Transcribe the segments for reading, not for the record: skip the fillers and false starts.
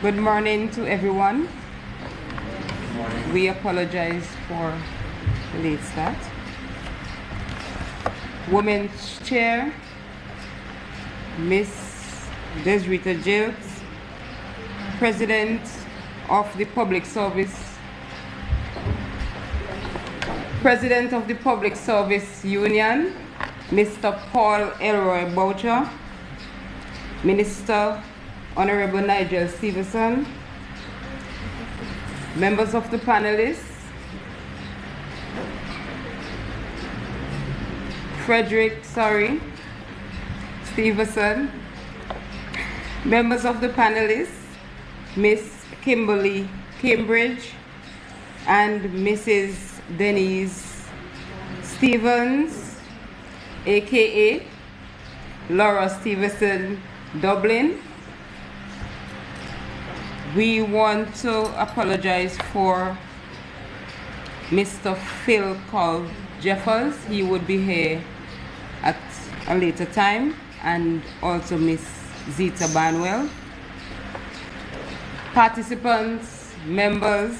Good morning to everyone. We apologize for the late start. Women's Chair, Miss Desrita Jilks, President of the Public Service Union, Mr. Paul Elroy Boucher, Minister Honorable Nigel Stevenson, members of the panelists, Stevenson, members of the panelists, Miss Kimberly Cambridge and Mrs. Denise Stevens, aka Laura Stevenson Dublin. We want to apologize for Mr. Phil Cole Jeffers. He would be here at a later time, and also Miss Zita Banwell. Participants, members,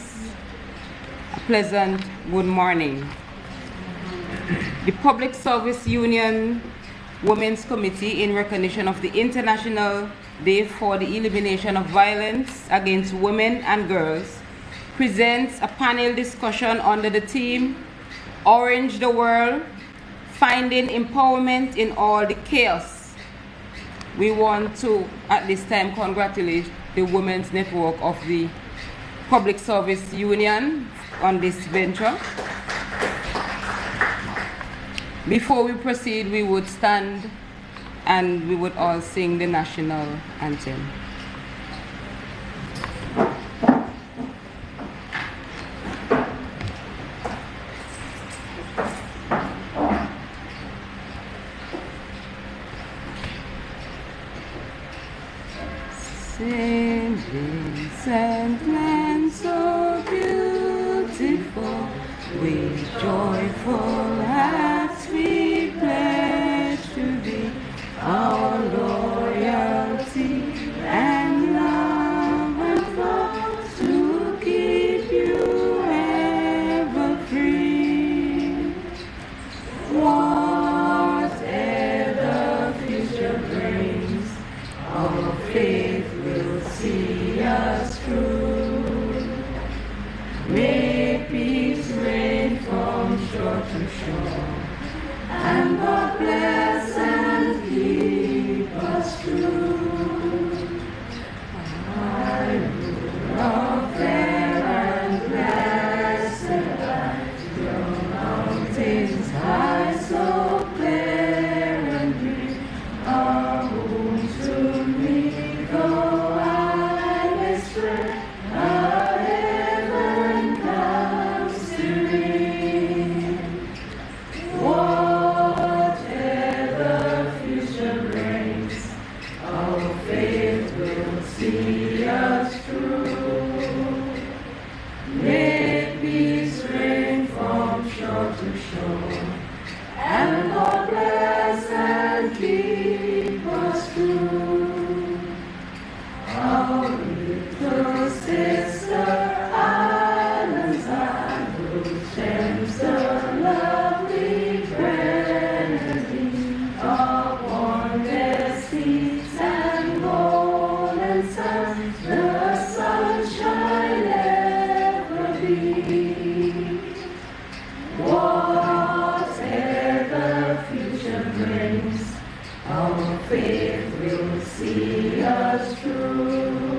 a pleasant good morning. The Public Service Union Women's Committee, in recognition of the International Day for the Elimination of Violence Against Women and Girls, presents a panel discussion under the theme, Orange the World, Finding Empowerment in All the Chaos. We want to, at this time, congratulate the Women's Network of the Public Service Union on this venture. Before we proceed, we would stand and we would all sing the national anthem. Saint Vincent, land so beautiful, with joyful hearts we pledge to thee our loyalty and love and thought to keep you ever free. Whatever the future brings, our faith will see us through. May peace reign from shore to shore, and God bless and keep us true. Our fair and blessed light, your mountains high, so clear and green, our homes to me go I may spread a heaven comes serene. Whatever future brings, our faith will see us through. May peace reign from shore to shore, and God bless and keep us true. Our little sister islands are whose gems the lovely grenadine upon their seas and golden sands, the sunshine ever be. Whatever future brings, our faith will see us through.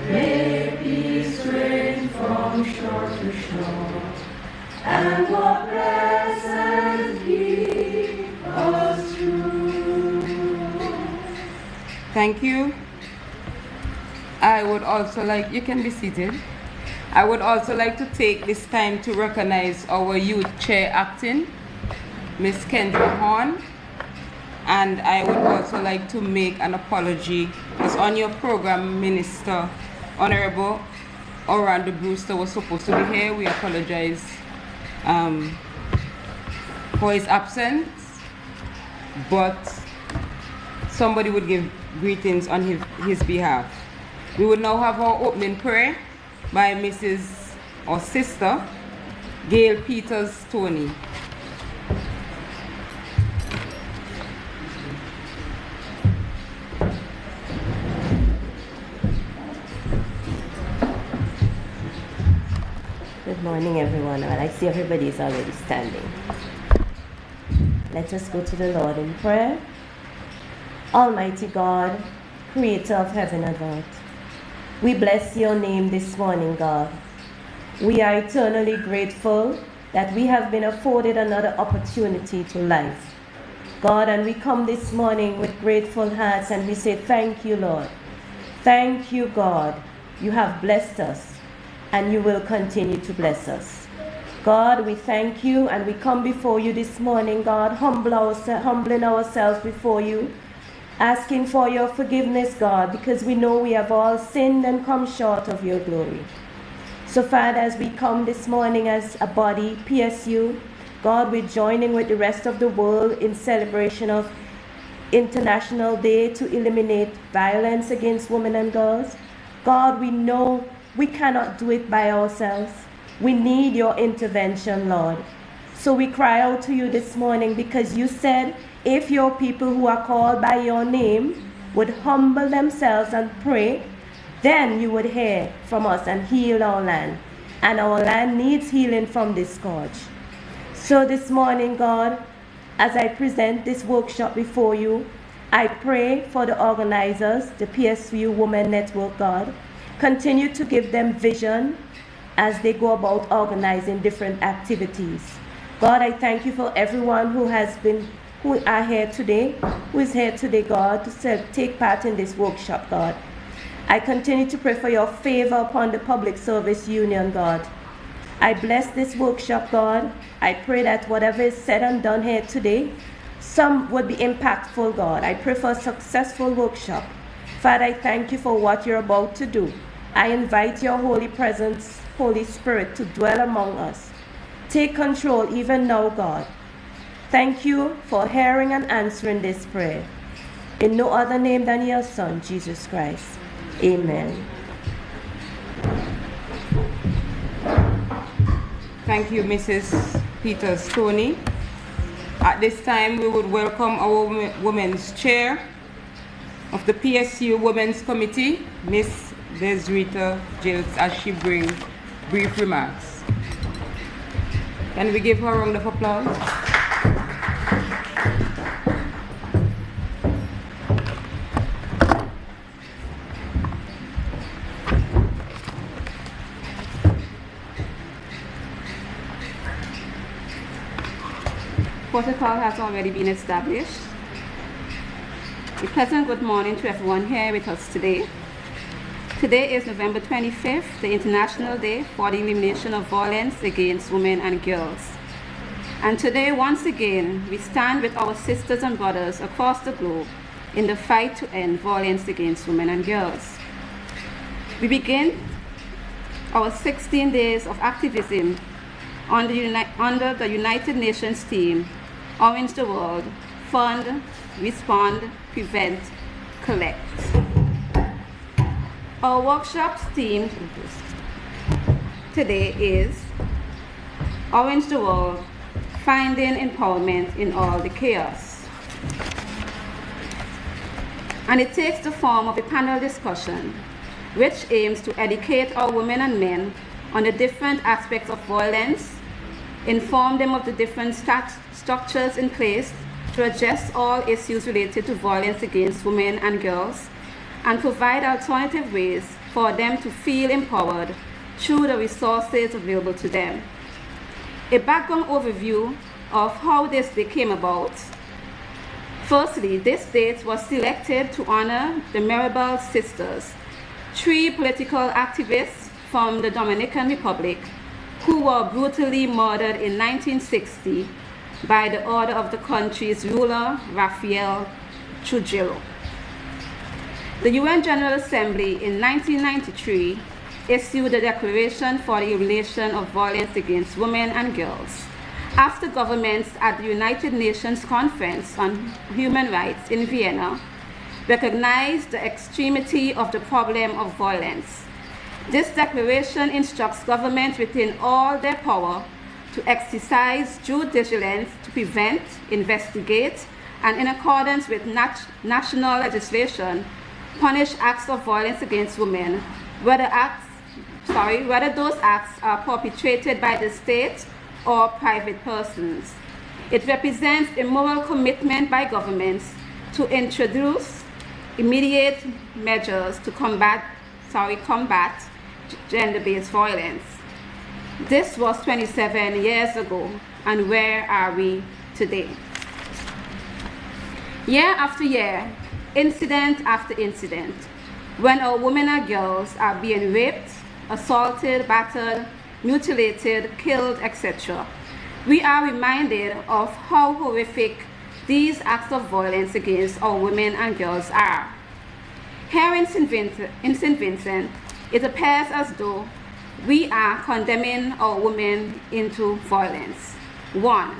May peace reign from shore to shore, and God bless and keep us true. Thank you. I would also like, you can be seated. I would also like to take this time to recognize our youth chair acting, Miss Kendra Horn. And I would also like to make an apology, because on your program, Minister Honorable Orlando Brewster was supposed to be here. We apologize for his absence, but somebody would give greetings on his behalf. We will now have our opening prayer by Mrs. or Sister Gail Peters Tony. Good morning, everyone. Well, I see everybody is already standing. Let us go to the Lord in prayer. Almighty God, creator of heaven and earth, we bless your name this morning, God. We are eternally grateful that we have been afforded another opportunity to life. God, and we come this morning with grateful hearts and we say, thank you, Lord. Thank you, God. You have blessed us and you will continue to bless us. God, we thank you and we come before you this morning, God, humbling ourselves before you, asking for your forgiveness, God, because we know we have all sinned and come short of your glory. So, Father, as we come this morning as a body, P.S.U, God, we're joining with the rest of the world in celebration of International Day to eliminate violence against women and girls. God, we know we cannot do it by ourselves. We need your intervention, Lord. So we cry out to you this morning because you said, if your people who are called by your name would humble themselves and pray, then you would hear from us and heal our land. And our land needs healing from this scourge. So this morning, God, as I present this workshop before you, I pray for the organizers, the P.S.U Women Network, God. Continue to give them vision as they go about organizing different activities. God, I thank you for everyone who is here today, God, to take part in this workshop, God. I continue to pray for your favor upon the Public Service Union, God. I bless this workshop, God. I pray that whatever is said and done here today, some would be impactful, God. I pray for a successful workshop. Father, I thank you for what you're about to do. I invite your holy presence, Holy Spirit, to dwell among us. Take control even now, God. Thank you for hearing and answering this prayer. In no other name than your Son, Jesus Christ. Amen. Thank you, Mrs. Peters Tony. At this time, we would welcome our Women's Chair of the P.S.U Women's Committee, Ms. Desrita Giles, as she brings brief remarks. Can we give her a round of applause? Protocol has already been established. A pleasant good morning to everyone here with us today. Today is November 25th, the International Day for the Elimination of Violence Against Women and Girls. And today, once again, we stand with our sisters and brothers across the globe in the fight to end violence against women and girls. We begin our 16 days of activism under the United Nations theme, Orange the World, Fund, Respond, Prevent, Collect. Our workshop's theme today is Orange the World, Finding Empowerment in All the Chaos. And it takes the form of a panel discussion which aims to educate our women and men on the different aspects of violence, inform them of the different structures in place to address all issues related to violence against women and girls, and provide alternative ways for them to feel empowered through the resources available to them. A background overview of how this day came about. Firstly, this date was selected to honor the Mirabal sisters, 3 political activists from the Dominican Republic who were brutally murdered in 1960 by the order of the country's ruler, Rafael Trujillo. The UN General Assembly in 1993 issued a declaration for the elimination of violence against women and girls after governments at the United Nations Conference on Human Rights in Vienna recognize the extremity of the problem of violence. This declaration instructs governments within all their power to exercise due diligence to prevent, investigate, and in accordance with national legislation, punish acts of violence against women, whether those acts are perpetrated by the state or private persons. It represents a moral commitment by governments to introduce immediate measures to combat gender-based violence. This was 27 years ago, and where are we today? Year after year, incident after incident, when our women and girls are being raped, assaulted, battered, mutilated, killed, etc., we are reminded of how horrific these acts of violence against our women and girls are. Here in St. Vincent, it appears as though we are condemning our women into violence. 1,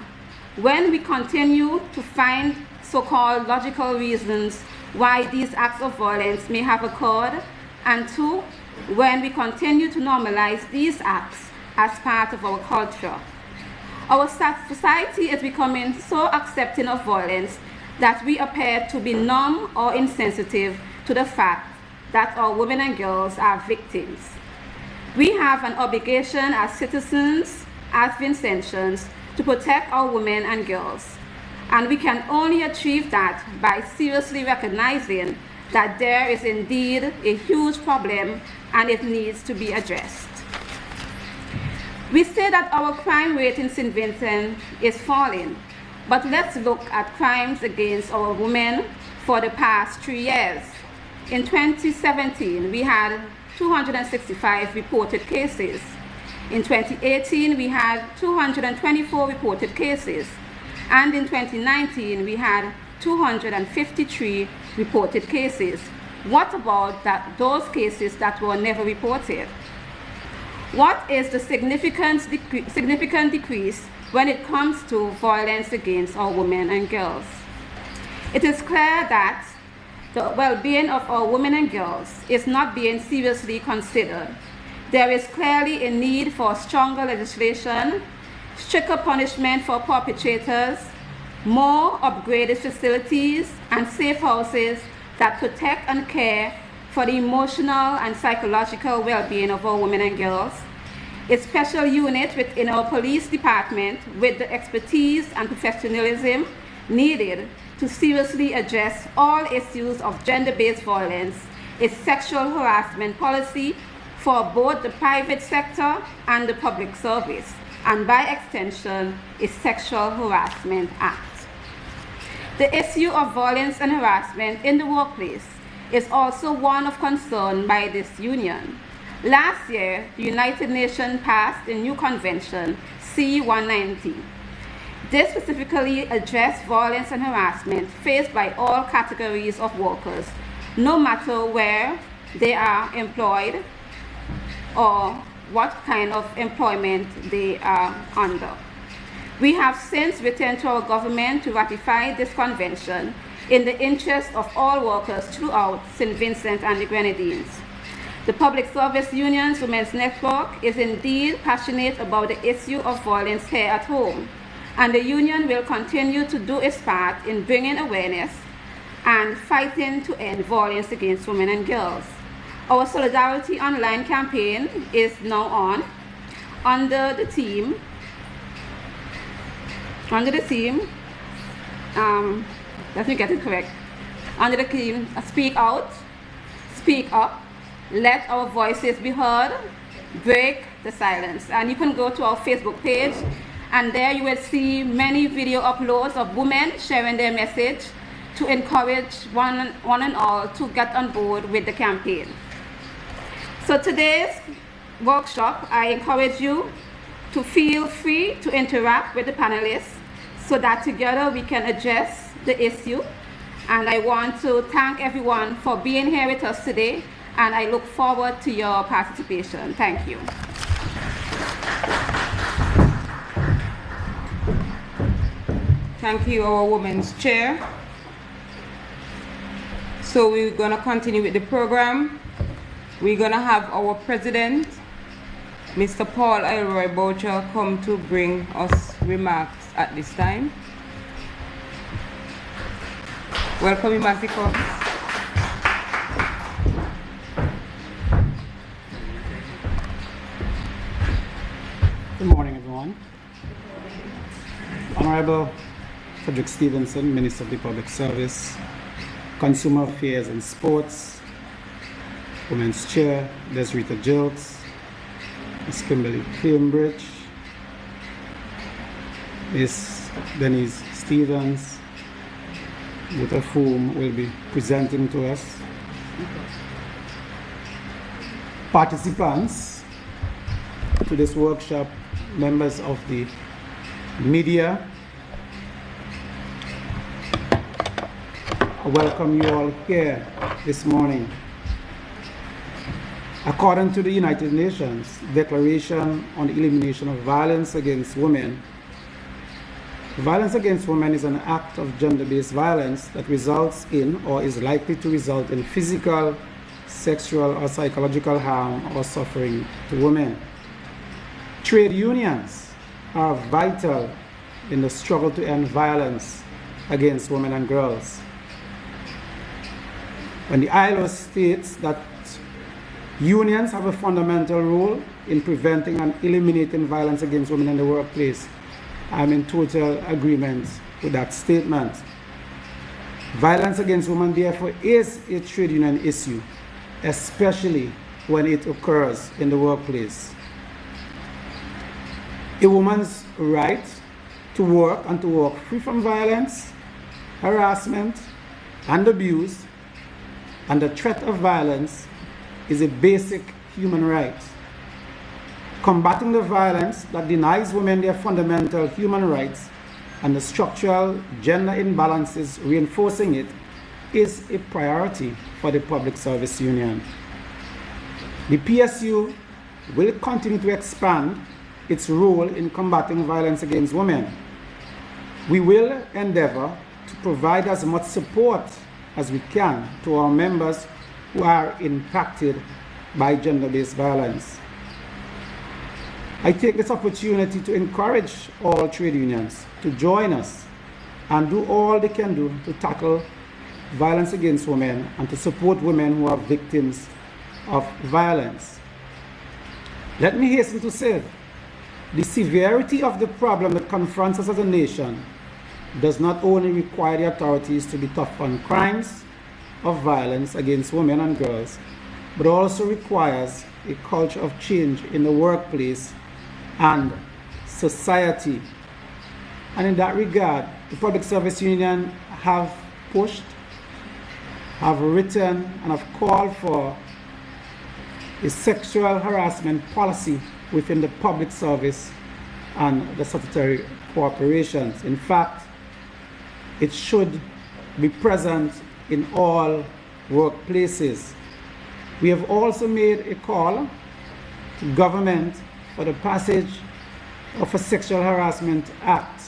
when we continue to find so-called logical reasons why these acts of violence may have occurred, and 2, when we continue to normalize these acts as part of our culture. Our society is becoming so accepting of violence that we appear to be numb or insensitive to the fact that our women and girls are victims. We have an obligation as citizens, as Vincentians, to protect our women and girls. And we can only achieve that by seriously recognizing that there is indeed a huge problem and it needs to be addressed. We say that our crime rate in St. Vincent is falling, but let's look at crimes against our women for the past 3 years. In 2017, we had 265 reported cases. In 2018, we had 224 reported cases. And in 2019, we had 253 reported cases. What about those cases that were never reported? What is the significant decrease when it comes to violence against our women and girls? It is clear that the well-being of our women and girls is not being seriously considered. There is clearly a need for stronger legislation, stricter punishment for perpetrators, more upgraded facilities, and safe houses that protect and care for the emotional and psychological well-being of our women and girls, a special unit within our police department with the expertise and professionalism needed to seriously address all issues of gender-based violence, a sexual harassment policy for both the private sector and the public service, and by extension, a Sexual Harassment Act. The issue of violence and harassment in the workplace is also one of concern by this union. Last year, the United Nations passed a new convention, C-190. This specifically addressed violence and harassment faced by all categories of workers, no matter where they are employed or what kind of employment they are under. We have since written to our government to ratify this convention in the interest of all workers throughout St. Vincent and the Grenadines. The Public Service Union's Women's Network is indeed passionate about the issue of violence here at home, and the union will continue to do its part in bringing awareness and fighting to end violence against women and girls. Our Solidarity Online campaign is now on under the theme, let me get it correct, under the theme, Speak Out, Speak Up, Let Our Voices Be Heard, Break the Silence. And you can go to our Facebook page, and there you will see many video uploads of women sharing their message to encourage one and all to get on board with the campaign. So today's workshop, I encourage you to feel free to interact with the panelists so that together we can address the issue. And I want to thank everyone for being here with us today, and I look forward to your participation. Thank you. Thank you, our Women's Chair. So we're going to continue with the program. We're going to have our president, Mr. Paul Elroy Boucher, come to bring us remarks at this time. Welcome, Matthew Cox. Good morning, everyone. Honorable Frederick Stevenson, Minister of the Public Service, Consumer Affairs and Sports, Women's Chair, Desrita Jilks, Ms. Kimberly Cambridge, Ms. Denise Stevens, both of whom will be presenting to us. Participants to this workshop, members of the media, I welcome you all here this morning. According to the United Nations Declaration on the Elimination of Violence Against Women, violence against women is an act of gender-based violence that results in or is likely to result in physical, sexual, or psychological harm or suffering to women. Trade unions are vital in the struggle to end violence against women and girls. When the ILO states that unions have a fundamental role in preventing and eliminating violence against women in the workplace, I'm in total agreement with that statement. Violence against women, therefore, is a trade union issue, especially when it occurs in the workplace. A woman's right to work and to work free from violence, harassment, and abuse, and the threat of violence is a basic human right. Combating the violence that denies women their fundamental human rights and the structural gender imbalances reinforcing it is a priority for the Public Service Union. The P.S.U. will continue to expand its role in combating violence against women. We will endeavor to provide as much support as we can to our members who are impacted by gender-based violence. I take this opportunity to encourage all trade unions to join us and do all they can do to tackle violence against women and to support women who are victims of violence. Let me hasten to say, the severity of the problem that confronts us as a nation does not only require the authorities to be tough on crimes of violence against women and girls, but also requires a culture of change in the workplace and society. And in that regard, the Public Service Union have pushed, have written, and have called for a sexual harassment policy within the public service and the statutory corporations. In fact, it should be present in all workplaces. We have also made a call to government for the passage of a Sexual Harassment Act.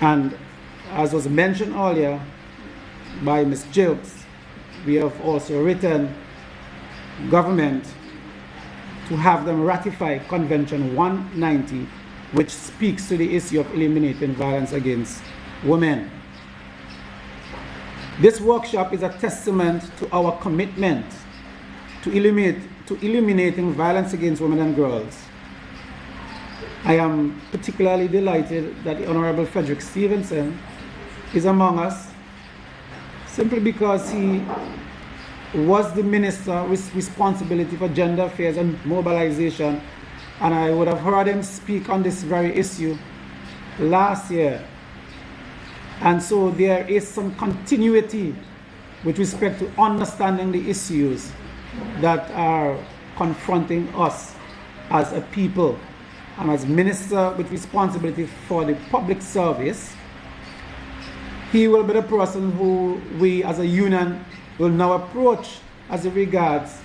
And as was mentioned earlier by Ms. Jilks, we have also written government to have them ratify Convention 190, which speaks to the issue of eliminating violence against women. This workshop is a testament to our commitment to eliminating violence against women and girls. I am particularly delighted that the Honorable Frederick Stevenson is among us, simply because he was the Minister with responsibility for gender affairs and mobilization, and I would have heard him speak on this very issue last year. And so there is some continuity with respect to understanding the issues that are confronting us as a people. And as Minister with responsibility for the public service, he will be the person who we as a union will now approach as it regards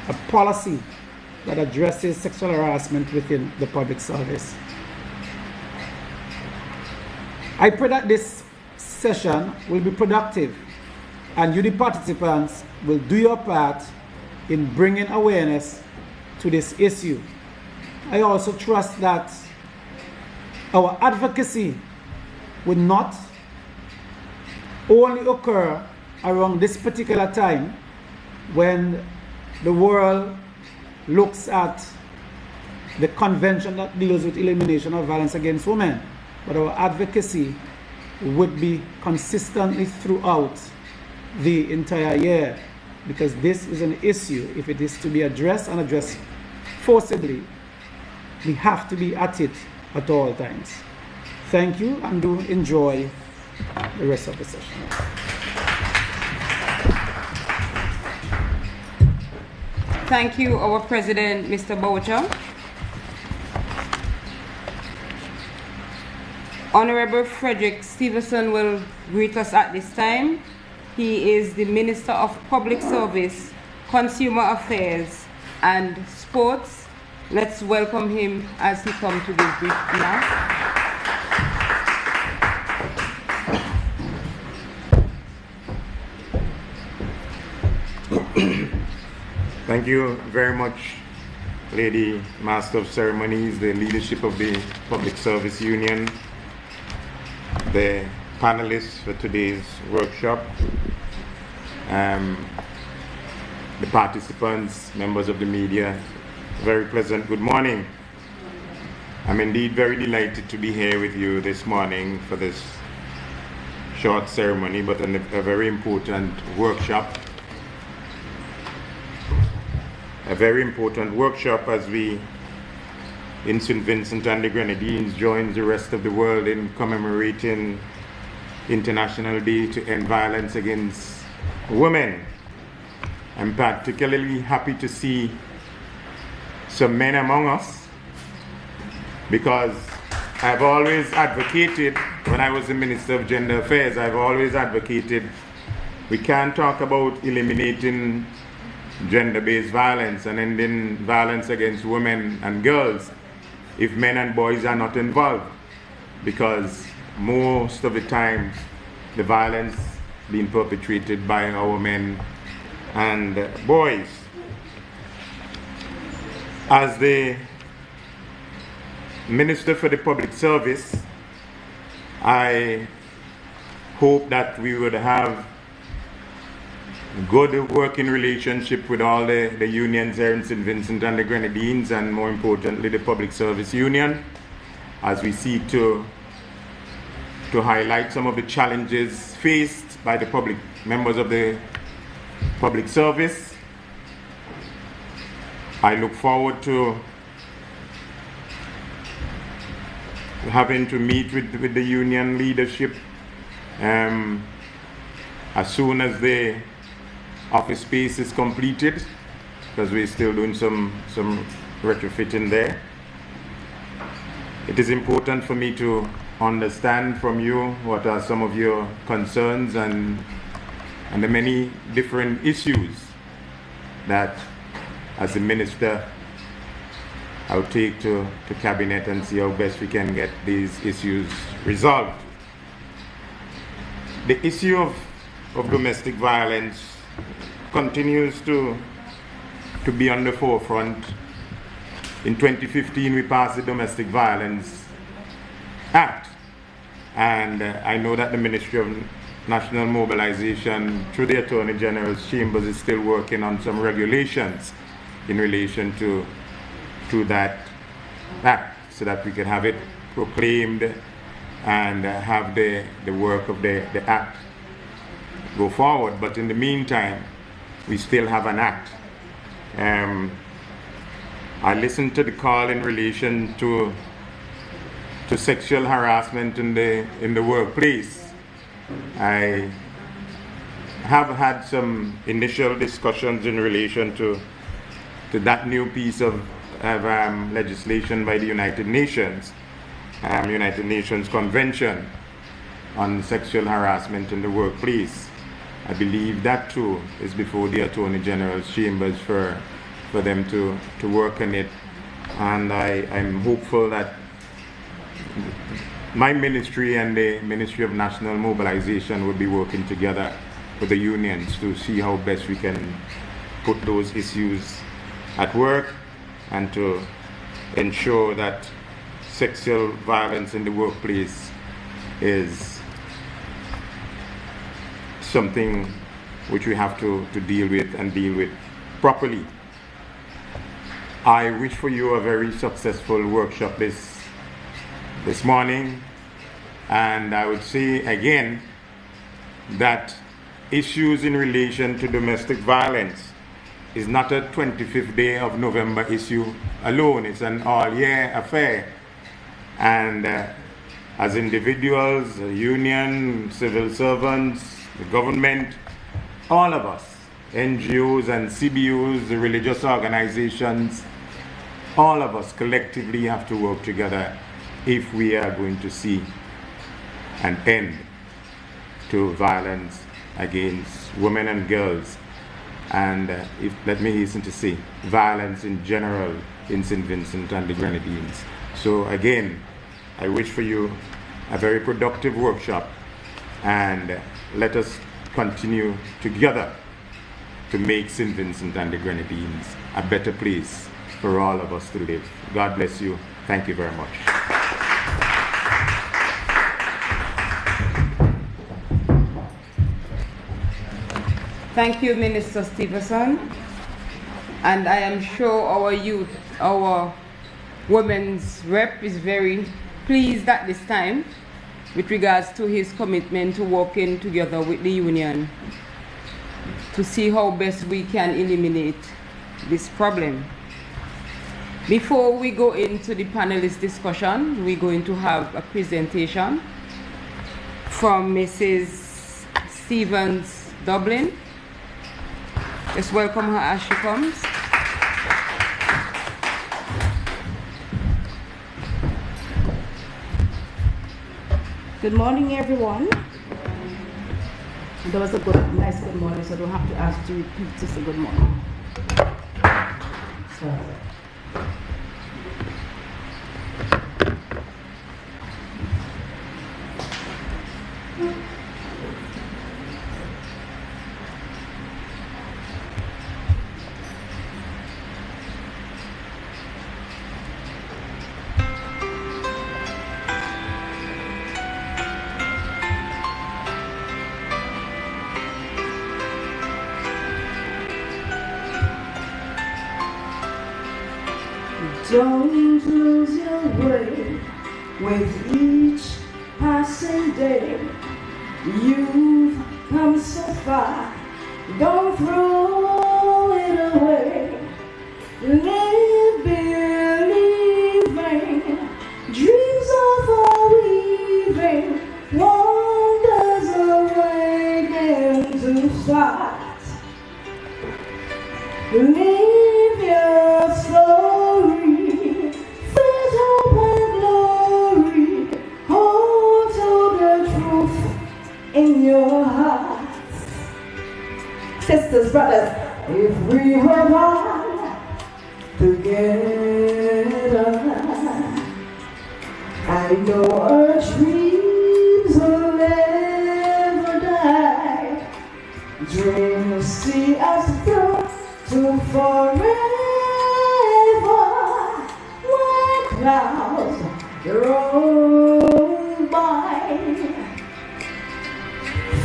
a policy that addresses sexual harassment within the public service. I pray that this session will be productive, and you, the participants, will do your part in bringing awareness to this issue. I also trust that our advocacy would not only occur around this particular time when the world looks at the convention that deals with elimination of violence against women, but our advocacy would be consistently throughout the entire year, because this is an issue. If it is to be addressed and addressed forcibly, we have to be at it at all times. Thank you, and do enjoy the rest of the session. Thank you, our President, Mr. Boucher. Honorable Frederick Stevenson will greet us at this time. He is the Minister of Public Service, Consumer Affairs, and Sports. Let's welcome him as he comes to this brief now. Thank you very much, Lady Master of Ceremonies, the leadership of the Public Service Union, the panelists for today's workshop, the participants, members of the media. Very pleasant good morning. I'm indeed very delighted to be here with you this morning for this short ceremony, but a very important workshop. A very important workshop as we in St. Vincent and the Grenadines joins the rest of the world in commemorating International Day to End Violence Against Women. I'm particularly happy to see some men among us, because I've always advocated, when I was the Minister of Gender Affairs, I've always advocated we can't talk about eliminating gender-based violence and ending violence against women and girls if men and boys are not involved, because most of the time the violence being perpetrated by our men and boys. As the Minister for the Public Service, I hope that we would have good working relationship with all the unions here in St. Vincent and the Grenadines, and more importantly the Public Service Union, as we seek to highlight some of the challenges faced by the members of the public service. I look forward to having to meet with the union leadership as soon as the office space is completed, because we're still doing some retrofitting there. It is important for me to understand from you what are some of your concerns and the many different issues that, as a minister, I'll take to cabinet and see how best we can get these issues resolved. The issue of domestic violence continues to be on the forefront. In 2015, we passed the Domestic Violence Act, and I know that the Ministry of National Mobilization, through the Attorney General's chambers, is still working on some regulations in relation to that act, so that we can have it proclaimed and have the work of the act go forward. But in the meantime, we still have an act. I listened to the call in relation to sexual harassment in the workplace. I have had some initial discussions in relation to that new piece of legislation by the United Nations Convention on Sexual Harassment in the Workplace. I believe that too is before the Attorney General's chambers for them to work on it, and I'm hopeful that my ministry and the Ministry of National Mobilization will be working together with the unions to see how best we can put those issues at work and to ensure that sexual violence in the workplace is something which we have to deal with and deal with properly. I wish for you a very successful workshop this morning, and I would say again that issues in relation to domestic violence is not a 25th day of November issue alone. It's an all-year affair, and as individuals, a union, civil servants, the government, all of us, NGOs and CBUs, the religious organizations, all of us collectively have to work together if we are going to see an end to violence against women and girls, and let me hasten to say, violence in general in St. Vincent and the Grenadines. So again, I wish for you a very productive workshop, and let us continue together to make St. Vincent and the Grenadines a better place for all of us to live. God bless you. Thank you very much. Thank you, Minister Stevenson. And I am sure our youth, our women's rep is very pleased at this time with regards to his commitment to working together with the union to see how best we can eliminate this problem. Before we go into the panelist discussion, we're going to have a presentation from Mrs. Stevens Dublin. Let's welcome her as she comes. Good morning, everyone. That was a nice good morning, so I don't have to ask to repeat to say good morning. So. Don't lose your way with each passing day. You've come so far, don't throw it away. Live believing, dreams are weaving, wonders awaiting to start. Live your story. In your hearts, sisters, brothers, if we hold on together, I know our dreams will never die. Dreams see us through to forever, when clouds roll by.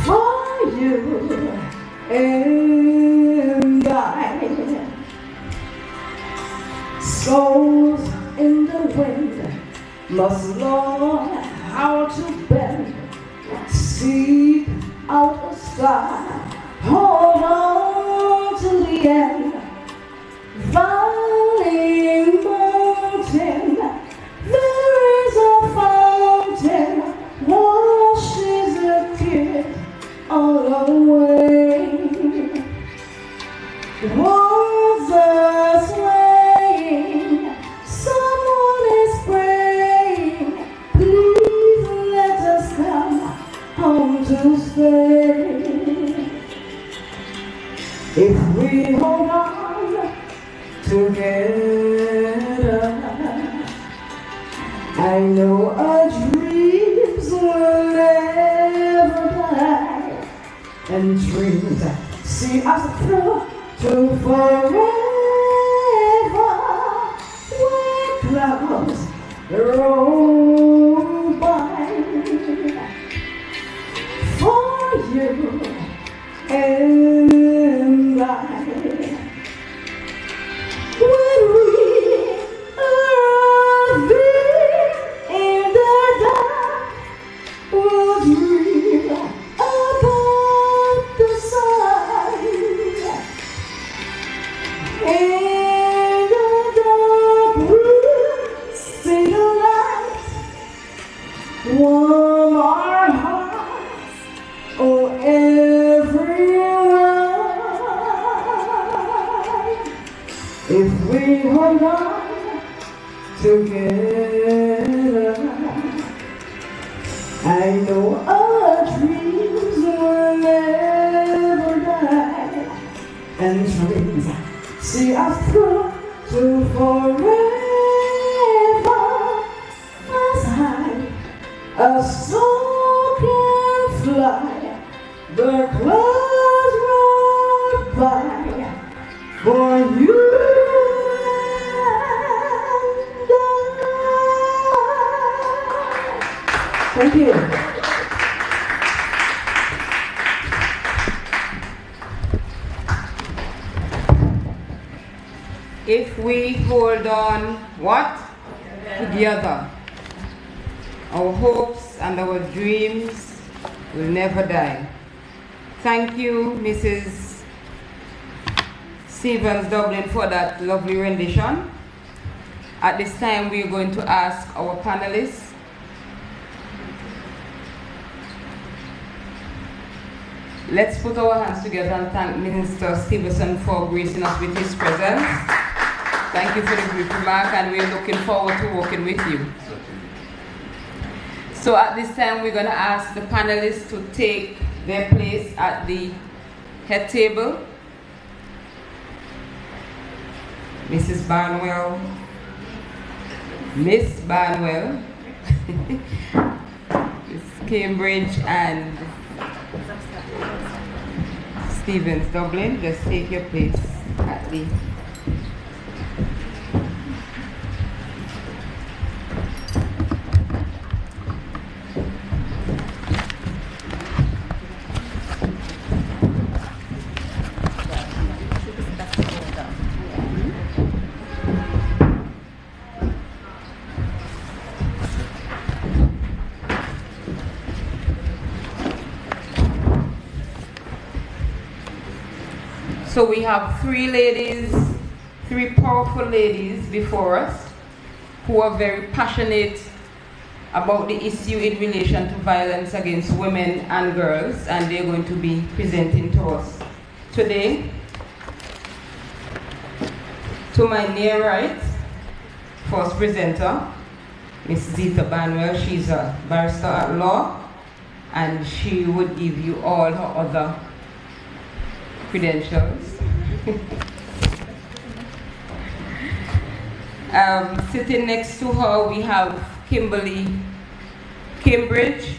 For you and I, souls in the wind must learn how to bend, seek out a star, hold on to the end. Valley mountain, there is a fountain, washes a tear all away. Walls are swaying, someone is praying, please let us come home to stay. If we hold on together, I know a dream and dreams. See us through to forever. When clouds roll by, for you and I. When we are there in the dark, we'll dream about the sun. In the dark, we'll see the light, warm our hearts, oh everyone. If we hold on together, I know our dreams will never die, and dreams see us through to forever. As high as soul can fly, the clouds roll by for you. Thank you. If we hold on, what? Together. Our hopes and our dreams will never die. Thank you, Mrs. Stevens-Dublin, for that lovely rendition. At this time, we are going to ask our panelists let's put our hands together and thank Minister Stevenson for gracing us with his presence. Thank you for the brief remark, and we're looking forward to working with you. So at this time, we're going to ask the panelists to take their place at the head table. Mrs. Barnwell, Miss Barnwell, Miss Cambridge, and Stevens-Dublin, just take your place at the So we have three powerful ladies before us who are very passionate about the issue in relation to violence against women and girls, and they're going to be presenting to us today. To my near right, first presenter, Ms. Zita Barnwell. She's a barrister at law, and she would give you all her other credentials. Sitting next to her, we have Kimberly Cambridge.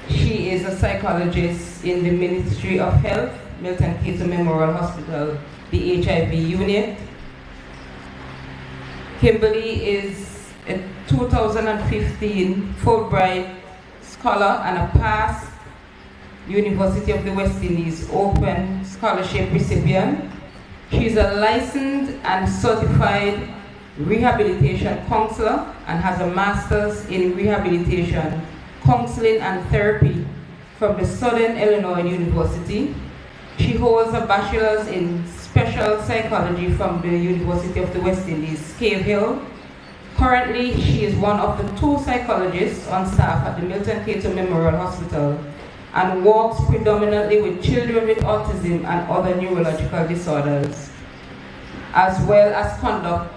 She is a psychologist in the Ministry of Health, Milton Keynes Memorial Hospital, the HIV unit. Kimberly is a 2015 Fulbright Scholar and a past University of the West Indies Open Scholarship recipient. She's a licensed and certified rehabilitation counselor and has a master's in rehabilitation, counseling and therapy from the Southern Illinois University. She holds a bachelor's in special psychology from the University of the West Indies, Cave Hill. Currently, she is one of the 2 psychologists on staff at the Milton Keynes Memorial Hospital and works predominantly with children with autism and other neurological disorders, as well as conduct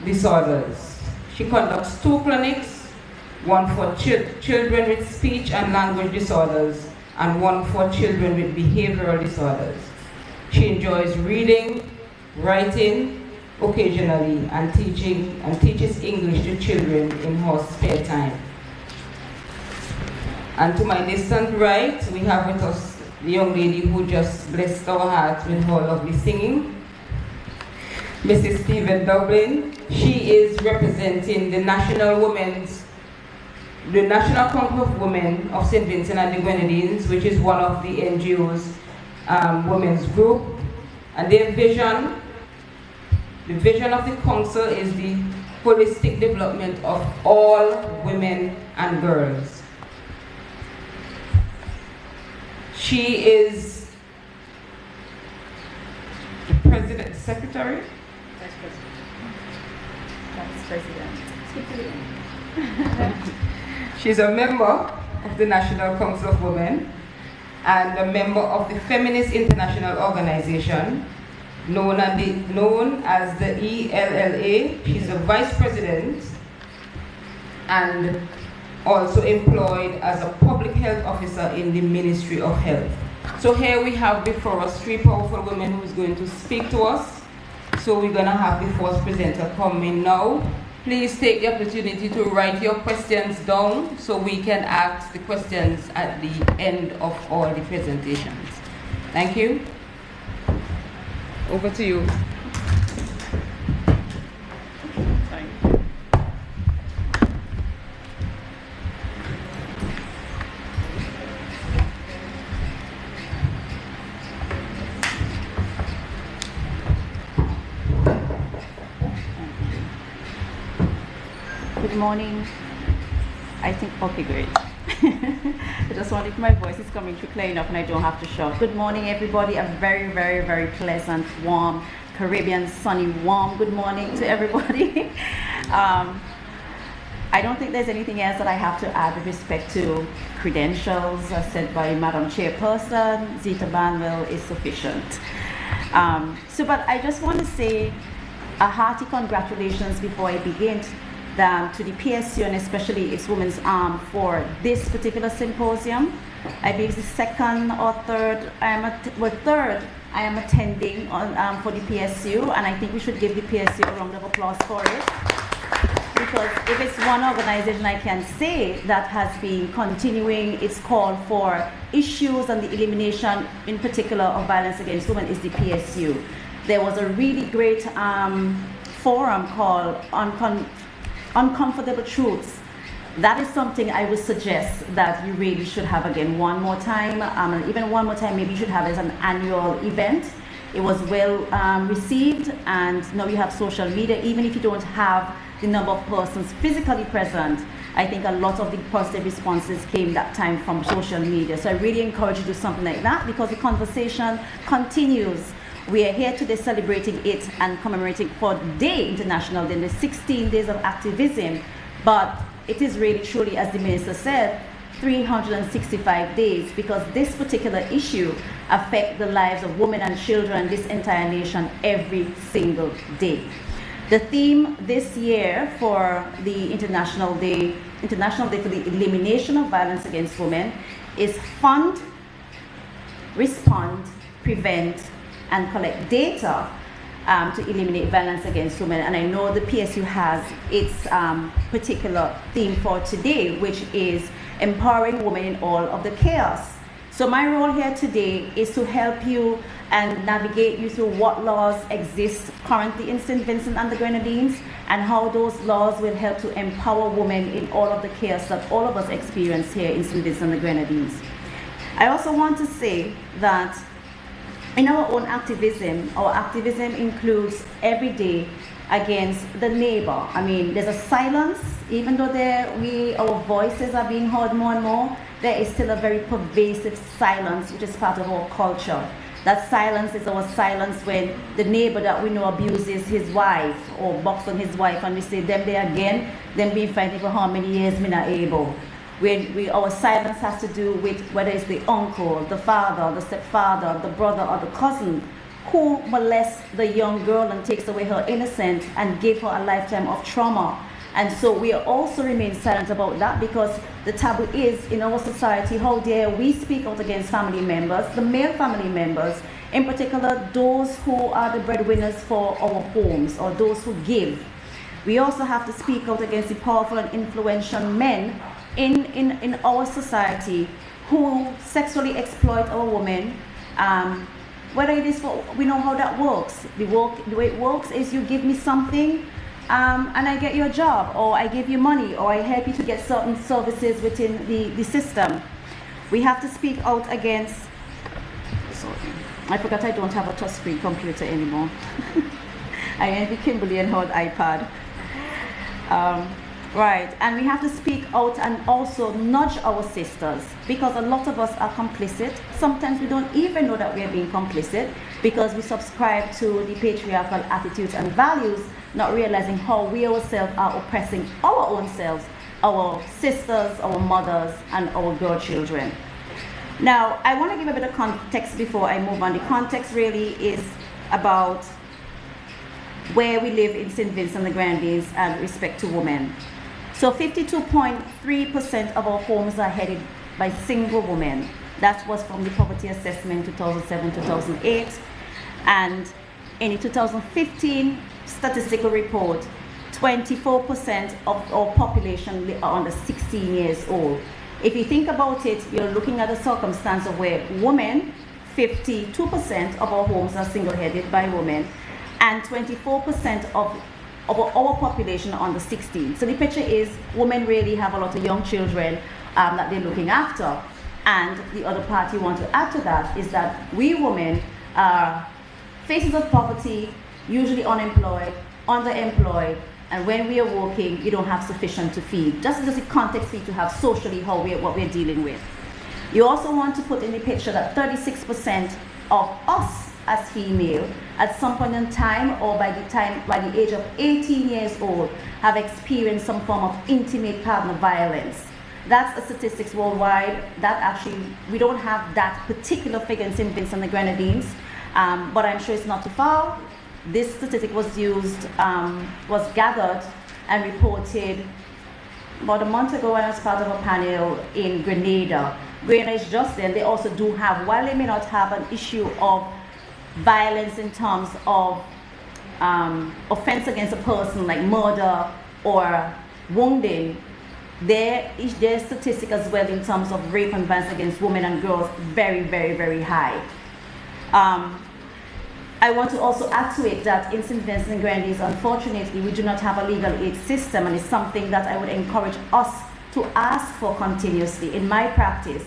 disorders. She conducts 2 clinics, one for children with speech and language disorders, and one for children with behavioral disorders. She enjoys reading, writing occasionally, and teaches English to children in her spare time. And to my distant right, we have with us the young lady who just blessed our hearts with her lovely singing, Mrs. Stephen Dublin. She is representing the National Council of Women of St. Vincent and the Grenadines, which is one of the NGO's women's group. And their vision, the vision of the council is the holistic development of all women and girls. She is the president, secretary? Vice President. She's a member of the National Council of Women and a member of the Feminist International Organization, known as the ELLA. She's a vice president and also employed as a public health officer in the Ministry of Health. So here we have before us three powerful women who's going to speak to us. So we're gonna have the first presenter come in now. Please take the opportunity to write your questions down so we can ask the questions at the end of all the presentations. Thank you. Over to you. Good morning. I think, okay, great. I just wanted my voice is coming through clear enough and I don't have to shout. Good morning, everybody. A very, very, very pleasant, warm, Caribbean, sunny, warm good morning to everybody. I don't think there's anything else that I have to add with respect to credentials, as said by Madam Chairperson. Zita Banwell is sufficient. But I just want to say a hearty congratulations before I begin to the P.S.U. and especially its Women's Arm for this particular symposium. I believe it's the second or third, third I am attending on, for the P.S.U. and I think we should give the P.S.U. a round of applause for it. Because if it's one organization I can say that has been continuing its call for issues and the elimination in particular of violence against women is the P.S.U. There was a really great forum called Uncomfortable Truths. That is something I would suggest that you really should have again one more time, and even one more time maybe you should have it as an annual event. It was well received, and now you have social media. Even if you don't have the number of persons physically present, I think a lot of the positive responses came that time from social media. So I really encourage you to do something like that because the conversation continues. We are here today celebrating it and commemorating for the day, International Day, the 16 days of activism. But it is really truly, as the minister said, 365 days because this particular issue affects the lives of women and children, this entire nation, every single day. The theme this year for the International Day for the Elimination of Violence Against Women is Fund, Respond, Prevent, and collect data to eliminate violence against women. And I know the PSU has its particular theme for today, which is empowering women in all of the chaos. So my role here today is to help you and navigate you through what laws exist currently in St. Vincent and the Grenadines and how those laws will help to empower women in all of the chaos that all of us experience here in St. Vincent and the Grenadines. I also want to say that in our own activism, our activism includes every day against the neighbor. I mean, there's a silence, even though our voices are being heard more and more, there is still a very pervasive silence, which is part of our culture. That silence is our silence when the neighbor that we know abuses his wife or bucks on his wife and we say, them there again, them been fighting for how many years, me not able. Our silence has to do with whether it's the uncle, the father, the stepfather, the brother, or the cousin who molests the young girl and takes away her innocence and give her a lifetime of trauma. And so we also remain silent about that because the taboo is in our society, how dare we speak out against family members, the male family members, in particular those who are the breadwinners for our homes or those who give. We also have to speak out against the powerful and influential men in our society who sexually exploit our women. Whether it is for, we know how that works. The way it works is you give me something and I get you a job, or I give you money, or I help you to get certain services within the system. We have to speak out against, sorry, I forgot I don't have a touchscreen computer anymore. I envy Kimberly and her iPad. Right, and we have to speak out and also nudge our sisters, because a lot of us are complicit. Sometimes we don't even know that we are being complicit because we subscribe to the patriarchal attitudes and values, not realizing how we ourselves are oppressing our own selves, our sisters, our mothers, and our girl children. Now, I want to give a bit of context before I move on. The context really is about where we live in St. Vincent and the Grenadines and respect to women. So 52.3% of our homes are headed by single women. That was from the poverty assessment 2007-2008. And in the 2015 statistical report, 24% of our population are under 16 years old. If you think about it, you're looking at a circumstance of where women, 52% of our homes are single-headed by women, and 24% of our population are under 16. So the picture is women really have a lot of young children that they're looking after. And the other part you want to add to that is that we women are faces of poverty, usually unemployed, underemployed, and when we are working, you don't have sufficient to feed. Just as a context for you to have socially what we're dealing with. You also want to put in the picture that 36% of us as female, at some point in time or by the age of 18 years old, have experienced some form of intimate partner violence. That's a statistics worldwide. That actually, we don't have that particular figure in St. Vincent and the Grenadines, but I'm sure it's not too far. This statistic was gathered and reported about a month ago when I was part of a panel in Grenada. Grenada is just there. They also do have, while they may not have an issue of violence in terms of offense against a person like murder or wounding, their statistic as well in terms of rape and violence against women and girls very, very, very high. I want to also add to it that in St. Vincent and Grenadines, unfortunately, we do not have a legal aid system, and it's something that I would encourage us to ask for continuously in my practice,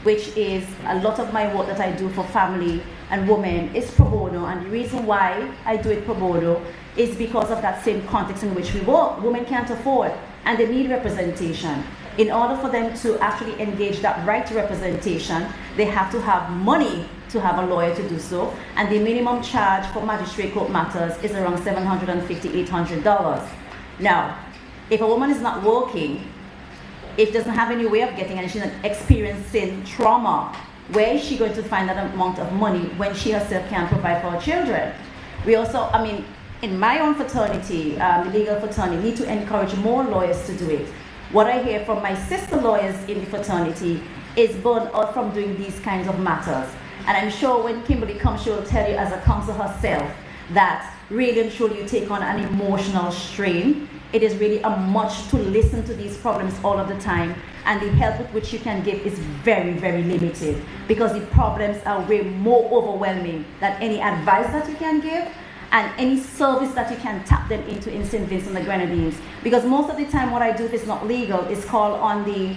which is a lot of my work that I do for family and women is pro bono, and the reason why I do it pro bono is because of that same context in which we work. Women can't afford, and they need representation. In order for them to actually engage that right to representation, they have to have money to have a lawyer to do so, and the minimum charge for magistrate court matters is around $750, $800. Now, if a woman is not working, if she doesn't have any way of getting, and she's not experiencing trauma, where is she going to find that amount of money when she herself can't provide for her children? We also, in my own fraternity, the legal fraternity, need to encourage more lawyers to do it. What I hear from my sister lawyers in the fraternity is burnt out from doing these kinds of matters. And I'm sure when Kimberly comes, she will tell you as a counselor herself that really and truly you take on an emotional strain. It is really a much to listen to these problems all of the time, and the help with which you can give is very, very limited, because the problems are way more overwhelming than any advice that you can give and any service that you can tap them into in St. Vincent and the Grenadines. Because most of the time what I do, if it's not legal, is call on the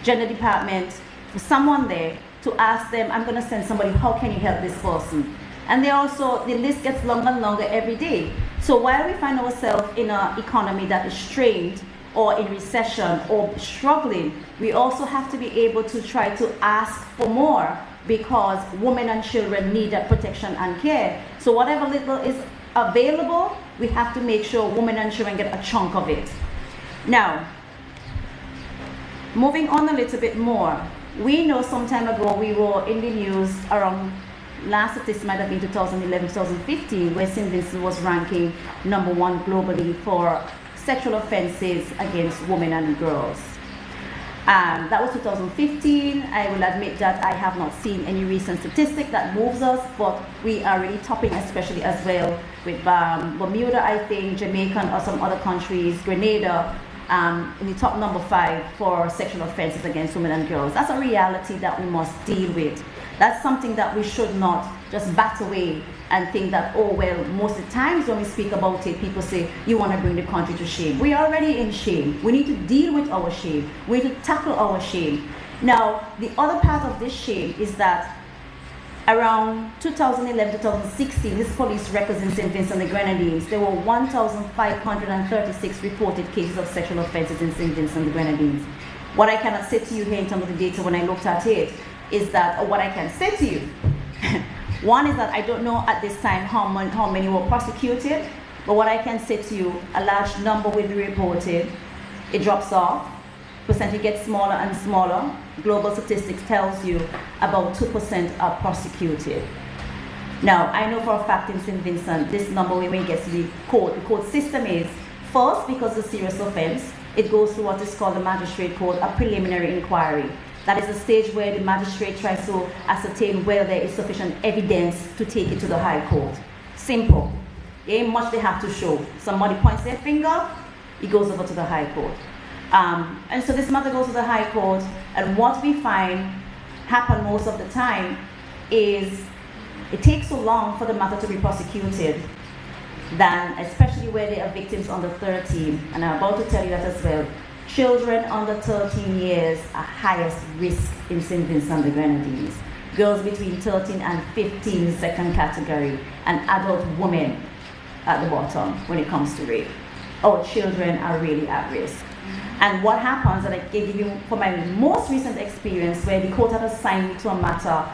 gender department for someone there to ask them, I'm going to send somebody, how can you help this person? And they also, the list gets longer and longer every day. So while we find ourselves in an economy that is strained or in recession or struggling, we also have to be able to try to ask for more, because women and children need that protection and care. So whatever little is available, we have to make sure women and children get a chunk of it. Now, moving on a little bit more, we know some time ago we were in the news around, last statistic might have been 2011, 2015, where St. Vincent was ranking #1 globally for sexual offenses against women and girls. That was 2015. I will admit that I have not seen any recent statistic that moves us, but we are really topping, especially as well with Bermuda, I think, Jamaica, or some other countries, Grenada, in the top number 5 for sexual offenses against women and girls. That's a reality that we must deal with. That's something that we should not just bat away and think that, oh, well, most of the times when we speak about it, people say, you want to bring the country to shame. We are already in shame. We need to deal with our shame. We need to tackle our shame. Now, the other part of this shame is that around 2011-2016, this police records in St. Vincent and the Grenadines, there were 1,536 reported cases of sexual offenses in St. Vincent and the Grenadines. What I cannot say to you here in terms of the data when I looked at it is that, or what I can say to you, one is that I don't know at this time how many were prosecuted, but what I can say to you, a large number will be reported. It drops off. Percentage gets smaller and smaller. Global statistics tells you about 2% are prosecuted. Now, I know for a fact in St. Vincent, this number when it gets to the court system is, first, because it's a serious offense, it goes through what is called the magistrate court, a preliminary inquiry. That is a stage where the magistrate tries to ascertain whether there is sufficient evidence to take it to the High Court. Simple. There ain't much they have to show. Somebody points their finger, it goes over to the High Court. And so this matter goes to the High Court, and what we find happen most of the time is it takes so long for the matter to be prosecuted, than especially where they are victims under 13, and I'm about to tell you that as well. Children under 13 years are highest risk in St. Vincent and the Grenadines. Girls between 13 and 15, second category, and adult women at the bottom when it comes to rape. Our children are really at risk. And what happens, and I give you for my most recent experience, where the court had assigned me to a matter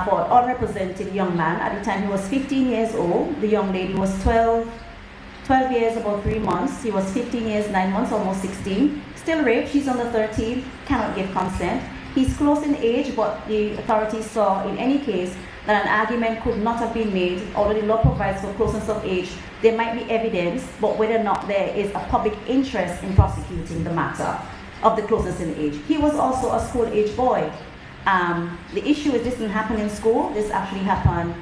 for an unrepresented young man. At the time he was 15 years old, the young lady was 12 years, about 3 months. He was 15 years, 9 months, almost 16. Still raped, she's under 13, cannot give consent. He's close in age, but the authorities saw in any case that an argument could not have been made, although the law provides for closeness of age. There might be evidence, but whether or not there is a public interest in prosecuting the matter of the closeness in age. He was also a school-age boy. The issue is this didn't happen in school, this actually happened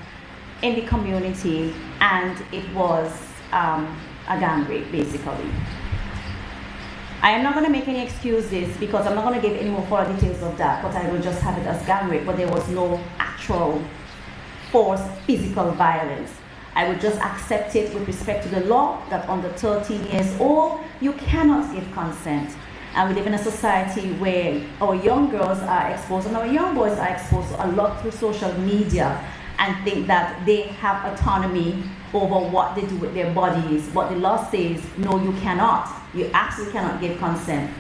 in the community, and it was a gang rape, basically. I am not going to make any excuses because I'm not going to give any more further details of that, but I will just have it as gang rape, but there was no actual forced physical violence. I would just accept it with respect to the law that under 13 years old, you cannot give consent. And we live in a society where our young girls are exposed and our young boys are exposed a lot through social media and think that they have autonomy over what they do with their bodies. But the law says, no, you cannot. You absolutely cannot give consent.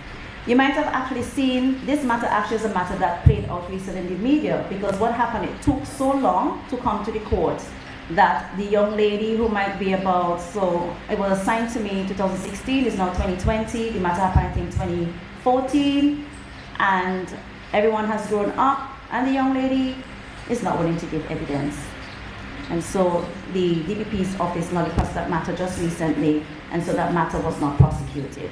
You might have actually seen this matter actually is a matter that played out recently in the media, because what happened, it took so long to come to the court that the young lady who might be about, so it was assigned to me in 2016, it's now 2020, the matter happened I think 2014, and everyone has grown up, and the young lady is not willing to give evidence. And so the DPP's office notified that matter just recently, and so that matter was not prosecuted.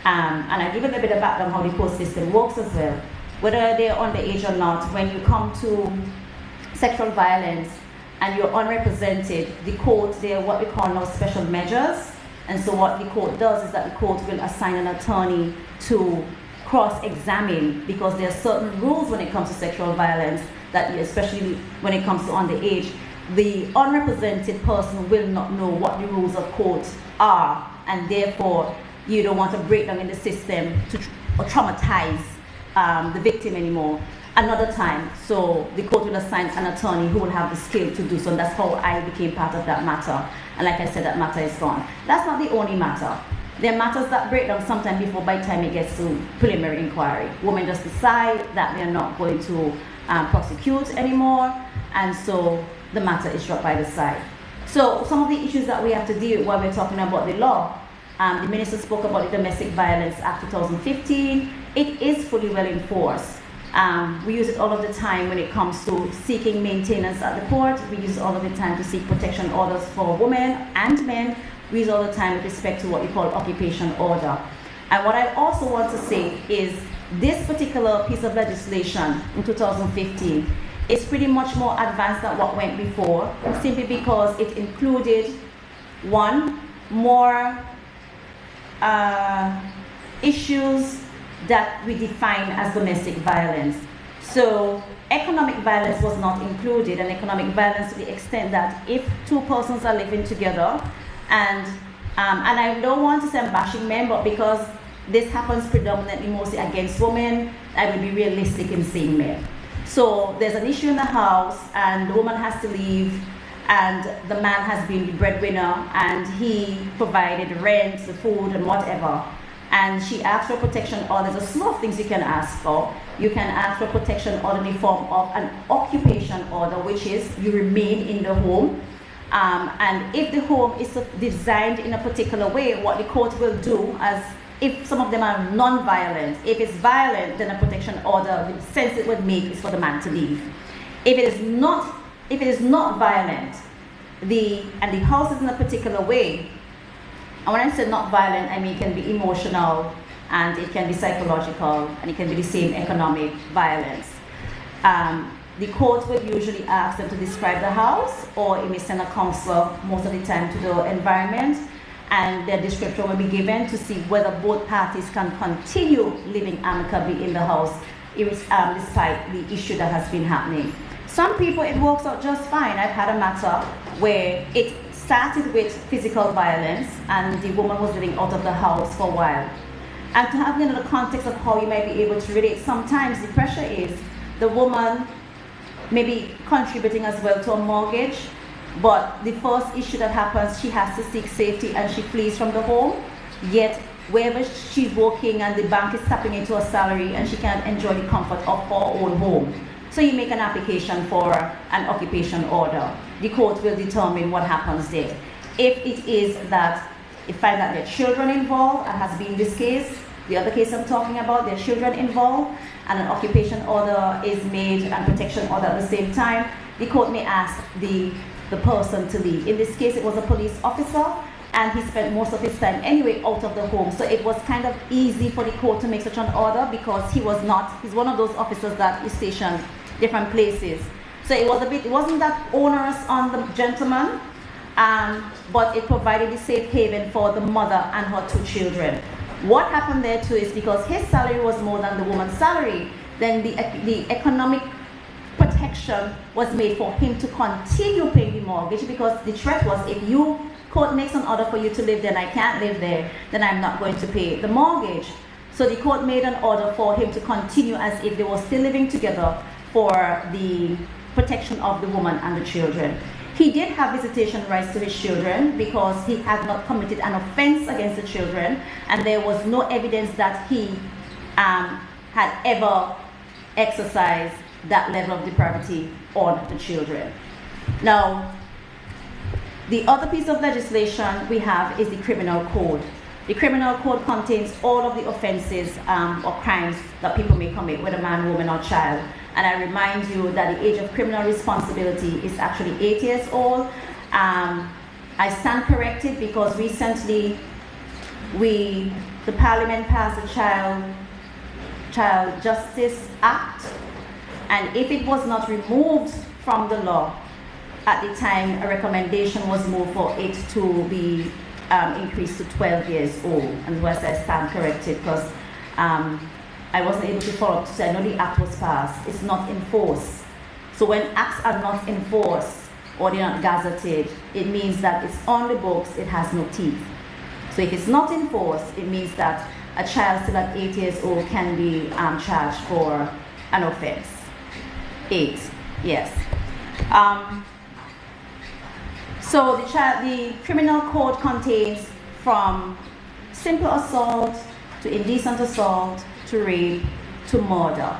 And I give a little bit of background how the court system works as well. Whether they're underage or not, when you come to sexual violence and you're unrepresented, the court, they're what we call now special measures. And so what the court does is that the court will assign an attorney to cross-examine, because there are certain rules when it comes to sexual violence that, especially when it comes to underage, the unrepresented person will not know what the rules of court are, and therefore you don't want to break down in the system to traumatize the victim anymore. Another time, so the court will assign an attorney who will have the skill to do so, and that's how I became part of that matter. And like I said, that matter is gone. That's not the only matter. There are matters that break down sometime before, by the time it gets to preliminary inquiry. Women just decide that they're not going to prosecute anymore, and so the matter is dropped by the side. So some of the issues that we have to deal with while we're talking about the law, the minister spoke about the Domestic Violence Act 2015. It is fully well enforced. We use it all of the time when it comes to seeking maintenance at the court. We use it all of the time to seek protection orders for women and men. We use it all the time with respect to what we call occupation order. And what I also want to say is this particular piece of legislation in 2015 is pretty much more advanced than what went before, simply because it included, one, more issues that we define as domestic violence. So economic violence was not included, and economic violence to the extent that if two persons are living together, and I don't want to say I'm bashing men, but because this happens predominantly mostly against women, I will be realistic in saying men. So there's an issue in the house, and the woman has to leave, and the man has been the breadwinner, and he provided rent, the food, and whatever. And she asked for protection order. There's a slew of things you can ask for. You can ask for protection order in the form of an occupation order, which is you remain in the home. And if the home is designed in a particular way, what the court will do, as if some of them are non-violent, if it's violent, then a protection order, the sense it would make is for the man to leave. If it is not violent, and the house is in a particular way, and when I say not violent, I mean it can be emotional, and it can be psychological, and it can be the same economic violence. The court will usually ask them to describe the house, or it may send a counselor most of the time to the environment, and their description will be given to see whether both parties can continue living amicably in the house, despite the issue that has been happening. Some people, it works out just fine. I've had a matter where it started with physical violence, and the woman was living out of the house for a while. And to have the context of how you might be able to relate, sometimes the pressure is the woman may be contributing as well to a mortgage, but the first issue that happens, she has to seek safety and she flees from the home, yet wherever she's working and the bank is tapping into her salary and she can't enjoy the comfort of her own home. So you make an application for an occupation order. The court will determine what happens there. If it is that it finds that there are children involved, and has been this case, the other case I'm talking about, there are children involved, and an occupation order is made and protection order at the same time, the court may ask the person to leave. In this case, it was a police officer, and he spent most of his time anyway out of the home. So it was kind of easy for the court to make such an order because he's one of those officers that is stationed different places. So it wasn't that onerous on the gentleman, but it provided a safe haven for the mother and her two children. What happened there too is because his salary was more than the woman's salary, then the economic protection was made for him to continue paying the mortgage, because the threat was, if you court makes an order for you to live there and I can't live there, then I'm not going to pay the mortgage. So the court made an order for him to continue as if they were still living together for the protection of the woman and the children. He did have visitation rights to his children because he had not committed an offense against the children, and there was no evidence that he had ever exercised that level of depravity on the children. Now, the other piece of legislation we have is the criminal code. The criminal code contains all of the offenses or crimes that people may commit, whether man, woman, or child. And I remind you that the age of criminal responsibility is actually 8 years old. I stand corrected because recently the Parliament passed the Child Justice Act, and if it was not removed from the law at the time, a recommendation was moved for it to be increased to 12 years old. And thus I stand corrected because I wasn't able to follow up to say, I know the act was passed, it's not enforced. So when acts are not enforced or they're not gazetted, it means that it's on the books, it has no teeth. So if it's not enforced, it means that a child still at 8 years old can be charged for an offense. 8, yes. So the criminal code contains from simple assault to indecent assault to rape to murder.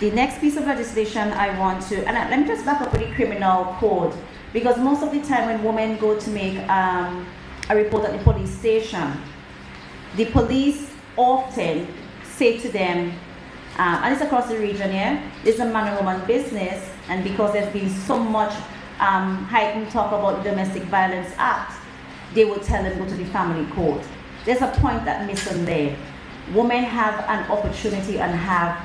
The next piece of legislation I want to, and let me just back up with the criminal code, because most of the time when women go to make a report at the police station, the police often say to them, and it's across the region here, this is a man and woman business, and because there's been so much heightened talk about the Domestic Violence Act, they will tell them go to the family court. There's a point that missing there. Women have an opportunity and have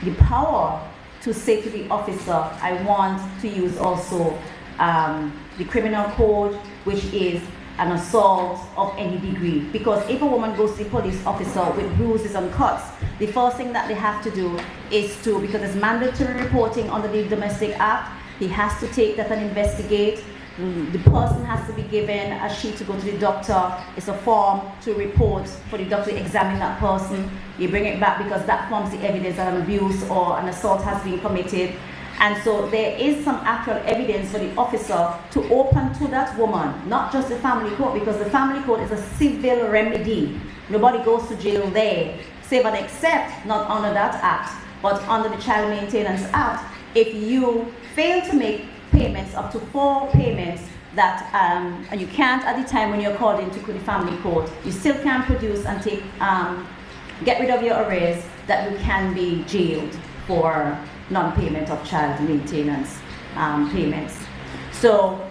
the power to say to the officer, I want to use also the criminal code, which is an assault of any degree. Because if a woman goes to the police officer with bruises and cuts, the first thing that they have to do is to, because it's mandatory reporting under the Domestic Act, he has to take that and investigate. The person has to be given a sheet to go to the doctor. It's a form to report for the doctor to examine that person. You bring it back because that forms the evidence that an abuse or an assault has been committed. And so there is some actual evidence for the officer to open to that woman, not just the family court, because the family court is a civil remedy. Nobody goes to jail there, save and except not under that act, but under the Child Maintenance Act. If you fail to make payments, up to 4 payments, that and you can't at the time when you're called into the family court, you still can produce and take, get rid of your arrears, that you can be jailed for non-payment of child maintenance payments. So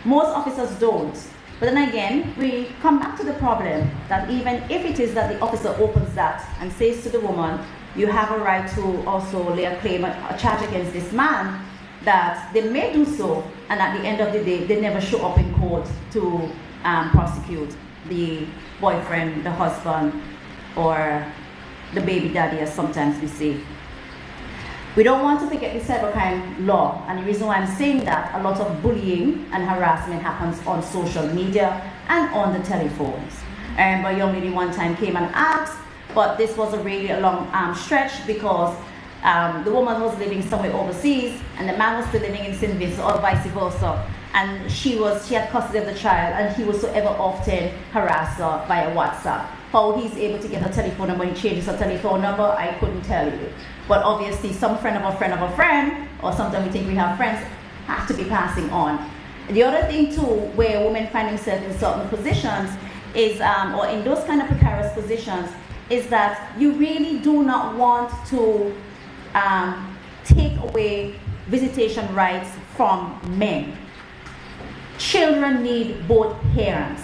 most officers don't. But then again, we come back to the problem that even if it is that the officer opens that and says to the woman, you have a right to also lay a claim, a charge against this man, that they may do so, and at the end of the day, they never show up in court to prosecute the boyfriend, the husband, or the baby daddy, as sometimes we say. We don't want to forget the cybercrime law, and the reason why I'm saying that, a lot of bullying and harassment happens on social media and on the telephones. And a young lady one time came and asked, but this was a really long stretch because the woman was living somewhere overseas and the man was still living in St. Vincent, or vice versa. And she had custody of the child, and he would so ever often harass her via WhatsApp. How he's able to get her telephone number when he changes her telephone number, I couldn't tell you. But obviously some friend of a friend of a friend, or sometimes we think we have friends, have to be passing on. The other thing too, where women find themselves in certain positions is, or in those kind of precarious positions, is that you really do not want to take away visitation rights from men. Children need both parents.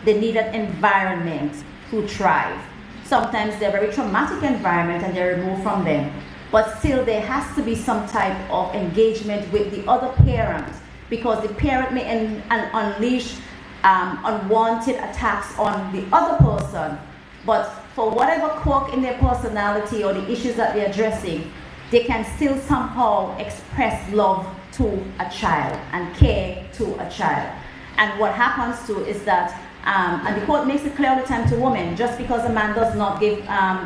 They need an environment to thrive. Sometimes they're very traumatic environment and they're removed from them. But still there has to be some type of engagement with the other parent, because the parent may unleash unwanted attacks on the other person. But for whatever quirk in their personality or the issues that they're addressing, they can still somehow express love to a child and care to a child. And what happens too is that, and the court makes it clear all the time to women, just because a man does not give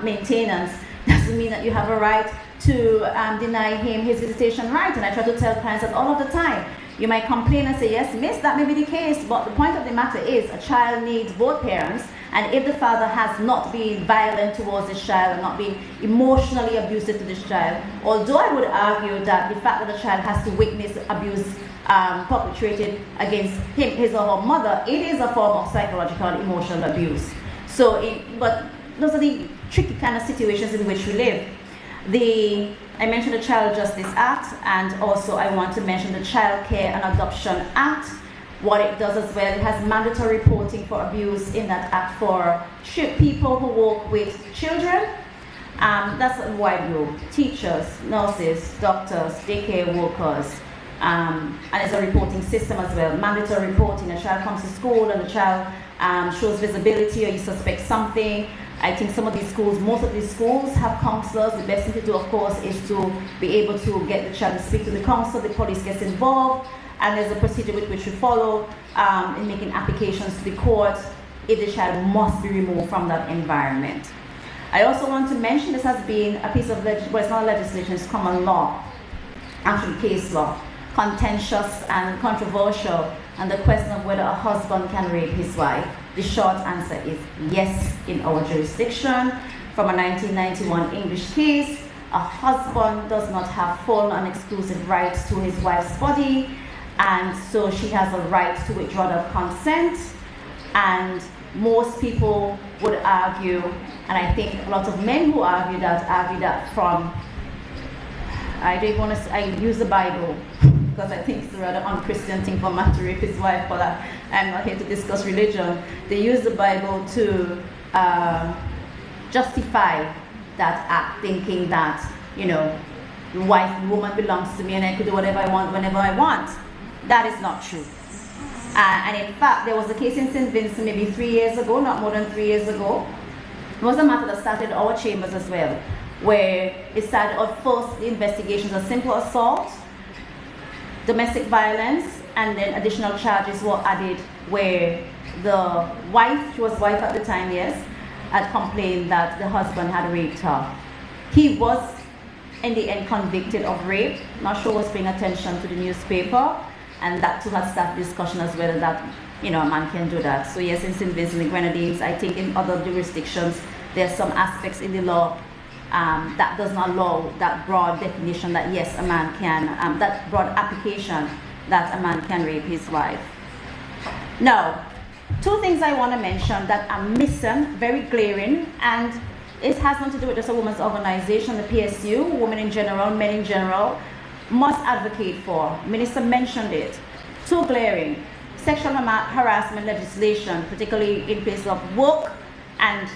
maintenance doesn't mean that you have a right to deny him his visitation right. And I try to tell clients that all of the time. You might complain and say, yes, miss, that may be the case, but the point of the matter is a child needs both parents, and if the father has not been violent towards this child and not been emotionally abusive to this child, although I would argue that the fact that the child has to witness abuse perpetrated against him, his or her mother, it is a form of psychological and emotional abuse. So, but those are the tricky kind of situations in which we live. I mentioned the Child Justice Act, and also I want to mention the Child Care and Adoption Act. What it does as well, it has mandatory reporting for abuse in that act for people who work with children. That's a wide group: teachers, nurses, doctors, daycare workers, and it's a reporting system as well. Mandatory reporting: a child comes to school and the child shows visibility, or you suspect something. I think some of these schools, most of these schools have counselors. The best thing to do, of course, is to be able to get the child to speak to the counselor. The police gets involved, and there's a procedure with which we follow in making applications to the court if the child must be removed from that environment. I also want to mention this has been a piece of legislation, well, it's not legislation, it's common law, actually case law, contentious and controversial, and the question of whether a husband can rape his wife. The short answer is yes in our jurisdiction. From a 1991 English case, a husband does not have full and exclusive rights to his wife's body, and so she has a right to withdraw that consent. And most people would argue, and I think a lot of men who argue that from, I use the Bible, because I think it's a rather unchristian thing for a man to rape his wife, but I'm not here to discuss religion. They use the Bible to justify that act, thinking that, you know, the woman belongs to me and I could do whatever I want whenever I want. That is not true. And in fact, there was a case in St. Vincent maybe 3 years ago, not more than 3 years ago. It was a matter that started in our chambers as well, where it started at first the investigations of simple assault, domestic violence, and then additional charges were added where the wife, she was wife at the time, yes, had complained that the husband had raped her. He was in the end convicted of rape. Not sure was paying attention to the newspaper, and that too had started discussion as whether that, a man can do that. So yes, in St. Vincent and the Grenadines, I think in other jurisdictions, there's some aspects in the law that does not allow that broad definition that yes, a man can, that broad application that a man can rape his wife. Now, two things I want to mention that are missing, very glaring, and it has nothing to do with just a women's organization, the P.S.U, women in general, men in general, must advocate for. Minister mentioned it. Two glaring. Sexual harassment legislation, particularly in place of work, and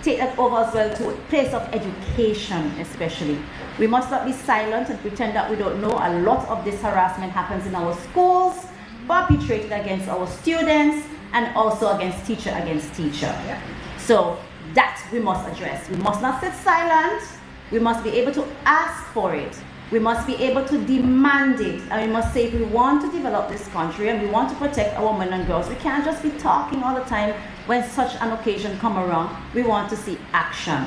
take that over as well to a place of education especially. We must not be silent and pretend that we don't know. A lot of this harassment happens in our schools, perpetrated against our students, and also against teacher. Yeah. So that we must address. We must not sit silent. We must be able to ask for it. We must be able to demand it. And we must say if we want to develop this country and we want to protect our women and girls, we can't just be talking all the time when such an occasion come around. We want to see action.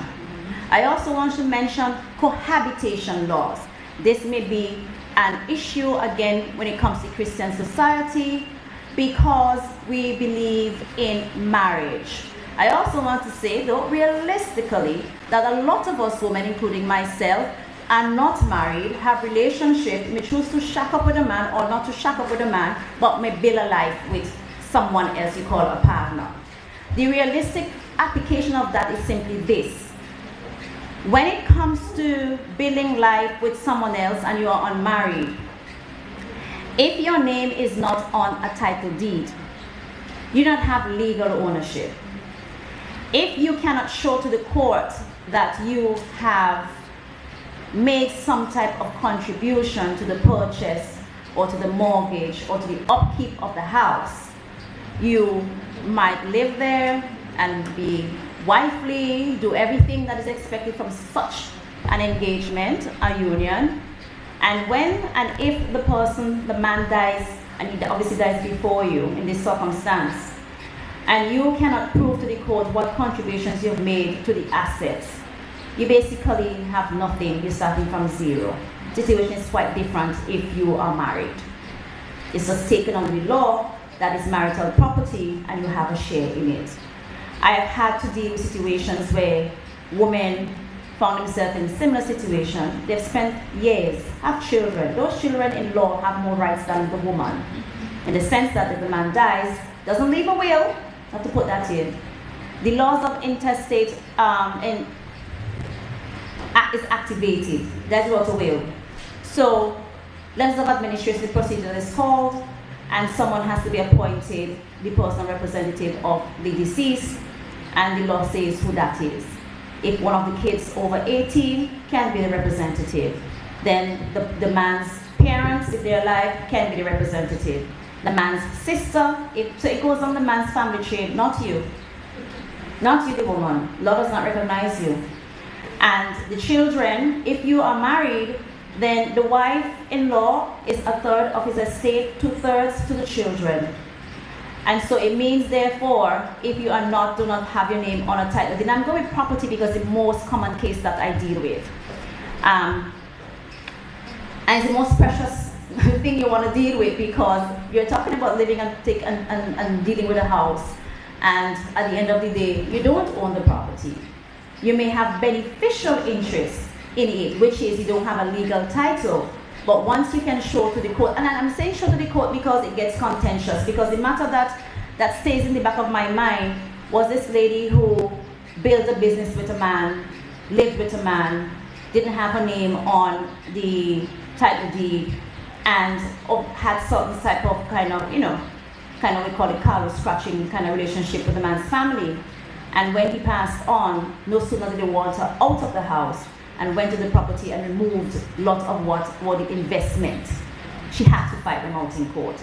I also want to mention cohabitation laws. This may be an issue again when it comes to Christian society because we believe in marriage. I also want to say though realistically that a lot of us women, including myself, are not married, have relationship, may choose to shack up with a man or not to shack up with a man, but may build a life with someone else you call a partner. The realistic application of that is simply this. When it comes to building life with someone else and you are unmarried, if your name is not on a title deed, you don't have legal ownership. If you cannot show to the court that you have made some type of contribution to the purchase or to the mortgage or to the upkeep of the house, you might live there and be wifely, do everything that is expected from such an engagement, a union, and when and if the person, the man dies, and he obviously dies before you in this circumstance, and you cannot prove to the court what contributions you've made to the assets, you basically have nothing. You're starting from zero. The situation is quite different if you are married. It's just taken under the law that is marital property and you have a share in it. I have had to deal with situations where women found themselves in a similar situation. They've spent years, have children. Those children in law have more rights than the woman, in the sense that if the man dies, doesn't leave a will, have to put that in. The laws of intestate is activated. That's what a will. So letters of administrative procedure is called, and someone has to be appointed, the personal representative of the deceased, and the law says who that is. If one of the kids over 18 can be the representative, then the man's parents, if they're alive, can be the representative. The man's sister, so it goes on the man's family tree, not you. Not you, the woman. Law does not recognize you. And the children, if you are married, then the wife-in-law is a third of his estate, 2/3 to the children. And so it means, therefore, if you are not, do not have your name on a title. Then I'm going with property because the most common case that I deal with. And it's the most precious thing you want to deal with because you're talking about living and dealing with a house. And at the end of the day, you don't own the property. You may have beneficial interest in it, which is you don't have a legal title. But once you can show to the court, and I'm saying show to the court because it gets contentious, because the matter that stays in the back of my mind was this lady who built a business with a man, lived with a man, didn't have her name on the title deed, and had certain type of kind of we call it Carlos scratching kind of relationship with the man's family. And when he passed on, no sooner did they want her out of the house and went to the property and removed a lot of what were the investments. She had to fight them out in court.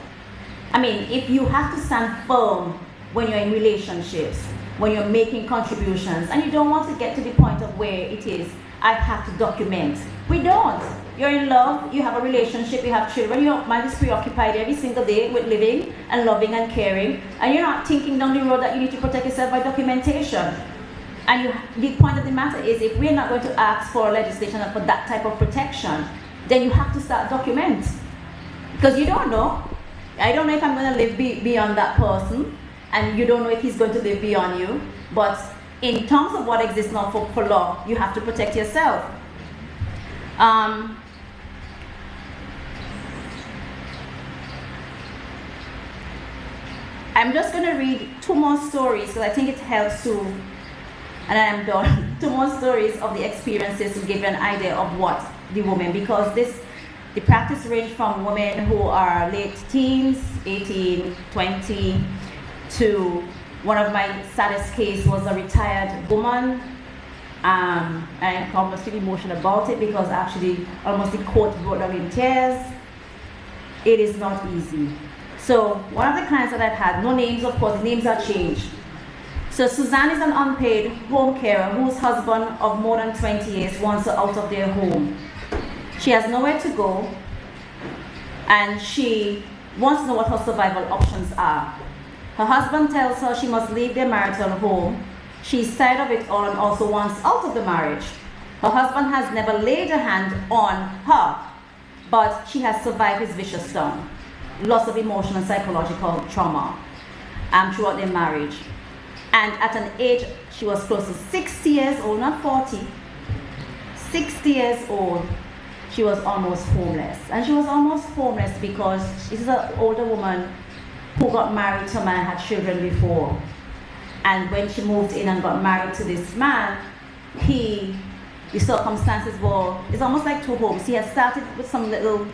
I mean, if you have to stand firm when you're in relationships, when you're making contributions, and you don't want to get to the point of where it is, I have to document. We don't. You're in love, you have a relationship, you have children, your mind is preoccupied every single day with living and loving and caring, and you're not thinking down the road that you need to protect yourself by documentation. And the point of the matter is, if we're not going to ask for legislation for that type of protection, then you have to start document. Because you don't know. I don't know if I'm going to live beyond that person, and you don't know if he's going to live beyond you. But in terms of what exists now for law, you have to protect yourself. I'm just going to read 2 more stories because I think it helps to, and I'm done, 2 more stories of the experiences to give you an idea of what the women, because the practice range from women who are late teens, 18, 20, to one of my saddest cases was a retired woman. I almost feel emotional about it because actually almost the court brought her in tears. It is not easy. So one of the clients that I've had, no names of course, the names are changed. So Suzanne is an unpaid home carer whose husband of more than 20 years wants her out of their home. She has nowhere to go, and she wants to know what her survival options are. Her husband tells her she must leave their marital home. She's tired of it all and also wants out of the marriage. Her husband has never laid a hand on her, but she has survived his vicious tongue. Lots of emotional and psychological trauma throughout their marriage. And at an age, she was close to 60 years old, not 40, 60 years old, she was almost homeless. And she was almost homeless because she's an older woman who got married to a man and had children before. And when she moved in and got married to this man, the circumstances were, it's almost like 2 homes. He had started with some little,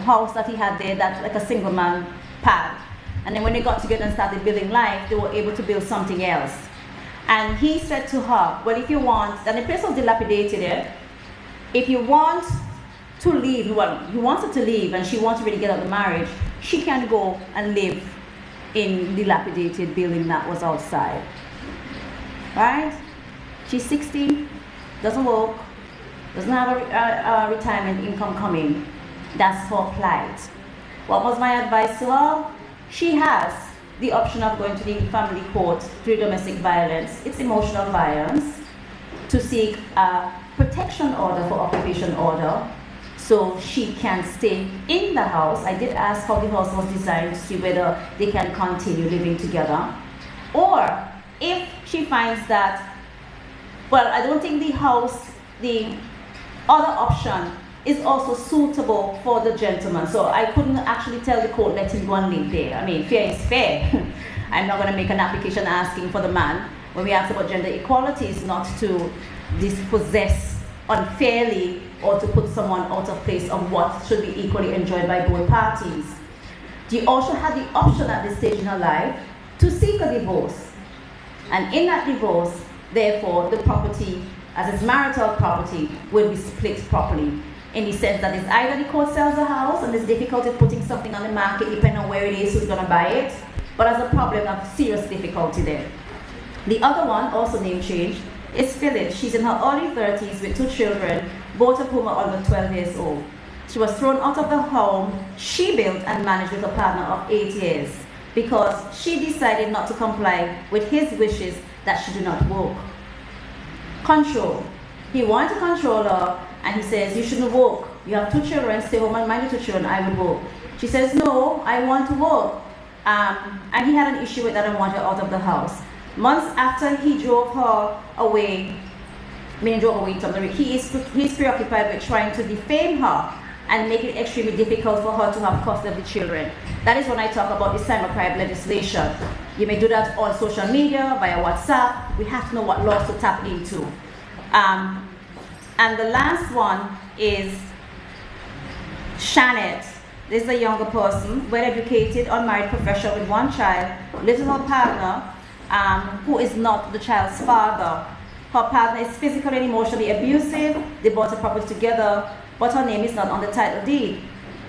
house that he had there, that's like a single man pad. And then when they got together and started building life, they were able to build something else. And he said to her, well, if you want, and the place was dilapidated, if you want to leave, well, he wanted to leave and she wanted to really get out of the marriage, she can go and live in dilapidated building that was outside. Right? She's 60, doesn't work, doesn't have a retirement income coming. That's her plight. What was my advice to her? She has the option of going to the family court through domestic violence. It's emotional violence, to seek a protection order for occupation order so she can stay in the house. I did ask how the house was designed to see whether they can continue living together. Or if she finds that, well, I don't think the house, the other option is also suitable for the gentleman. So I couldn't actually tell the court, let him go and live there. I mean, fair is fair. I'm not going to make an application asking for the man. When we ask about gender equality, it's not to dispossess unfairly or to put someone out of place of what should be equally enjoyed by both parties. You also had the option at this stage in her life to seek a divorce. And in that divorce, therefore, the property, as its marital property, will be split properly. In the sense that it's either the court sells the house and there's difficulty putting something on the market depending on where it is, who's going to buy it, but as a problem of serious difficulty there. The other one, also name changed, is Phyllis. She's in her early 30s with 2 children, both of whom are under 12 years old. She was thrown out of the home she built and managed with a partner of 8 years because she decided not to comply with his wishes that she do not work. Control. He wanted to control her, and he says, you shouldn't work. You have 2 children, stay home and mind your 2 children, I would work. She says, no, I want to work. And he had an issue with that and wanted her out of the house. Months after he drove her away, he's preoccupied with trying to defame her and make it extremely difficult for her to have custody of the children. That is when I talk about the cybercrime legislation. You may do that on social media, via WhatsApp. We have to know what laws to tap into. And the last one is Shanette. This is a younger person, well-educated, unmarried professional with 1 child, lives with her partner, who is not the child's father. Her partner is physically and emotionally abusive. They bought a property together, but her name is not on the title deed.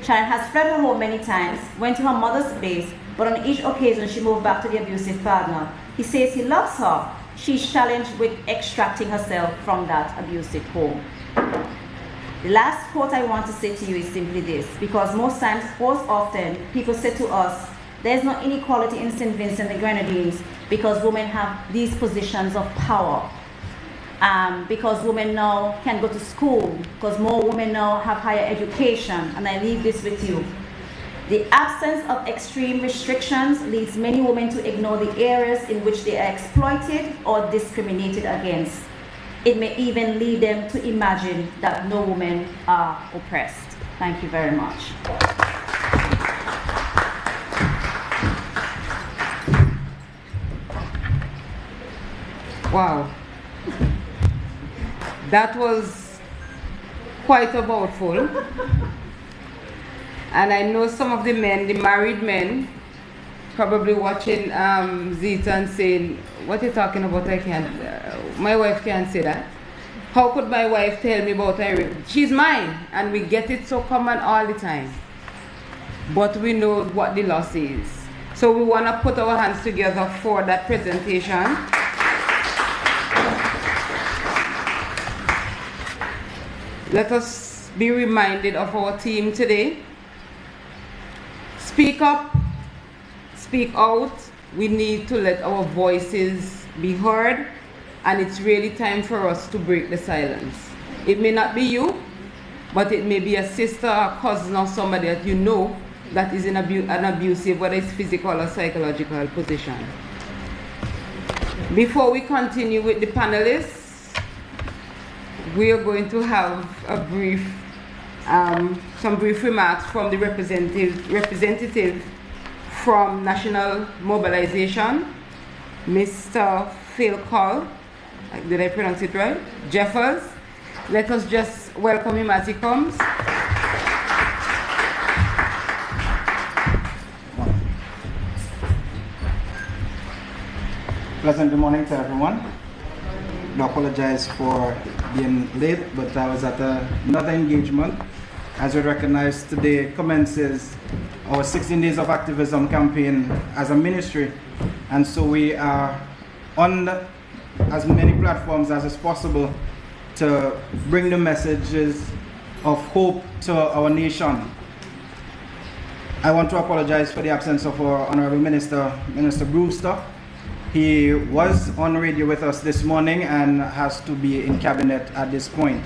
Shanette has fled her home many times, went to her mother's place, but on each occasion she moved back to the abusive partner. He says he loves her. She's challenged with extracting herself from that abusive home. The last quote I want to say to you is simply this, because most often, people say to us, there's no inequality in St. Vincent and the Grenadines because women have these positions of power. Because women now can go to school, because more women now have higher education, and I leave this with you. The absence of extreme restrictions leads many women to ignore the areas in which they are exploited or discriminated against. It may even lead them to imagine that no women are oppressed. Thank you very much. Wow. That was quite a mouthful. And I know some of the men, the married men, probably watching Zita and saying, what are you talking about? I can't, my wife can't say that. How could my wife tell me about her? She's mine, and we get it so common all the time. But we know what the loss is. So we want to put our hands together for that presentation. Let us be reminded of our theme today. Speak up, speak out. We need to let our voices be heard, and it's really time for us to break the silence. It may not be you, but it may be a sister, a cousin, or somebody that you know that is in an abusive, whether it's physical or psychological position. Before we continue with the panelists, we are going to have a brief, some brief remarks from the representative from National Mobilization, Mr. Phil Call. Did I pronounce it right? Jeffers. Let us just welcome him as he comes. Pleasant good morning to everyone. I apologize for being late, but I was at another engagement. As we recognize, today commences our 16 Days of Activism campaign as a ministry. And so we are on as many platforms as is possible to bring the messages of hope to our nation. I want to apologize for the absence of our Honorable Minister, Minister Brewster. He was on radio with us this morning and has to be in cabinet at this point.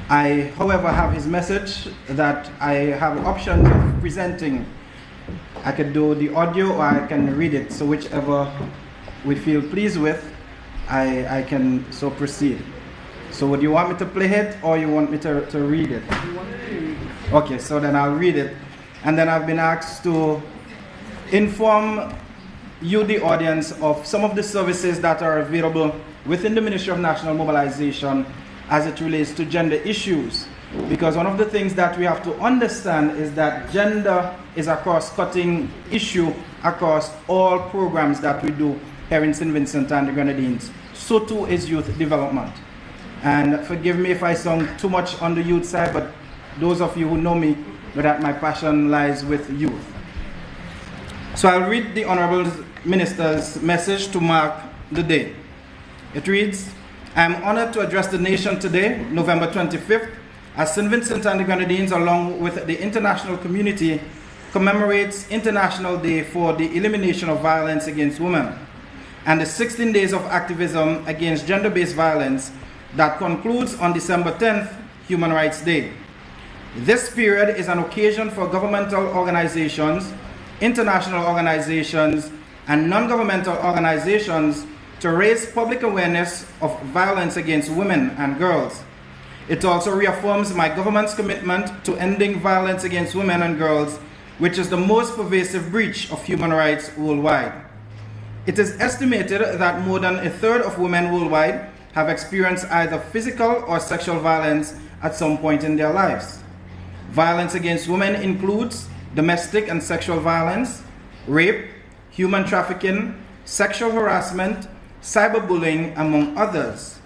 I, however, have his message that I have options of presenting. I could do the audio or I can read it, so whichever we feel pleased with, I can so proceed. So would you want me to play it or you want me to read it? Okay, so then I'll read it. And then I've been asked to inform you, the audience, of some of the services that are available within the Ministry of National Mobilization as it relates to gender issues. Because one of the things that we have to understand is that gender is a cross-cutting issue across all programs that we do here in St. Vincent and the Grenadines. So too is youth development. And forgive me if I sound too much on the youth side, but those of you who know me know that my passion lies with youth. So I'll read the Honorable Minister's message to mark the day. It reads, I am honored to address the nation today, November 25th, as St. Vincent and the Grenadines, along with the international community, commemorates International Day for the Elimination of Violence Against Women and the 16 Days of Activism Against Gender-Based Violence that concludes on December 10th, Human Rights Day. This period is an occasion for governmental organizations, international organizations, and non-governmental organizations to raise public awareness of violence against women and girls. It also reaffirms my government's commitment to ending violence against women and girls, which is the most pervasive breach of human rights worldwide. It is estimated that more than a third of women worldwide have experienced either physical or sexual violence at some point in their lives. Violence against women includes domestic and sexual violence, rape, human trafficking, sexual harassment, cyberbullying, among others.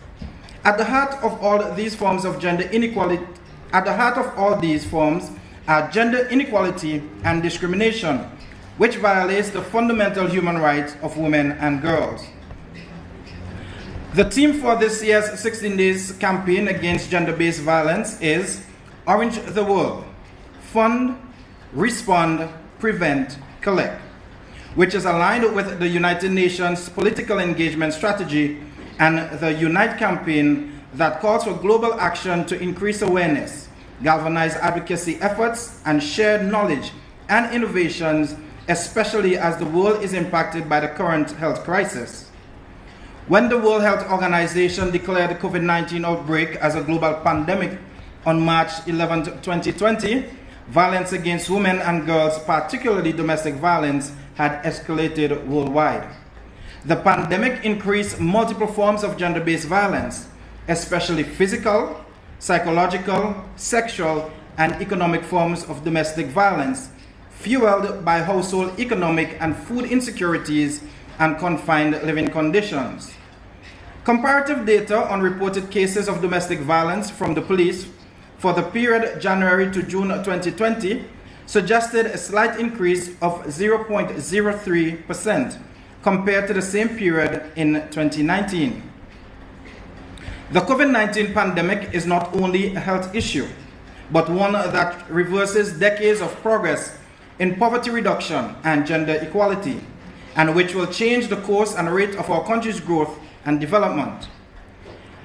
At the heart of all these forms of gender inequality, are gender inequality and discrimination, which violates the fundamental human rights of women and girls. The theme for this year's 16 Days campaign against gender-based violence is Orange the World, Fund, Respond, Prevent, Collect, which is aligned with the United Nations Political Engagement Strategy and the Unite campaign that calls for global action to increase awareness, galvanize advocacy efforts, and share knowledge and innovations, especially as the world is impacted by the current health crisis. When the World Health Organization declared the COVID-19 outbreak as a global pandemic on March 11, 2020, violence against women and girls, particularly domestic violence, had escalated worldwide. The pandemic increased multiple forms of gender-based violence, especially physical, psychological, sexual, and economic forms of domestic violence, fueled by household economic and food insecurities and confined living conditions. Comparative data on reported cases of domestic violence from the police for the period January to June 2020 suggested a slight increase of 0.03% compared to the same period in 2019. The COVID-19 pandemic is not only a health issue, but one that reverses decades of progress in poverty reduction and gender equality, and which will change the course and rate of our country's growth and development.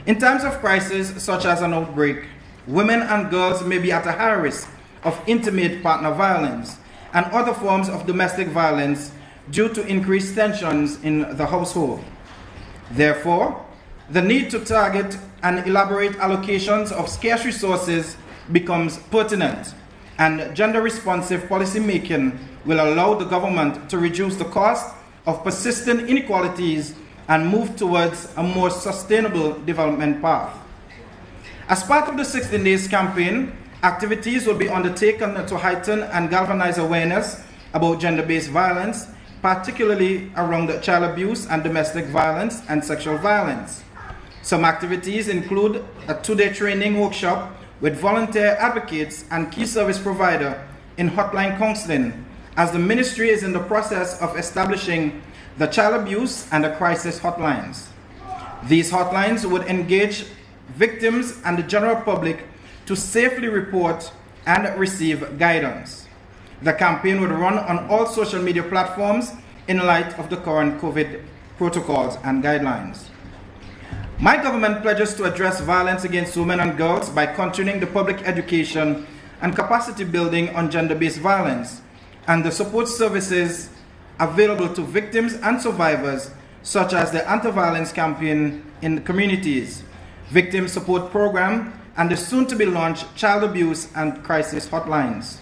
In times of crisis, such as an outbreak, women and girls may be at a higher risk of intimate partner violence and other forms of domestic violence due to increased tensions in the household. Therefore, the need to target and elaborate allocations of scarce resources becomes pertinent, and gender-responsive policy making will allow the government to reduce the cost of persistent inequalities and move towards a more sustainable development path. As part of the 16 Days campaign, activities will be undertaken to heighten and galvanize awareness about gender-based violence, particularly around child abuse and domestic violence and sexual violence. Some activities include a 2-day training workshop with volunteer advocates and key service provider in hotline counseling, as the ministry is in the process of establishing the child abuse and the crisis hotlines. These hotlines would engage victims and the general public to safely report and receive guidance. The campaign would run on all social media platforms in light of the current COVID protocols and guidelines. My government pledges to address violence against women and girls by continuing the public education and capacity building on gender-based violence and the support services available to victims and survivors, such as the anti-violence campaign in the communities, victim support program, and the soon-to-be-launched child abuse and crisis hotlines.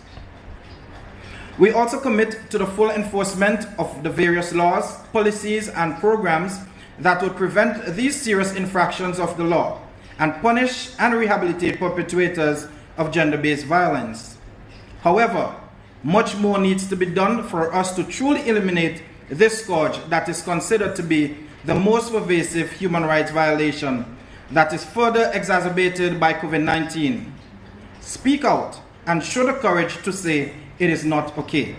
We also commit to the full enforcement of the various laws, policies, and programs that would prevent these serious infractions of the law and punish and rehabilitate perpetrators of gender-based violence. However, much more needs to be done for us to truly eliminate this scourge that is considered to be the most pervasive human rights violation that is further exacerbated by COVID-19. Speak out and show the courage to say it is not okay.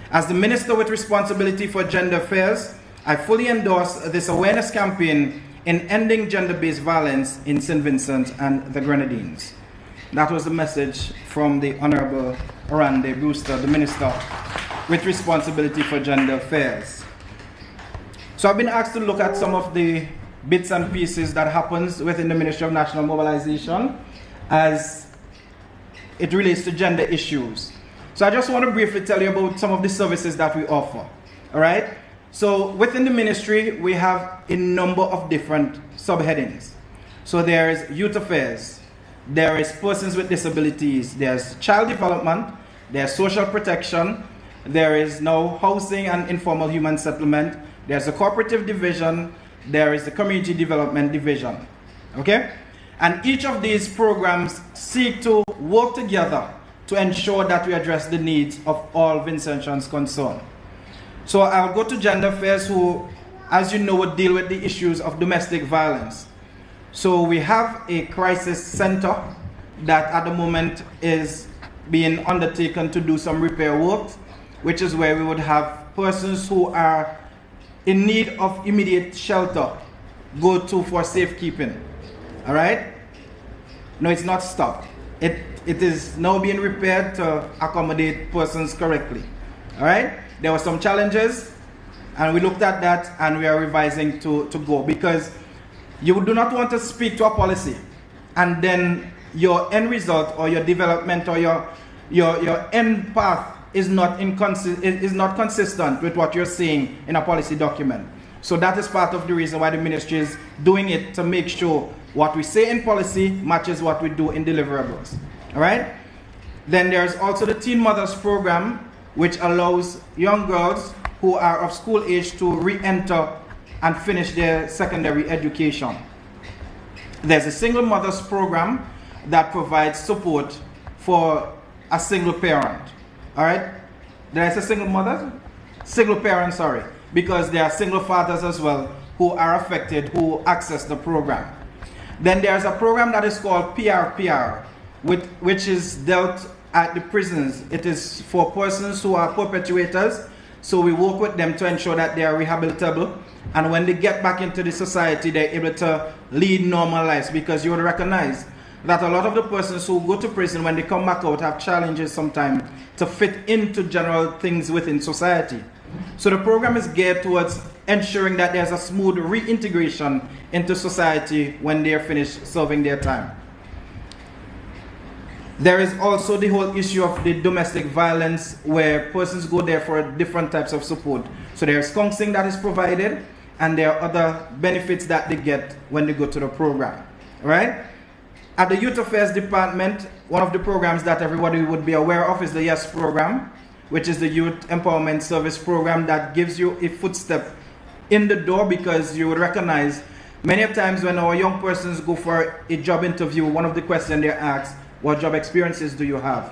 As the Minister with responsibility for gender affairs, I fully endorse this awareness campaign in ending gender-based violence in St. Vincent and the Grenadines. That was the message from the Honorable Orande Brewster, the Minister with responsibility for gender affairs. So I've been asked to look at some of the bits and pieces that happens within the Ministry of National Mobilization as it relates to gender issues. So I just want to briefly tell you about some of the services that we offer. All right? So within the ministry, we have a number of different subheadings. So there is youth affairs, there is persons with disabilities, there's child development, there's social protection, there is now housing and informal human settlement, there's a cooperative division, there is the community development division. Okay? And each of these programs seek to work together to ensure that we address the needs of all Vincentians concerned. So I'll go to gender affairs, who, as you know, would deal with the issues of domestic violence. So we have a crisis center that at the moment is being undertaken to do some repair work which is where we would have persons who are in need of immediate shelter go to for safekeeping. All right? No, it's not stopped. It is now being repaired to accommodate persons correctly. All right? There were some challenges, and we looked at that, and we are revising to go, because you do not want to speak to a policy and then your end result or your development or your end path is not consistent with what you're saying in a policy document. So that is part of the reason why the ministry is doing it, to make sure what we say in policy matches what we do in deliverables. All right? Then there's also the Teen Mothers Program, which allows young girls who are of school age to re-enter and finish their secondary education. There's a Single Mothers Program that provides support for a single parent. All right? Did I say single mothers? Single parents, sorry. Because there are single fathers as well who are affected, who access the program. Then there's a program that is called PRPR, which is dealt at the prisons. It is for persons who are perpetrators. So we work with them to ensure that they are rehabilitable. And when they get back into the society, they're able to lead normal lives, because you would recognize that a lot of the persons who go to prison, when they come back out, have challenges sometimes to fit into general things within society. So the program is geared towards ensuring that there's a smooth reintegration into society when they're finished serving their time. There is also the whole issue of the domestic violence, where persons go there for different types of support. So there's counseling that is provided, and there are other benefits that they get when they go to the program. All right? At the Youth Affairs Department, one of the programs that everybody would be aware of is the YES program, which is the Youth Empowerment Service program that gives you a footstep in the door, because you would recognize many times when our young persons go for a job interview, one of the questions they're asked, what job experiences do you have?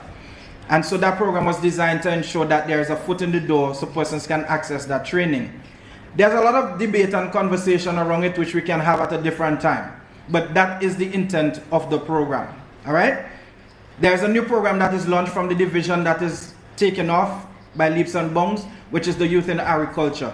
And so that program was designed to ensure that there is a foot in the door so persons can access that training. There's a lot of debate and conversation around it, which we can have at a different time. But that is the intent of the program. All right? There's a new program that is launched from the division that is taken off by leaps and bounds, which is the Youth in Agriculture.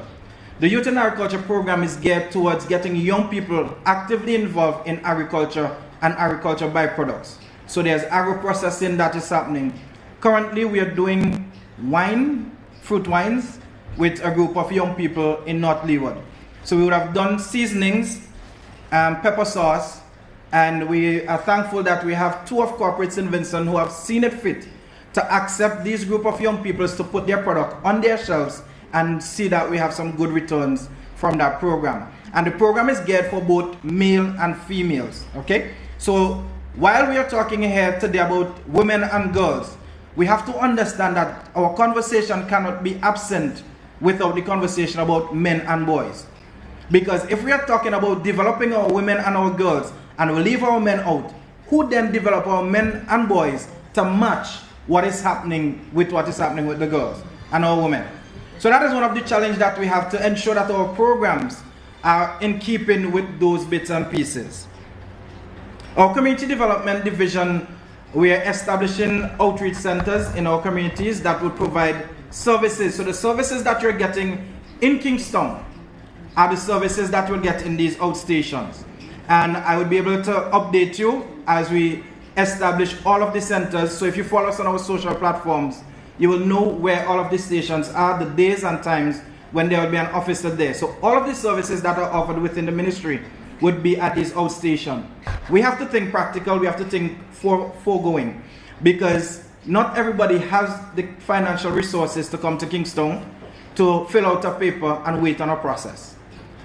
The Youth in Agriculture program is geared towards getting young people actively involved in agriculture and agriculture byproducts. So there's agro-processing that is happening. Currently, we are doing fruit wines, with a group of young people in North Leeward. So we would have done seasonings, pepper sauce, and we are thankful that we have two of corporates in Vincent who have seen it fit to accept these group of young people to put their product on their shelves and see that we have some good returns from that program. And the program is geared for both male and females, okay? So while we are talking here today about women and girls, we have to understand that our conversation cannot be absent without the conversation about men and boys. Because if we are talking about developing our women and our girls, and we leave our men out, who then develop our men and boys to match what is happening with the girls and our women? So that is one of the challenges that we have, to ensure that our programs are in keeping with those bits and pieces. Our Community Development Division, we are establishing outreach centers in our communities that will provide services. So the services that you're getting in Kingston are the services that you'll get in these outstations. And I will be able to update you as we establish all of the centers. So if you follow us on our social platforms, you will know where all of the stations are, the days and times when there will be an officer there. So all of the services that are offered within the ministry would be at this outstation. We have to think practical, we have to think foregoing, because not everybody has the financial resources to come to Kingston to fill out a paper and wait on a process.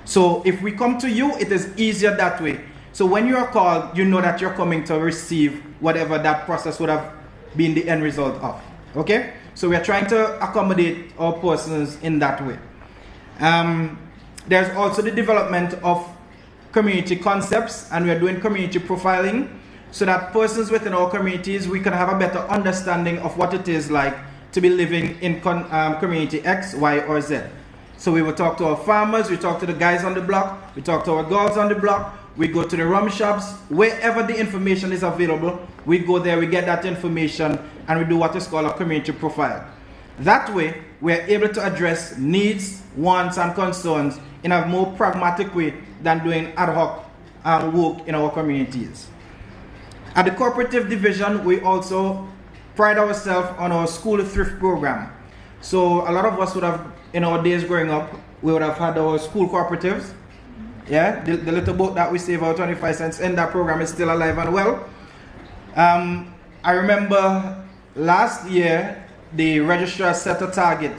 So if we come to you, it is easier that way. So when you are called, you know that you're coming to receive whatever that process would have been the end result of. Okay? So we are trying to accommodate our persons in that way. There's also the development of community concepts, and we are doing community profiling so that persons within our communities, we can have a better understanding of what it is like to be living in community X, Y, or Z. So we will talk to our farmers, we talk to the guys on the block, we talk to our girls on the block, we go to the rum shops, wherever the information is available, we go there, we get that information, and we do what is called a community profile. That way, we are able to address needs, wants, and concerns in a more pragmatic way than doing ad hoc work in our communities. At the cooperative division, we also pride ourselves on our school thrift program. So a lot of us would have, in our days growing up, we would have had our school cooperatives. Yeah, the little boat that we save our 25 cents in, that program is still alive and well. I remember last year, the registrar set a target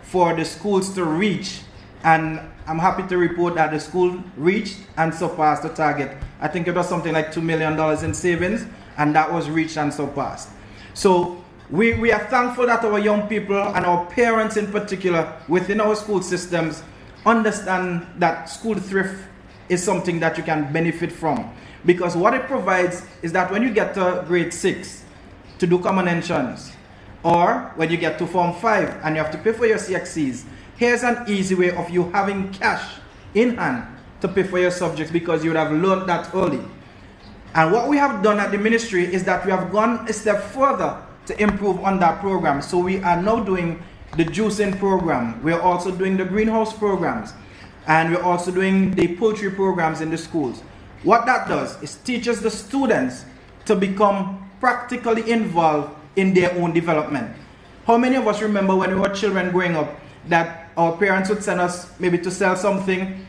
for the schools to reach, and I'm happy to report that the school reached and surpassed the target. I think it was something like $2 million in savings, and that was reached and surpassed. So we are thankful that our young people and our parents in particular within our school systems understand that school thrift is something that you can benefit from. Because what it provides is that when you get to grade 6 to do common entrance, or when you get to Form 5 and you have to pay for your CXCs, here's an easy way of you having cash in hand to pay for your subjects because you would have learned that early. And what we have done at the ministry is that we have gone a step further to improve on that program. So we are now doing the juicing program. We are also doing the greenhouse programs. And we're also doing the poultry programs in the schools. What that does is teaches the students to become practically involved in their own development. How many of us remember when we were children growing up that our parents would send us maybe to sell something,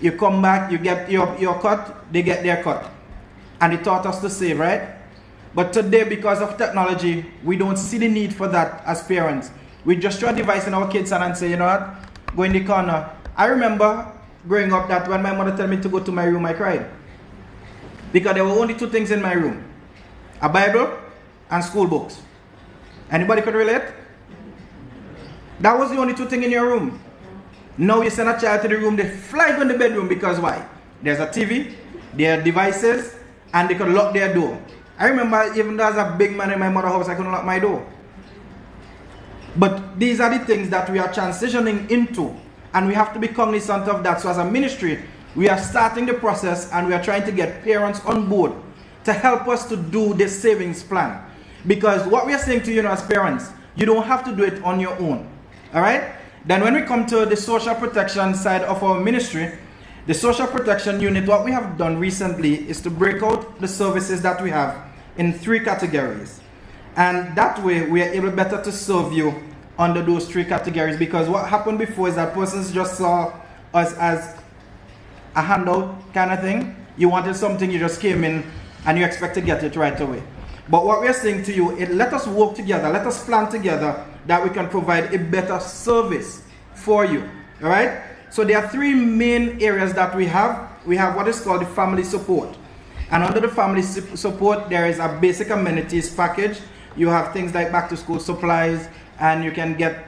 you come back, you get your cut, they get their cut. And they taught us to save, right? But today, because of technology, we don't see the need for that as parents. We just throw a device in our kids' hand and say, you know what, go in the corner. I remember growing up that when my mother told me to go to my room, I cried. Because there were only 2 things in my room: a Bible and school books. Anybody could relate? That was the only 2 things in your room. Now you send a child to the room, they fly go in the bedroom because why? There's a TV, there are devices, and they could lock their door. I remember even though I was a big man in my mother's house, I couldn't lock my door. But these are the things that we are transitioning into, and we have to be cognizant of that. So as a ministry, we are starting the process and we are trying to get parents on board to help us to do this savings plan. Because what we are saying to you as parents, you don't have to do it on your own. Alright? Then when we come to the social protection side of our ministry, the social protection unit, what we have done recently is to break out the services that we have in 3 categories. And that way we are able better to serve you under those 3 categories. Because what happened before is that persons just saw us as a handout kind of thing. You wanted something, you just came in and you expect to get it right away. But what we're saying to you is let us work together, let us plan together that we can provide a better service for you. All right? So there are 3 main areas that we have. We have what is called the family support. And under the family support, there is a basic amenities package. You have things like back to school supplies, and you can get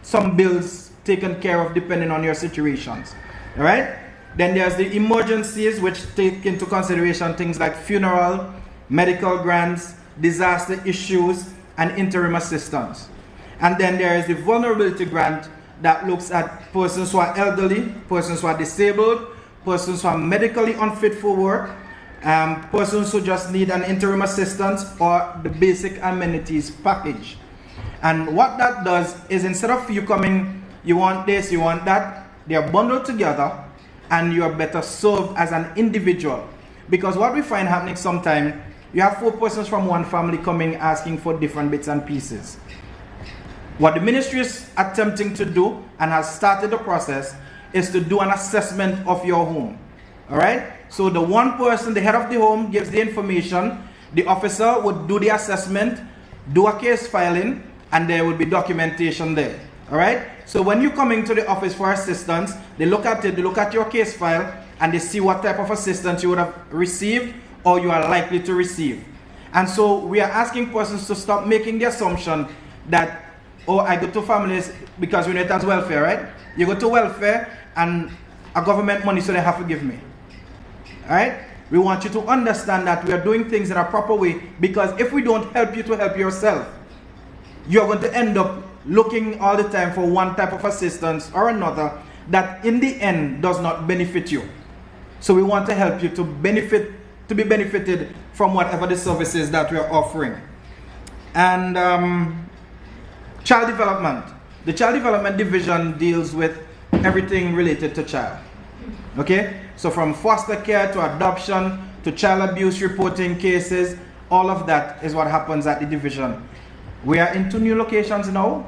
some bills taken care of depending on your situations. All right? Then there's the emergencies, which take into consideration things like funeral, medical grants, disaster issues, and interim assistance. And then there is the vulnerability grant that looks at persons who are elderly, persons who are disabled, persons who are medically unfit for work, persons who just need an interim assistance or the basic amenities package. And what that does is instead of you coming, you want this, you want that, they are bundled together and you are better served as an individual. Because what we find happening sometimes, you have 4 persons from one family coming asking for different bits and pieces. What the ministry is attempting to do and has started the process is to do an assessment of your home. All right? So the one person, the head of the home, gives the information. The officer would do the assessment, do a case filing, and there will be documentation there. All right? So when you're coming to the office for assistance, they look at it, they look at your case file, and they see what type of assistance you would have received or you are likely to receive. And so we are asking persons to stop making the assumption that, oh, I go to families because we know it as welfare, right? You go to welfare and a government money, so they have to give me. All right? We want you to understand that we are doing things in a proper way, because if we don't help you to help yourself, you're going to end up looking all the time for one type of assistance or another that in the end does not benefit you. So we want to help you to be benefited from whatever the services that we are offering. And Child development. The child development division deals with everything related to child. Okay? So from foster care to adoption to child abuse reporting cases, all of that is what happens at the division. We are in 2 new locations now,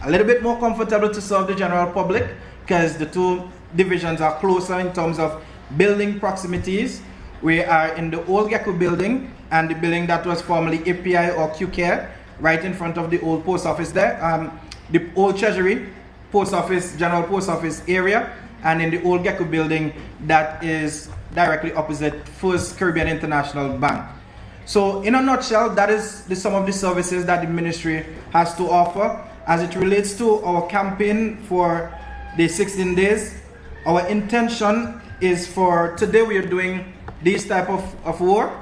a little bit more comfortable to serve the general public because the 2 divisions are closer in terms of building proximities. We are in the old Gecko building and the building that was formerly API or QCare, right in front of the old post office there, the old Treasury, post office, general post office area, and in the old Gecko building that is directly opposite First Caribbean International Bank. So in a nutshell, that is some of the services that the ministry has to offer. As it relates to our campaign for the 16 days, our intention is for today we are doing this type of work.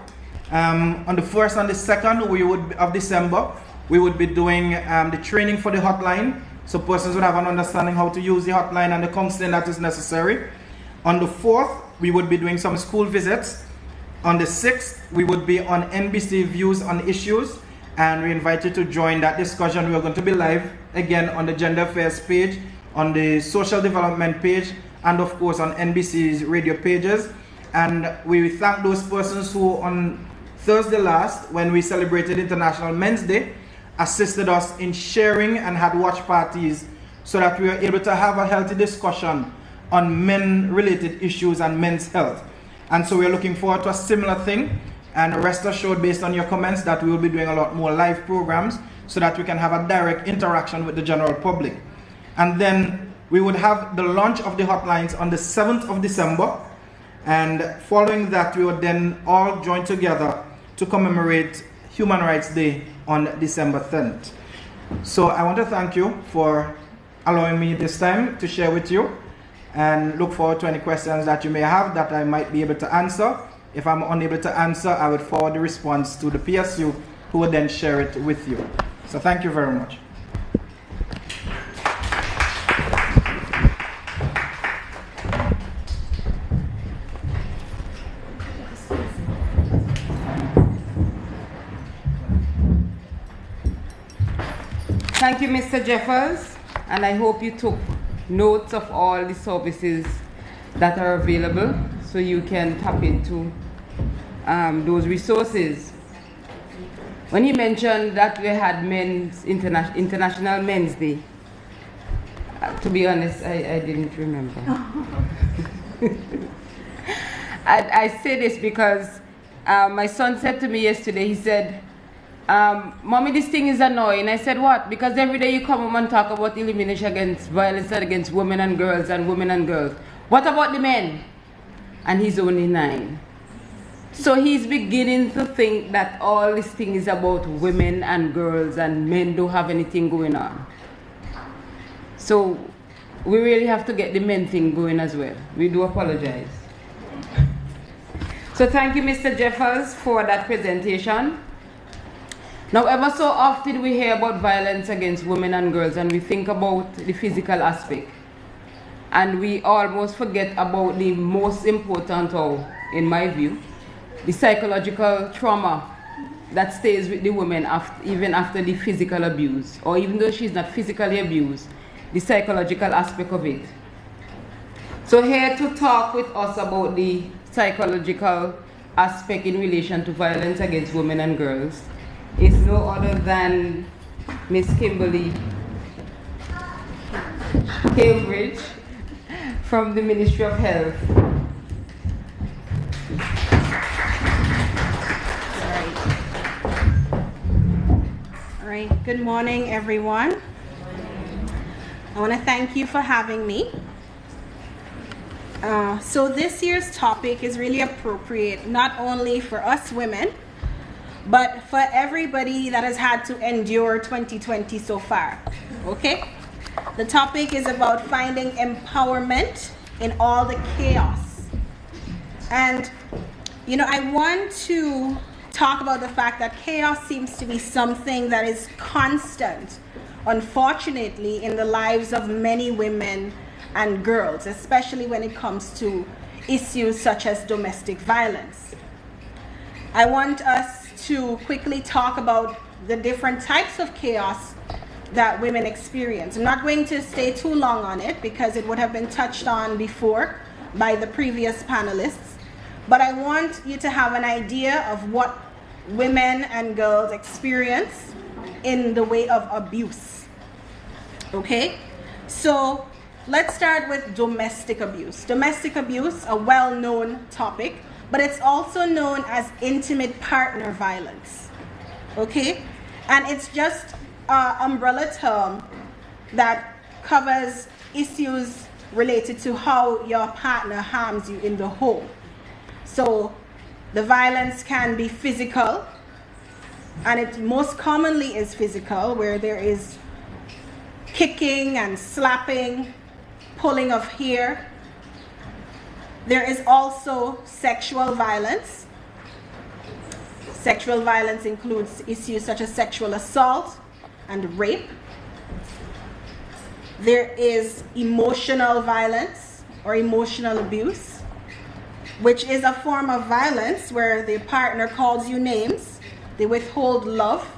On the 1st and the 2nd of December, we would be doing the training for the hotline. So persons would have an understanding how to use the hotline and the counseling that is necessary. On the 4th, we would be doing some school visits. On the 6th, we would be on NBC Views on Issues, and we invite you to join that discussion. We are going to be live again on the Gender Affairs page, on the Social Development page, and of course on NBC's radio pages. And we thank those persons who on Thursday last, when we celebrated International Men's Day, assisted us in sharing and had watch parties so that we were able to have a healthy discussion on men-related issues and men's health. And so we're looking forward to a similar thing, and rest assured based on your comments that we will be doing a lot more live programs so that we can have a direct interaction with the general public. And then we would have the launch of the hotlines on the 7th of December, and following that we would then all join together to commemorate Human Rights Day on December 10th. So I want to thank you for allowing me this time to share with you, and look forward to any questions that you may have that I might be able to answer. If I'm unable to answer, I would forward the response to the P.S.U, who would then share it with you. So thank you very much. Thank you, Mr. Jeffers, and I hope you took notes of all the services that are available so you can tap into those resources. When he mentioned that we had International Men's Day, to be honest, I didn't remember. I say this because my son said to me yesterday, he said, Mommy, this thing is annoying. I said, what? Because every day you come home and talk about elimination against violence against women and girls and women and girls. What about the men? And he's only 9. So he's beginning to think that all this thing is about women and girls and men don't have anything going on. So we really have to get the men thing going as well. We do apologize. So thank you, Mr. Jeffers, for that presentation. Now, ever so often we hear about violence against women and girls and we think about the physical aspect. And we almost forget about the most important, or in my view, the psychological trauma that stays with the woman even after the physical abuse, or even though she's not physically abused, the psychological aspect of it. So here to talk with us about the psychological aspect in relation to violence against women and girls is no other than Miss Kimberly Cambridge from the Ministry of Health. All right. Good morning, everyone. I want to thank you for having me. So this year's topic is really appropriate, not only for us women, but for everybody that has had to endure 2020 so far, okay? The topic is about finding empowerment in all the chaos. And, you know, I want to talk about the fact that chaos seems to be something that is constant, unfortunately, in the lives of many women and girls, especially when it comes to issues such as domestic violence. I want us to quickly talk about the different types of chaos that women experience. I'm not going to stay too long on it because it would have been touched on before by the previous panelists, but I want you to have an idea of what women and girls experience in the way of abuse. Okay? So let's start with domestic abuse. Domestic abuse, a well-known topic, but it's also known as intimate partner violence. Okay? And it's just an umbrella term that covers issues related to how your partner harms you in the home. So the violence can be physical, and it most commonly is physical, where there is kicking and slapping, pulling of hair. There is also sexual violence. Sexual violence includes issues such as sexual assault and rape. There is emotional violence or emotional abuse, which is a form of violence where the partner calls you names, they withhold love,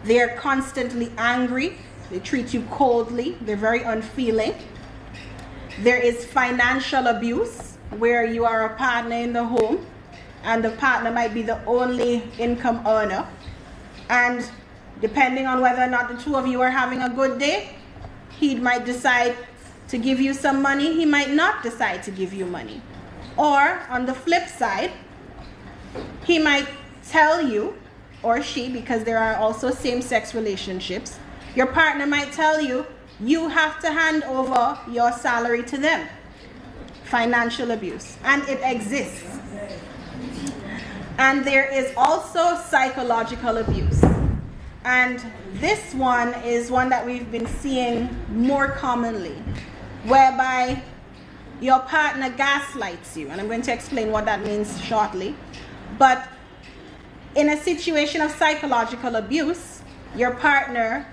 they are constantly angry, they treat you coldly, they're very unfeeling. There is financial abuse, where you are a partner in the home and the partner might be the only income earner, and depending on whether or not the two of you are having a good day, he might decide to give you some money, he might not decide to give you money. Or on the flip side, he might tell you, or she, because there are also same-sex relationships, your partner might tell you, you have to hand over your salary to them. Financial abuse, and it exists. And there is also psychological abuse. And this one is one that we've been seeing more commonly, whereby your partner gaslights you. And I'm going to explain what that means shortly. But in a situation of psychological abuse, your partner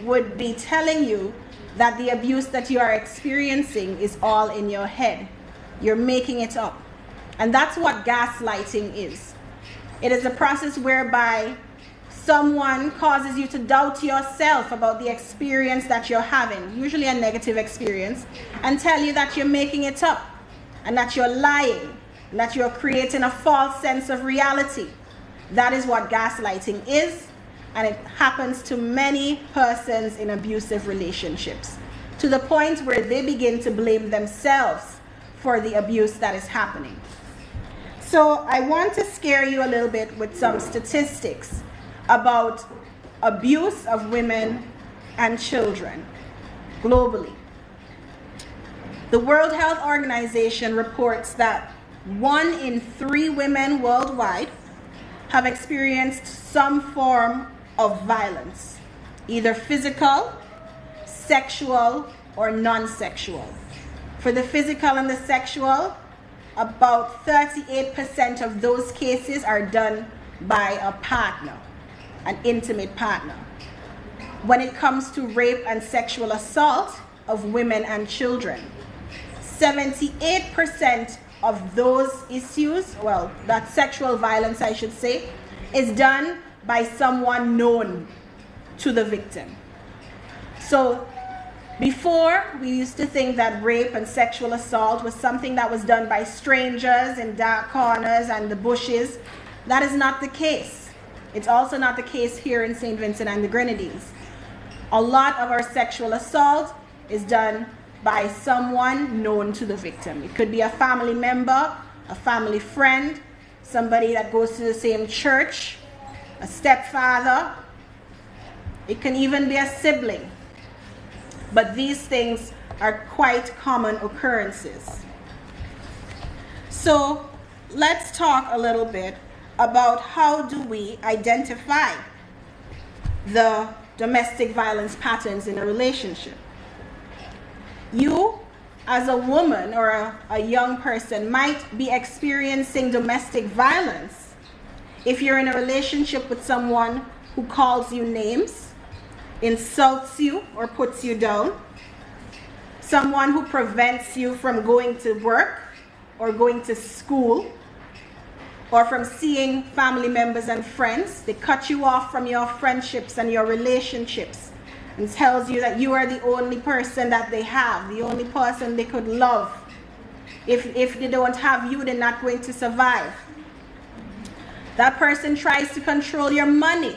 would be telling you that the abuse that you are experiencing is all in your head. You're making it up. And that's what gaslighting is. It is a process whereby someone causes you to doubt yourself about the experience that you're having, usually a negative experience, and tell you that you're making it up, and that you're lying, and that you're creating a false sense of reality. That is what gaslighting is, and it happens to many persons in abusive relationships, to the point where they begin to blame themselves for the abuse that is happening. So I want to scare you a little bit with some statistics about abuse of women and children globally. The World Health Organization reports that 1 in 3 women worldwide have experienced some form of violence, either physical, sexual, or non-sexual. For the physical and the sexual, about 38% of those cases are done by a partner, an intimate partner. When it comes to rape and sexual assault of women and children, 78% of those issues, well, that sexual violence, I should say, is done by someone known to the victim. So before, we used to think that rape and sexual assault was something that was done by strangers in dark corners and the bushes. That is not the case. It's also not the case here in St. Vincent and the Grenadines. A lot of our sexual assault is done by someone known to the victim. It could be a family member, a family friend, somebody that goes to the same church, a stepfather. It can even be a sibling. But these things are quite common occurrences. So let's talk a little bit about how do we identify the domestic violence patterns in a relationship. You, as a woman or a young person, might be experiencing domestic violence if you're in a relationship with someone who calls you names, insults you or puts you down, someone who prevents you from going to work or going to school or from seeing family members and friends. They cut you off from your friendships and your relationships and tells you that you are the only person that they have, the only person they could love. If they don't have you, they're not going to survive. That person tries to control your money,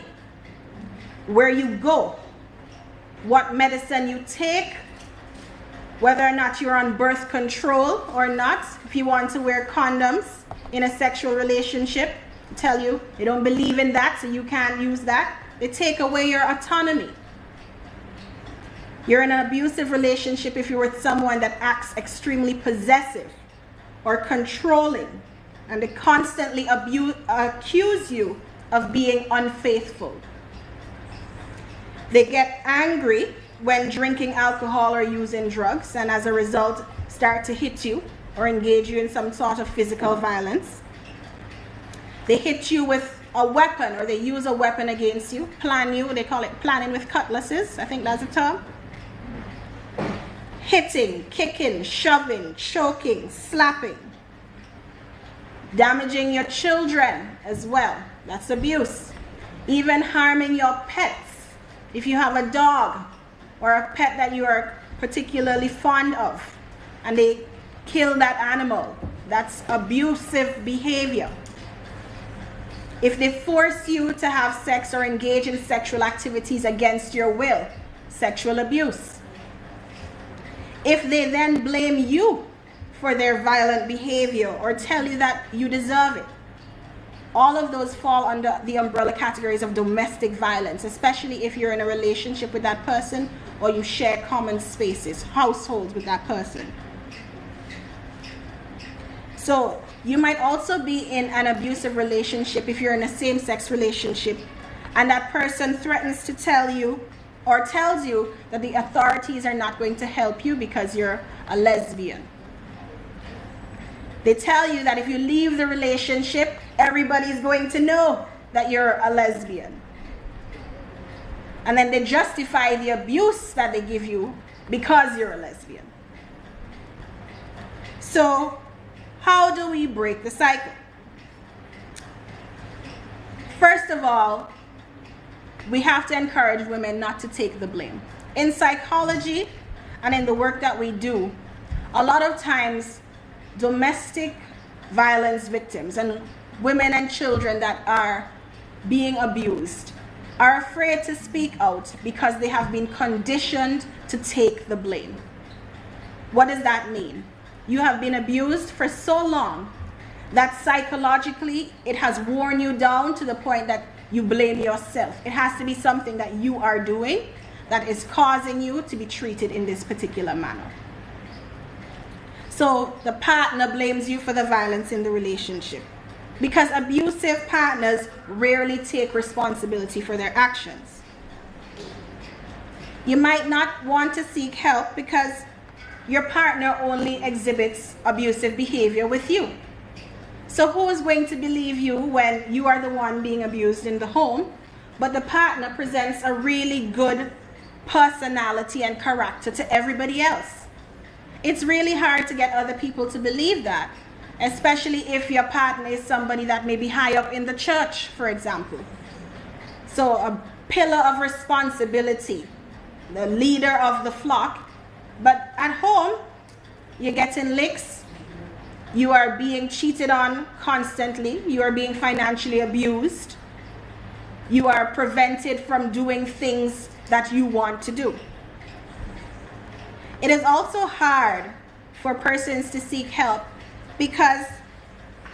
where you go, what medicine you take, whether or not you're on birth control or not, if you want to wear condoms in a sexual relationship, tell you they don't believe in that, so you can't use that. They take away your autonomy. You're in an abusive relationship if you're with someone that acts extremely possessive or controlling, and they constantly accuse you of being unfaithful. They get angry when drinking alcohol or using drugs, and as a result start to hit you or engage you in some sort of physical violence. They hit you with a weapon, or they use a weapon against you, plan you, they call it planning with cutlasses, I think that's the term. Hitting, kicking, shoving, choking, slapping, damaging your children as well, that's abuse. Even harming your pets. If you have a dog or a pet that you are particularly fond of and they kill that animal, that's abusive behavior. If they force you to have sex or engage in sexual activities against your will, sexual abuse. If they then blame you for their violent behavior or tell you that you deserve it, all of those fall under the umbrella categories of domestic violence, especially if you're in a relationship with that person or you share common spaces, households with that person. So you might also be in an abusive relationship if you're in a same-sex relationship and that person threatens to tell you or tells you that the authorities are not going to help you because you're a lesbian. They tell you that if you leave the relationship, everybody's going to know that you're a lesbian. And then they justify the abuse that they give you because you're a lesbian. So, how do we break the cycle? First of all, we have to encourage women not to take the blame. In psychology and in the work that we do, a lot of times domestic violence victims and women and children that are being abused are afraid to speak out because they have been conditioned to take the blame. What does that mean? You have been abused for so long that psychologically it has worn you down to the point that you blame yourself. It has to be something that you are doing that is causing you to be treated in this particular manner. So the partner blames you for the violence in the relationship because abusive partners rarely take responsibility for their actions. You might not want to seek help because your partner only exhibits abusive behavior with you. So who is going to believe you when you are the one being abused in the home, but the partner presents a really good personality and character to everybody else? It's really hard to get other people to believe that, especially if your partner is somebody that may be high up in the church, for example. So a pillar of responsibility, the leader of the flock, but at home, you're getting licks, you are being cheated on constantly, you are being financially abused, you are prevented from doing things that you want to do. It is also hard for persons to seek help because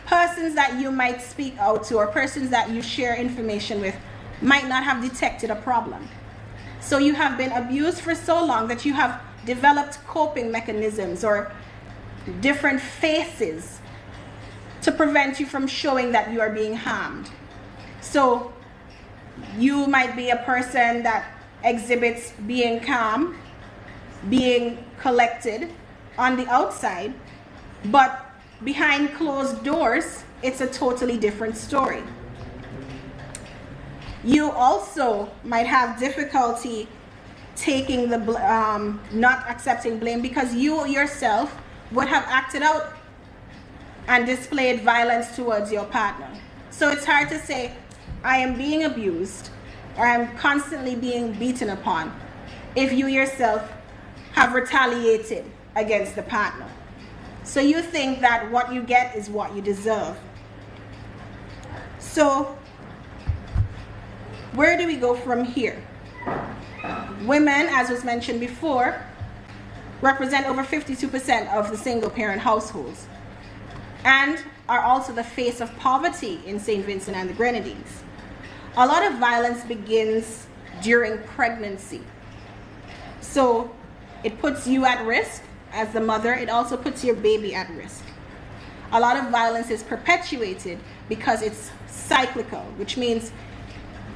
persons that you might speak out to or persons that you share information with might not have detected a problem. So you have been abused for so long that you have developed coping mechanisms or different faces to prevent you from showing that you are being harmed. So you might be a person that exhibits being calm, being collected on the outside, but behind closed doors, it's a totally different story. You also might have difficulty taking the not accepting blame because you yourself would have acted out and displayed violence towards your partner. So it's hard to say, I am being abused or I'm constantly being beaten upon, if you yourself have retaliated against the partner. So you think that what you get is what you deserve. So where do we go from here? Women, as was mentioned before, represent over 52% of the single parent households and are also the face of poverty in St. Vincent and the Grenadines. A lot of violence begins during pregnancy. So it puts you at risk as the mother. It also puts your baby at risk. A lot of violence is perpetuated because it's cyclical, which means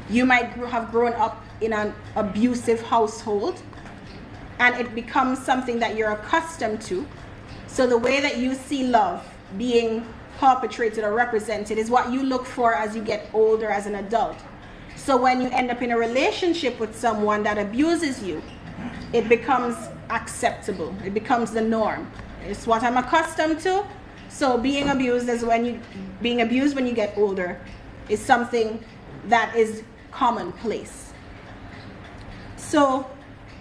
you might have grown up in an abusive household and it becomes something that you're accustomed to. So the way that you see love being perpetrated or represented is what you look for as you get older as an adult. So when you end up in a relationship with someone that abuses you, it becomes acceptable. It becomes the norm. It's what I'm accustomed to. So being abused when you get older is something that is commonplace. So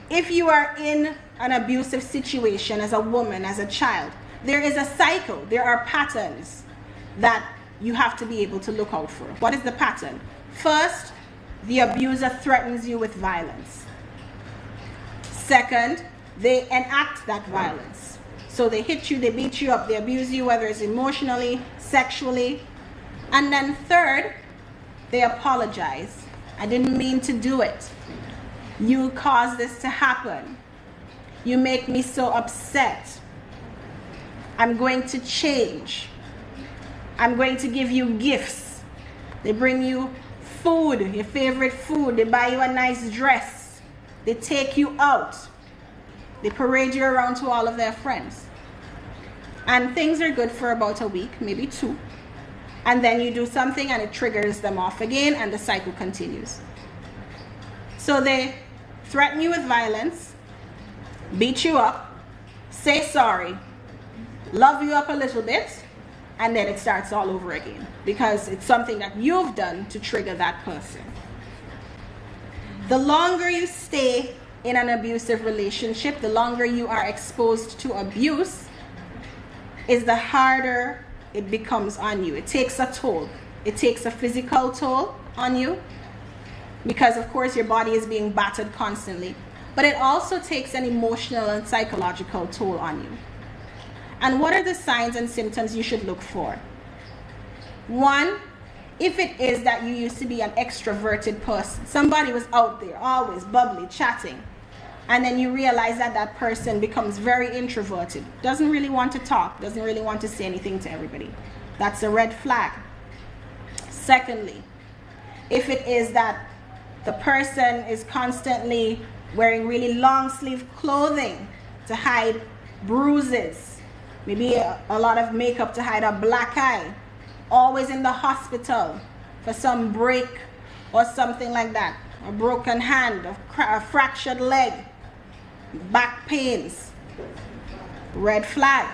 if you are in an abusive situation as a woman, as a child, there is a cycle. There are patterns that you have to be able to look out for. What is the pattern? First, the abuser threatens you with violence. Second, they enact that violence. So they hit you, they beat you up, they abuse you, whether it's emotionally, sexually. And then third, they apologize. I didn't mean to do it. You caused this to happen. You make me so upset. I'm going to change. I'm going to give you gifts. They bring you food, your favorite food. They buy you a nice dress. They take you out. They parade you around to all of their friends. And things are good for about a week, maybe 2. And then you do something and it triggers them off again and the cycle continues. So they threaten you with violence, beat you up, say sorry, love you up a little bit, and then it starts all over again because it's something that you've done to trigger that person. The longer you stay in an abusive relationship, the longer you are exposed to abuse, is the harder it becomes on you. It takes a toll. It takes a physical toll on you because, of course, your body is being battered constantly. But it also takes an emotional and psychological toll on you. And what are the signs and symptoms you should look for? 1, if it is that you used to be an extroverted person, somebody was out there, always bubbly, chatting, and then you realize that that person becomes very introverted, doesn't really want to talk, doesn't really want to say anything to everybody. That's a red flag. Secondly, if it is that the person is constantly wearing really long sleeve clothing to hide bruises, maybe a lot of makeup to hide a black eye, always in the hospital for some break or something like that, a broken hand, a fractured leg, back pains, red flag.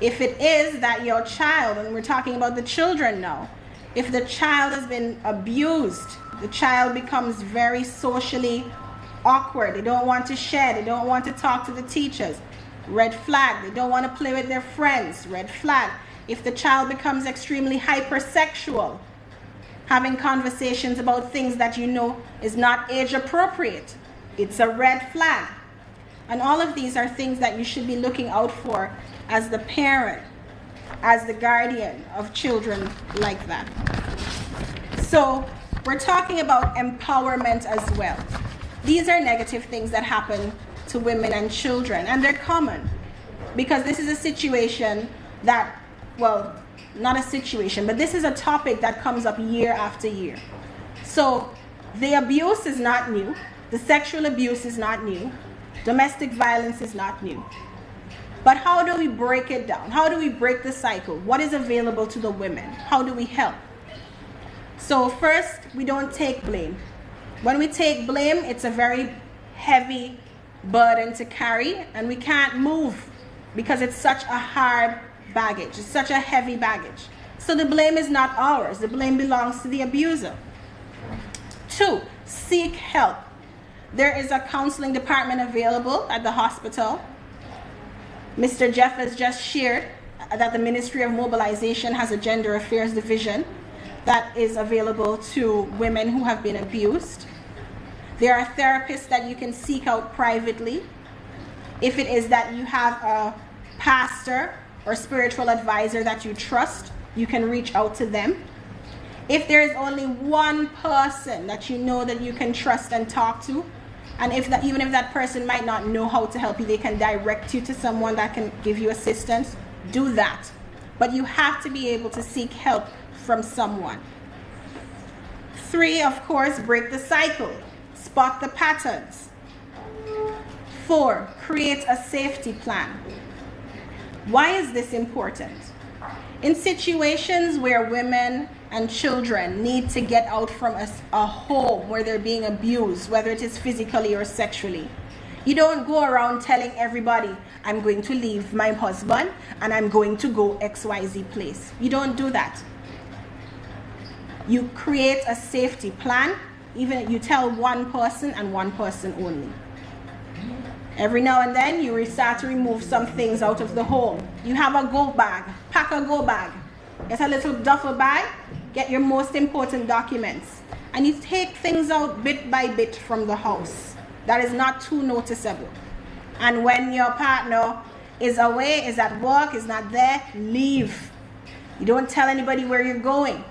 If it is that your child, and we're talking about the children now, if the child has been abused, the child becomes very socially awkward. They don't want to share. They don't want to talk to the teachers. Red flag. They don't want to play with their friends. Red flag. If the child becomes extremely hypersexual, having conversations about things that you know is not age appropriate, it's a red flag. And all of these are things that you should be looking out for as the parent, as the guardian of children like that. So we're talking about empowerment as well. These are negative things that happen to women and children, and they're common because this is a situation that, well, not a situation, but this is a topic that comes up year after year. So the abuse is not new. The sexual abuse is not new. Domestic violence is not new. But how do we break it down? How do we break the cycle? What is available to the women? How do we help? So first, we don't take blame. When we take blame, it's a very heavy burden to carry, and we can't move because it's such a hard baggage. It's such a heavy baggage. So the blame is not ours. The blame belongs to the abuser. 2, seek help. There is a counseling department available at the hospital. Mr. Jeff has just shared that the Ministry of Mobilization has a gender affairs division that is available to women who have been abused. There are therapists that you can seek out privately. If it is that you have a pastor or spiritual advisor that you trust, you can reach out to them. If there is only one person that you know that you can trust and talk to, and even if that person might not know how to help you, they can direct you to someone that can give you assistance, do that. But you have to be able to seek help from someone. 3, of course, break the cycle. Spot the patterns. 4, create a safety plan. Why is this important? In situations where women and children need to get out from a home where they're being abused, whether it is physically or sexually, you don't go around telling everybody, I'm going to leave my husband and I'm going to go XYZ place. You don't do that. You create a safety plan. Even you tell one person and one person only. Every now and then you start to remove some things out of the home. You have a go bag, pack a go bag. Get a little duffel bag, get your most important documents. And you take things out bit by bit from the house. That is not too noticeable. And when your partner is away, is at work, is not there, leave. You don't tell anybody where you're going.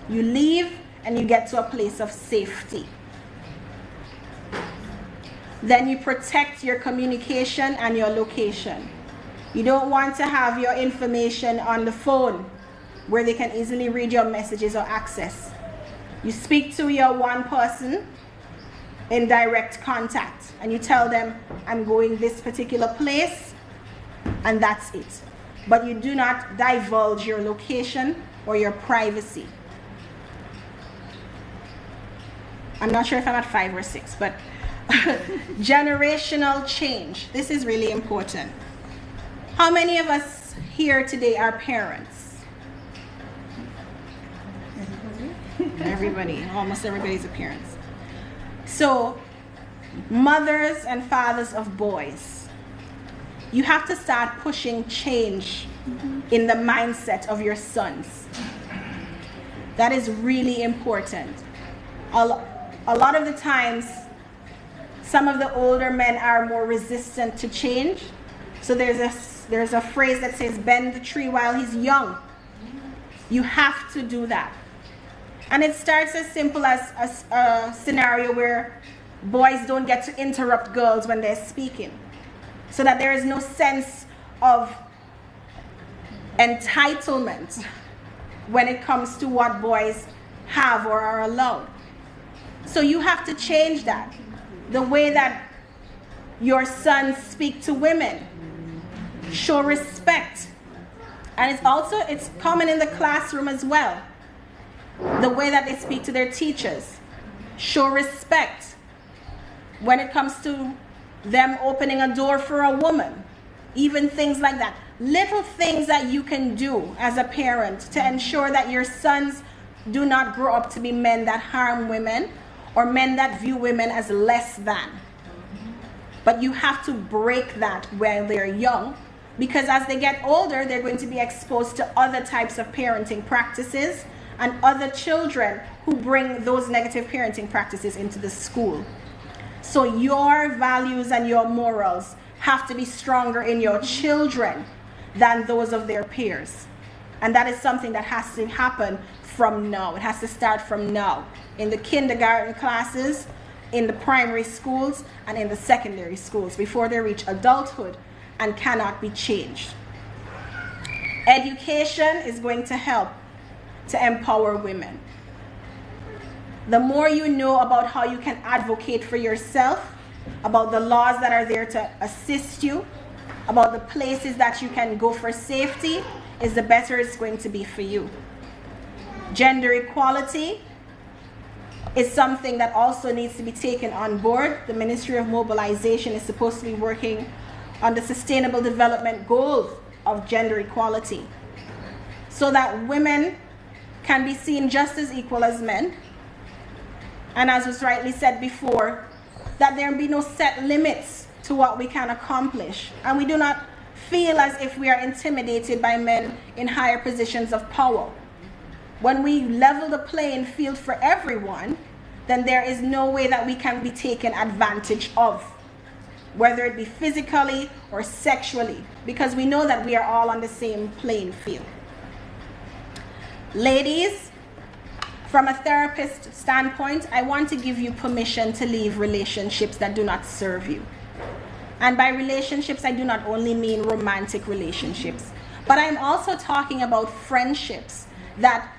You leave and you get to a place of safety. Then you protect your communication and your location. You don't want to have your information on the phone where they can easily read your messages or access. You speak to your one person in direct contact and you tell them, I'm going this particular place, and that's it. But you do not divulge your location or your privacy. I'm not sure if I'm at 5 or 6, but generational change. This is really important. How many of us here today are parents? Everybody, almost everybody's a parent. So, mothers and fathers of boys, you have to start pushing change in the mindset of your sons. That is really important. A lot of the times, some of the older men are more resistant to change. So there's a phrase that says, bend the tree while he's young. You have to do that. And it starts as simple as a scenario where boys don't get to interrupt girls when they're speaking, so that there is no sense of entitlement when it comes to what boys have or are allowed. So you have to change that. The way that your sons speak to women. Show respect. And it's common in the classroom as well. The way that they speak to their teachers. Show respect. When it comes to them opening a door for a woman. Even things like that. Little things that you can do as a parent to ensure that your sons do not grow up to be men that harm women or men that view women as less than. But you have to break that when they're young, because as they get older, they're going to be exposed to other types of parenting practices and other children who bring those negative parenting practices into the school. So your values and your morals have to be stronger in your children than those of their peers. And that is something that has to happen from now. It has to start from now. In the kindergarten classes, in the primary schools, and in the secondary schools before they reach adulthood and cannot be changed. Education is going to help to empower women. The more you know about how you can advocate for yourself, about the laws that are there to assist you, about the places that you can go for safety, is the better it's going to be for you. Gender equality is something that also needs to be taken on board. The Ministry of Mobilization is supposed to be working on the Sustainable Development Goals of gender equality, so that women can be seen just as equal as men. And as was rightly said before, that there be no set limits to what we can accomplish, and we do not feel as if we are intimidated by men in higher positions of power. When we level the playing field for everyone, then there is no way that we can be taken advantage of, whether it be physically or sexually, because we know that we are all on the same playing field. Ladies, from a therapist standpoint, I want to give you permission to leave relationships that do not serve you. And by relationships, I do not only mean romantic relationships, but I'm also talking about friendships that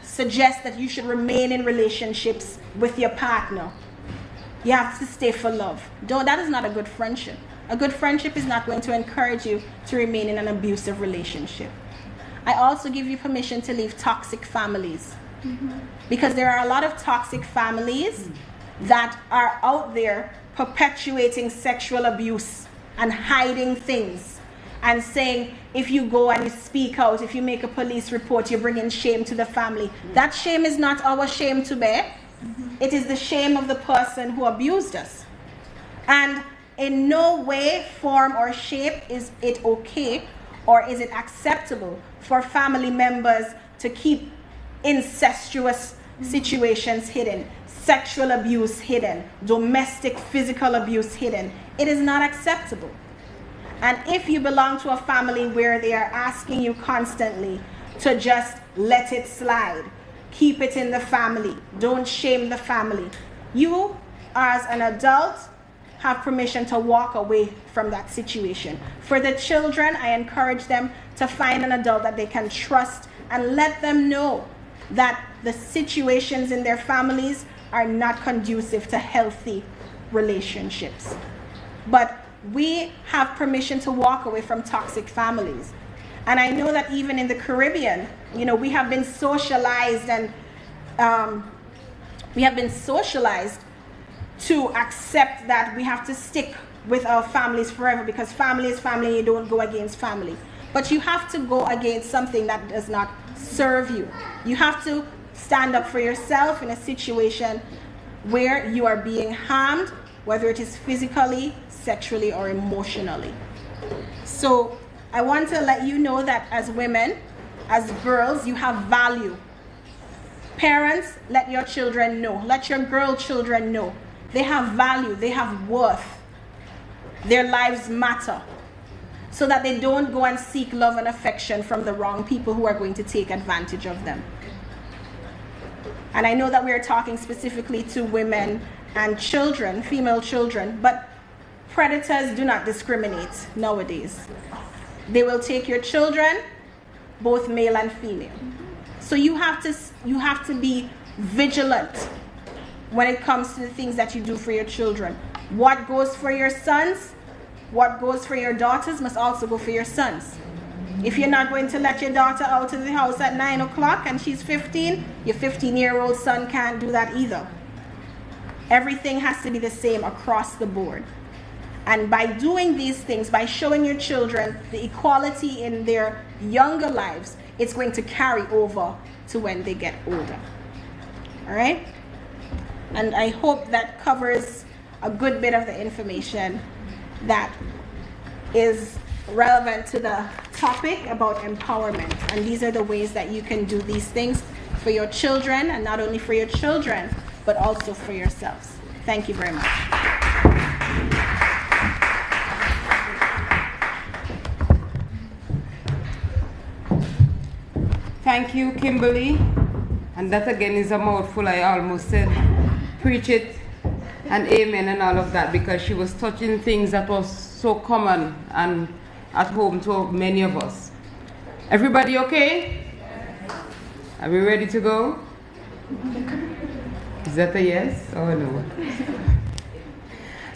suggest that you should remain in relationships with your partner. You have to stay for love. Though that is not a good friendship. A good friendship is not going to encourage you to remain in an abusive relationship. I also give you permission to leave toxic families. Because there are a lot of toxic families that are out there perpetuating sexual abuse and hiding things and saying, if you go and you speak out, if you make a police report, you're bringing shame to the family. That shame is not our shame to bear. It is the shame of the person who abused us. And in no way, form, or shape is it okay or is it acceptable for family members to keep incestuous situations hidden, sexual abuse hidden, domestic physical abuse hidden. It is not acceptable. And if you belong to a family where they are asking you constantly to just let it slide, keep it in the family, don't shame the family, you as an adult have permission to walk away from that situation. For the children, I encourage them to find an adult that they can trust and let them know that the situations in their families are not conducive to healthy relationships. But we have permission to walk away from toxic families. And I know that even in the Caribbean, we have been socialized and to accept that we have to stick with our families forever, because family is family, you don't go against family. But you have to go against something that does not serve you. You have to stand up for yourself in a situation where you are being harmed, whether it is physically, sexually, or emotionally. So I want to let you know that as women, as girls, you have value. Parents, let your children know. Let your girl children know. They have value. They have worth. Their lives matter. So that they don't go and seek love and affection from the wrong people who are going to take advantage of them. And I know that we are talking specifically to women and children, female children, but predators do not discriminate nowadays. They will take your children, both male and female. So you have to be vigilant when it comes to the things that you do for your children. What goes for your sons, what goes for your daughters must also go for your sons. If you're not going to let your daughter out of the house at 9 o'clock and she's 15, your 15-year-old son can't do that either. Everything has to be the same across the board. And by doing these things, by showing your children the equality in their younger lives, it's going to carry over to when they get older. All right? And I hope that covers a good bit of the information that is relevant to the topic about empowerment. And these are the ways that you can do these things for your children, and not only for your children, but also for yourselves. Thank you very much. Thank you, Kimberly. And that again is a mouthful. I almost said preach it and amen and all of that, because she was touching things that was so common and at home to many of us. Everybody okay? Are we ready to go? Is that a yes or no?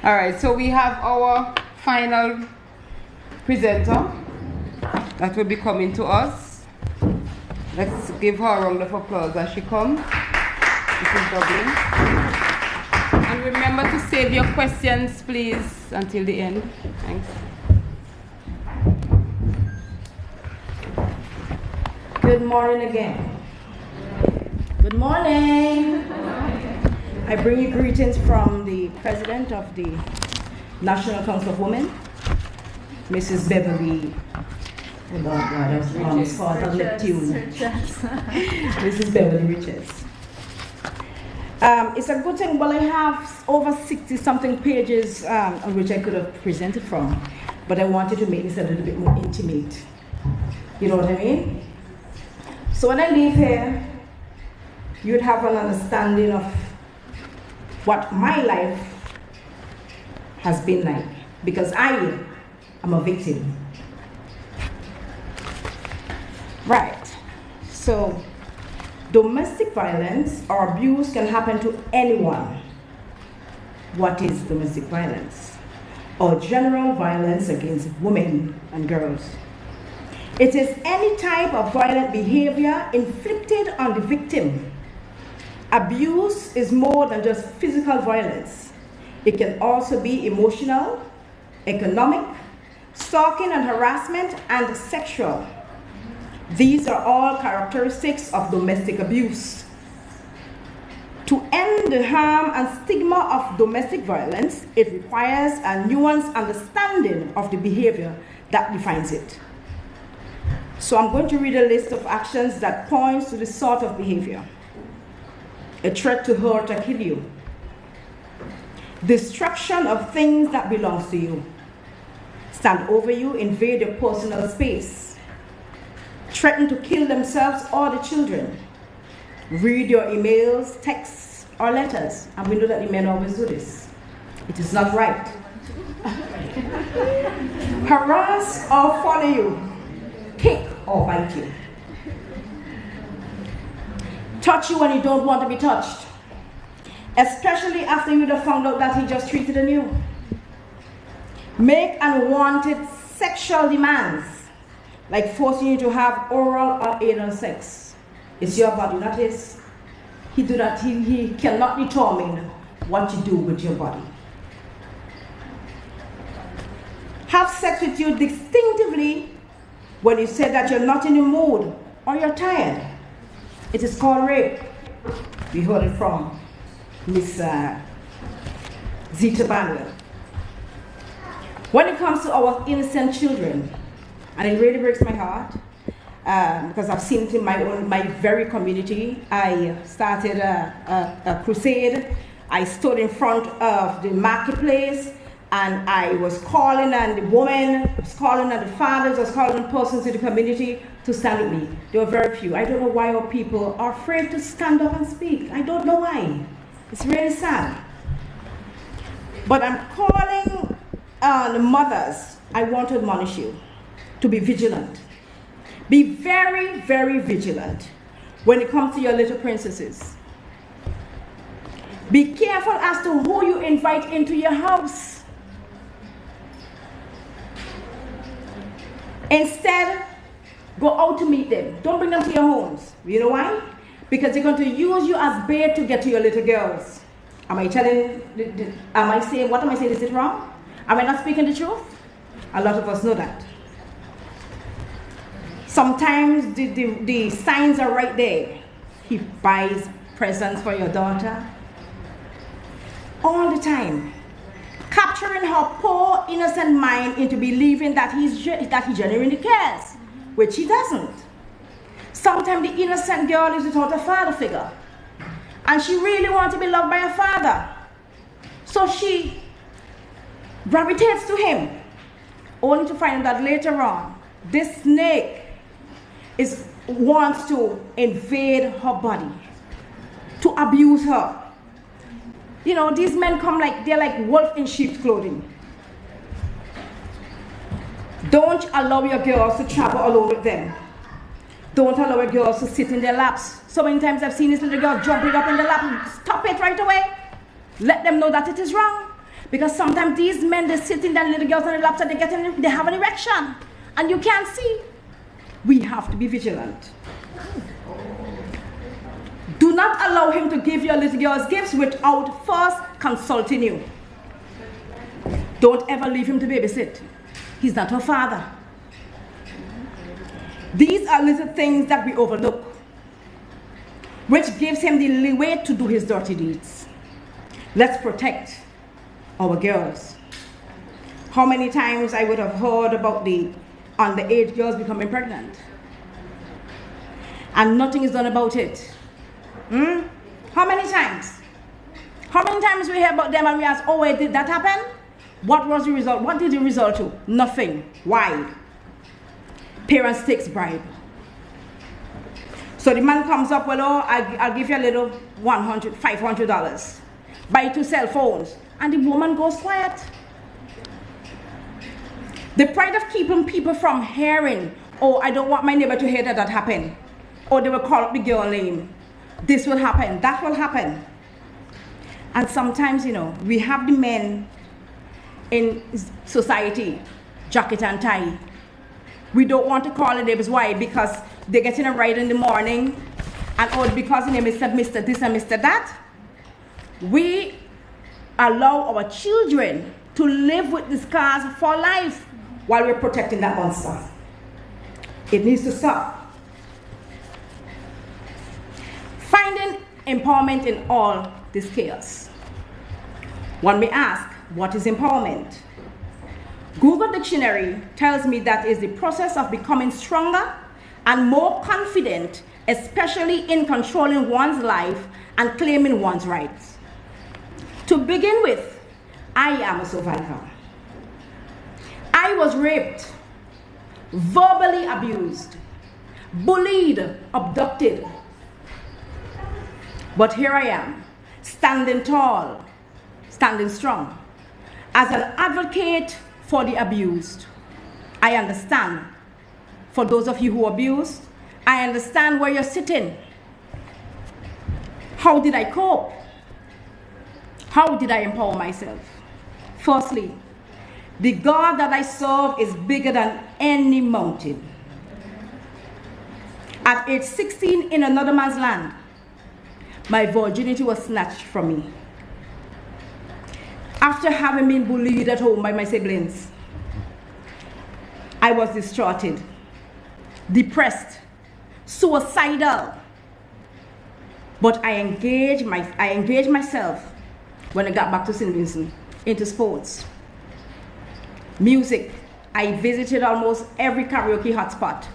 All right, so we have our final presenter that will be coming to us. Let's give her a round of applause as she comes. Mrs. Dublin. And remember to save your questions, please, until the end. Thanks. Good morning again. Good morning. I bring you greetings from the President of the National Council of Women, Mrs. Beverly. Oh Lord God, I was almost called a Neptune. Mrs. Beverly Richards. It's a good thing, well, I have over 60-something pages on which I could have presented from, but I wanted to make this a little bit more intimate. You know what I mean? So when I leave here, you'd have an understanding of what my life has been like, because I am a victim. Right, so domestic violence or abuse can happen to anyone. What is domestic violence? Or general violence against women and girls. It is any type of violent behavior inflicted on the victim. Abuse is more than just physical violence. It can also be emotional, economic, stalking and harassment, and sexual. These are all characteristics of domestic abuse. To end the harm and stigma of domestic violence, it requires a nuanced understanding of the behavior that defines it. So I'm going to read a list of actions that points to this sort of behavior. A threat to hurt or kill you. Destruction of things that belongs to you. Stand over you, invade your personal space. Threaten to kill themselves or the children. Read your emails, texts, or letters. And we know that the men always do this. It is not right. Harass or follow you. Kick or bite you. Touch you when you don't want to be touched. Especially after you'd have found out that he just treated on you. Make unwanted sexual demands, like forcing you to have oral or anal sex. It's your body, not his. He cannot determine what you do with your body. Have sex with you distinctively when you say that you're not in the mood or you're tired. It is called rape. We heard it from Miss Zita Manuel. When it comes to our innocent children, and it really breaks my heart, because I've seen it in my very community. I started a crusade. I stood in front of the marketplace, and I was calling on the women, I was calling on the fathers, I was calling on persons in the community to stand with me. There were very few. I don't know why our people are afraid to stand up and speak. I don't know why. It's really sad. But I'm calling on the mothers. I want to admonish you to be vigilant. Be very, very vigilant when it comes to your little princesses. Be careful as to who you invite into your house. Instead, go out to meet them. Don't bring them to your homes. You know why? Because they're going to use you as bait to get to your little girls. Am I saying, what am I saying? Is it wrong? Am I not speaking the truth? A lot of us know that. Sometimes the signs are right there. He buys presents for your daughter. All the time. Capturing her poor, innocent mind into believing that he genuinely cares, which he doesn't. Sometimes the innocent girl is without a father figure, and she really wants to be loved by a father. So she gravitates to him, only to find that later on, this snake wants to invade her body, to abuse her. You know, these men come they're like wolf in sheep's clothing. Don't allow your girls to travel alone with them. Don't allow your girls to sit in their laps. So many times I've seen this little girl jumping up in the lap. Stop it right away. Let them know that it is wrong. Because sometimes these men, they sit in their little girls on the laps and they have an erection. And you can't see. We have to be vigilant. Do not allow him to give your little girls gifts without first consulting you. Don't ever leave him to babysit. He's not her father. These are little things that we overlook, which gives him the leeway to do his dirty deeds. Let's protect our girls. How many times I would have heard about the underage girls becoming pregnant? And nothing is done about it. How many times? How many times we hear about them and we ask, oh wait, did that happen? What was the result? What did it result to? Nothing. Why? Parents takes bribe. So the man comes up, well, oh, I'll give you a little $100, $500. Buy 2 cell phones. And the woman goes quiet. The pride of keeping people from hearing, oh, I don't want my neighbor to hear that happened. Or they will call up the girl name. This will happen, that will happen. And sometimes, we have the men in society, jacket and tie. We don't want to call the neighbors. Why? Because they're getting a ride in the morning, and because the name is Mr. this and Mr. that. We allow our children to live with the scars for life while we're protecting that monster. It needs to stop. Finding empowerment in all this chaos. One may ask, what is empowerment? Google Dictionary tells me that is the process of becoming stronger and more confident, especially in controlling one's life and claiming one's rights. To begin with, I am a survivor. I was raped, verbally abused, bullied, abducted. But here I am, standing tall, standing strong. As an advocate for the abused, I understand. For those of you who are abused, I understand where you're sitting. How did I cope? How did I empower myself? Firstly, the God that I serve is bigger than any mountain. At age 16 in another man's land, my virginity was snatched from me. After having been bullied at home by my siblings, I was distraughted, depressed, suicidal. But I engaged myself when I got back to St. Vincent into sports. Music. I visited almost every karaoke hotspot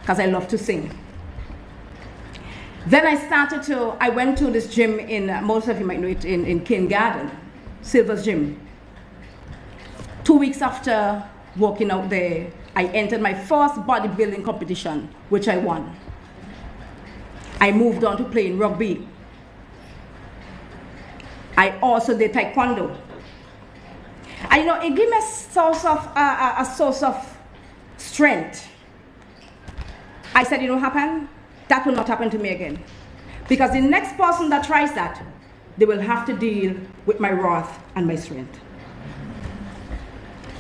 because I love to sing. Then I went to this gym in, most of you might know it, in King Garden, Silver's Gym. 2 weeks after walking out there, I entered my first bodybuilding competition, which I won. I moved on to playing rugby. I also did taekwondo. It gave me a source of strength. I said, it will happen. That will not happen to me again. Because the next person that tries that, they will have to deal with my wrath and my strength.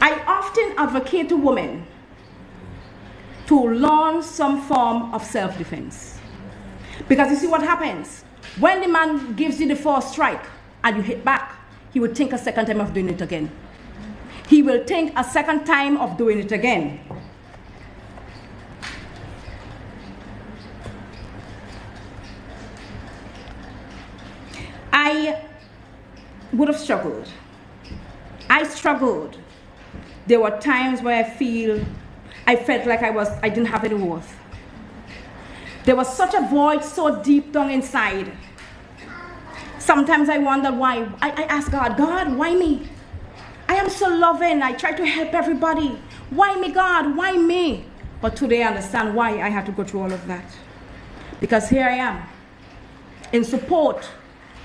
I often advocate to women to learn some form of self-defense. Because you see what happens? When the man gives you the first strike and you hit back, he will think a second time of doing it again. He will think a second time of doing it again. I would have struggled. I struggled. There were times where I felt like I didn't have any worth. There was such a void so deep down inside. Sometimes I wonder why. I ask God, why me? I am so loving. I try to help everybody. Why me, God? Why me? But today I understand why I had to go through all of that. Because here I am, in support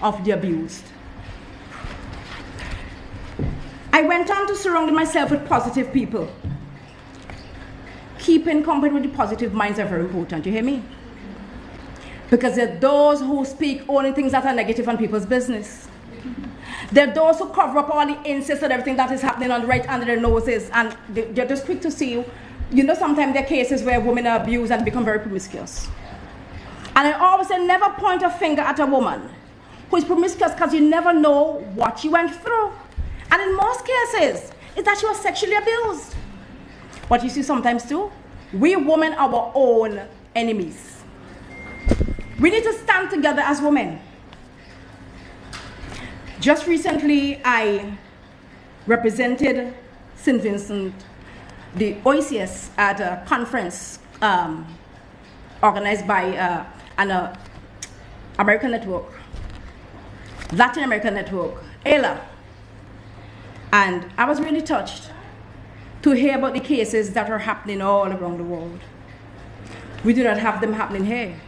of the abused. I went on to surround myself with positive people. Keeping company with the positive minds are very important, you hear me? Because there are those who speak only things that are negative on people's business. There are those who cover up all the incest and everything that is happening on right under their noses, and they're just quick to see you. Sometimes there are cases where women are abused and become very promiscuous. And I always say, never point a finger at a woman who is promiscuous, because you never know what she went through. And in most cases, it's that she was sexually abused. But you see sometimes too, we women are our own enemies. We need to stand together as women. Just recently, I represented St. Vincent, the OECS, at a conference organized by an American network, Latin American network, ALA. And I was really touched to hear about the cases that are happening all around the world. We do not have them happening here.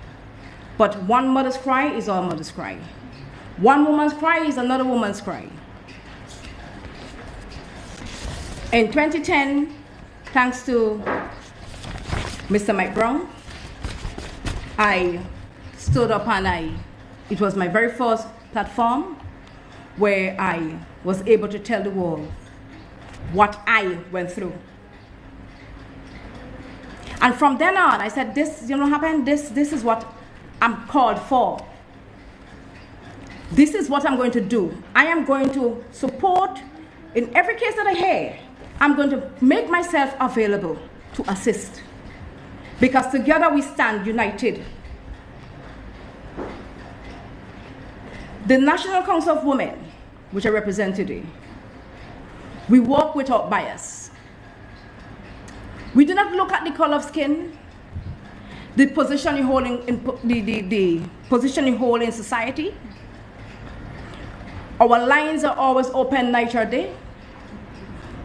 But one mother's cry is all mother's cry. One woman's cry is another woman's cry. In 2010, thanks to Mr. Mike Brown, I stood up and it was my very first platform where I was able to tell the world what I went through. And from then on, I said, this, you know, happened, this is what I'm called for. This is what I'm going to do. I am going to support, in every case that I hear, I'm going to make myself available to assist. Because together we stand united. The National Council of Women, which I represent today, we work without bias. We do not look at the color of skin, the position you hold in the position you hold in society. Our lines are always open night or day.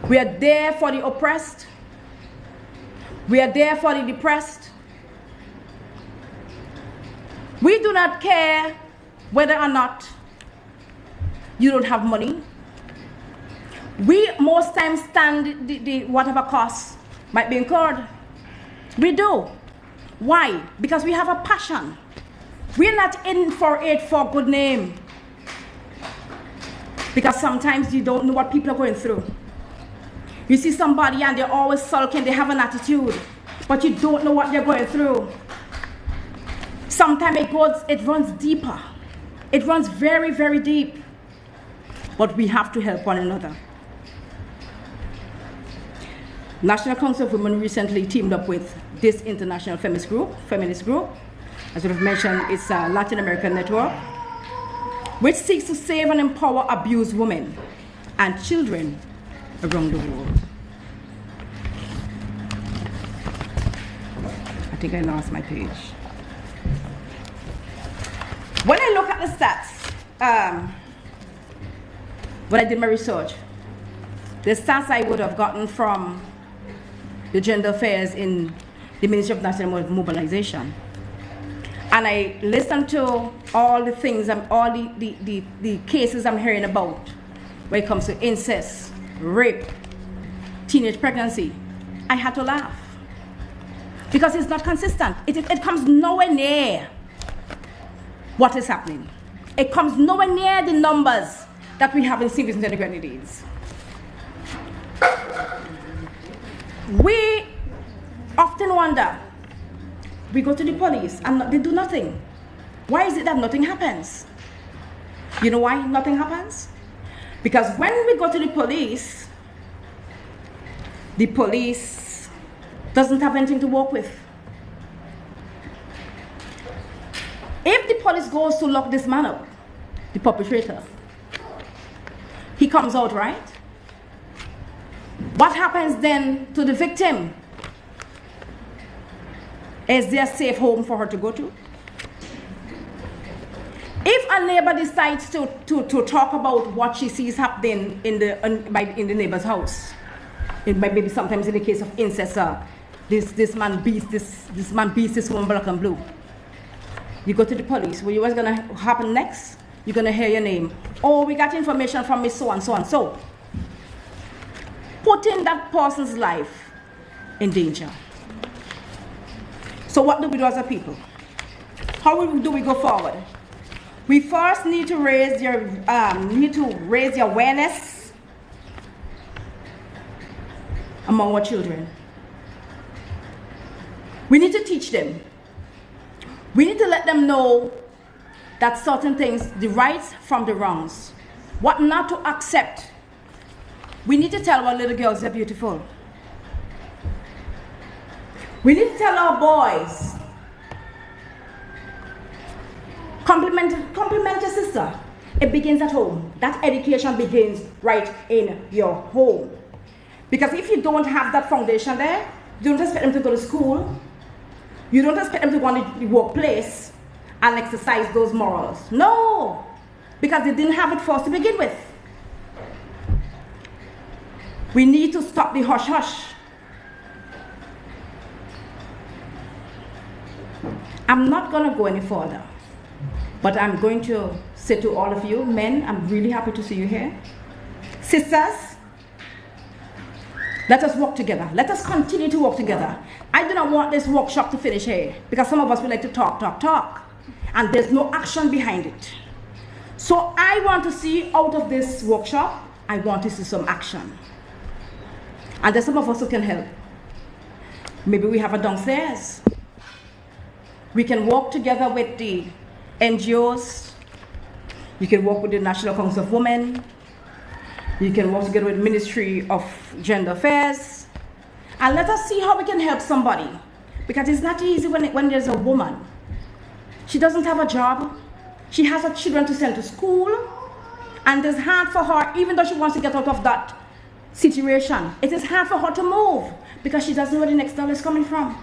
We are there for the oppressed. We are there for the depressed. We do not care whether or not you don't have money. We most times stand the whatever cost might be incurred. We do. Why? Because we have a passion. We're not in for it for good name. Because sometimes you don't know what people are going through. You see somebody and they're always sulking, they have an attitude, but you don't know what they're going through. Sometimes it runs deeper. It runs very, very deep. But we have to help one another. National Council of Women recently teamed up with this international feminist group. As we've mentioned, it's a Latin American network, which seeks to save and empower abused women and children around the world. I think I lost my page. When I look at the stats, when I did my research, the stats I would have gotten from the gender affairs in the Ministry of National Mobilization, and I listened to all the things, all the cases I'm hearing about when it comes to incest, rape, teenage pregnancy, I had to laugh. Because it's not consistent. It comes nowhere near what is happening. It comes nowhere near the numbers that we have in St. Vincent and the Grenadines. We often wonder, we go to the police and they do nothing. Why is it that nothing happens? You know why nothing happens? Because when we go to the police doesn't have anything to work with. If the police goes to lock this man up, the perpetrator, he comes out, right? What happens then to the victim? Is there a safe home for her to go to? If a neighbor decides to talk about what she sees happening in the neighbor's house, it might be sometimes in the case of incest, this man beats this woman black and blue. You go to the police. Well, what's gonna happen next? You're gonna hear your name. Oh, we got information from Miss so and so and so. Putting that person's life in danger. So what do we do as a people? How do we go forward? We first need to raise the awareness among our children. We need to teach them. We need to let them know that certain things, the rights from the wrongs, what not to accept. We need to tell our little girls they're beautiful. We need to tell our boys, compliment your sister. It begins at home. That education begins right in your home. Because if you don't have that foundation there, you don't expect them to go to school. You don't expect them to go to the workplace and exercise those morals. No, because they didn't have it first to begin with. We need to stop the hush-hush. I'm not going to go any further, but I'm going to say to all of you, men, I'm really happy to see you here. Sisters, let us work together. Let us continue to work together. I do not want this workshop to finish here, because some of us would like to talk, and there's no action behind it. So I want to see out of this workshop, I want to see some action. And there's some of us who can help. Maybe we have a downstairs. We can work together with the NGOs. You can work with the National Council of Women. You can work together with the Ministry of Gender Affairs. And let us see how we can help somebody. Because it's not easy when there's a woman. She doesn't have a job. She has her children to send to school. And it's hard for her, even though she wants to get out of that situation, it is hard for her to move because she doesn't know where the next dollar is coming from.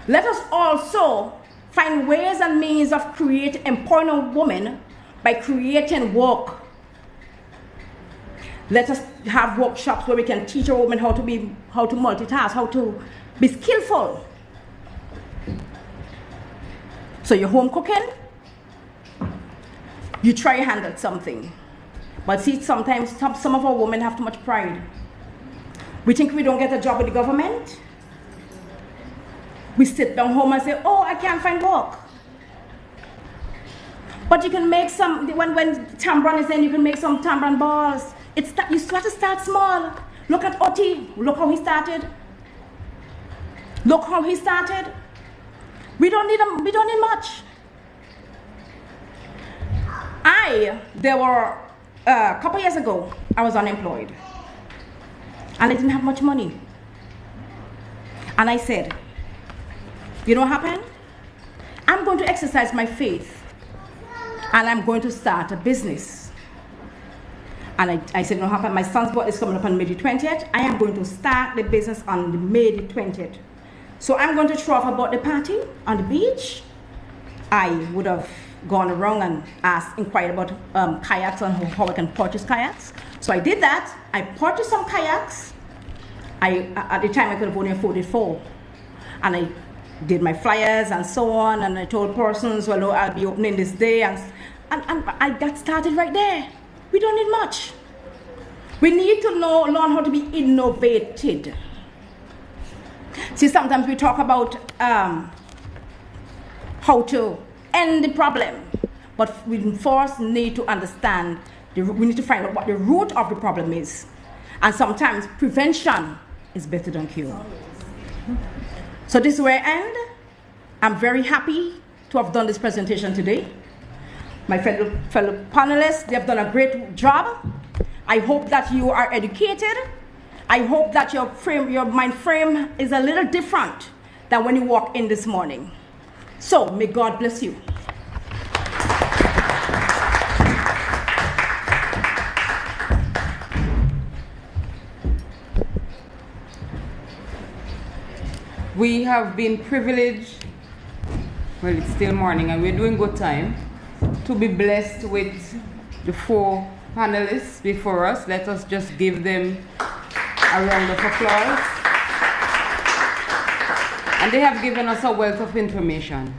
Let us also find ways and means of empowering a woman by creating work. Let us have workshops where we can teach a woman how to multitask, how to be skillful. So you're home cooking, you try your hand at something. But see, sometimes some of our women have too much pride. We think we don't get a job with the government. We sit down home and say, oh, I can't find work. But you can make some, when Tambran is in, you can make some Tambran balls. You have to start small. Look at Oti, look how he started. Look how he started. We don't need much. There were, a couple years ago, I was unemployed. And I didn't have much money. And I said, you know what happened? I'm going to exercise my faith. And I'm going to start a business. And I said, you know what happened? My son's birthday is coming up on May the 20th. I am going to start the business on May the 20th. So I'm going to throw off about the party on the beach. I would have gone around and inquired about kayaks and how I can purchase kayaks. So I did that. I purchased some kayaks. At the time I could have only afforded 4. And I did my flyers and so on, and I told persons, well, no, I'll be opening this day, and I got started right there. We don't need much. We need to learn how to be innovated. See, sometimes we talk about how to end the problem, but we first need to understand, we need to find out what the root of the problem is. And sometimes prevention is better than cure. So this is where I end. I'm very happy to have done this presentation today. My fellow panelists, they have done a great job. I hope that you are educated. I hope that your mind frame is a little different than when you walk in this morning. So may God bless you. We have been privileged, well, it's still morning and we're doing good time, to be blessed with the 4 panelists before us. Let us just give them a round of applause. And they have given us a wealth of information.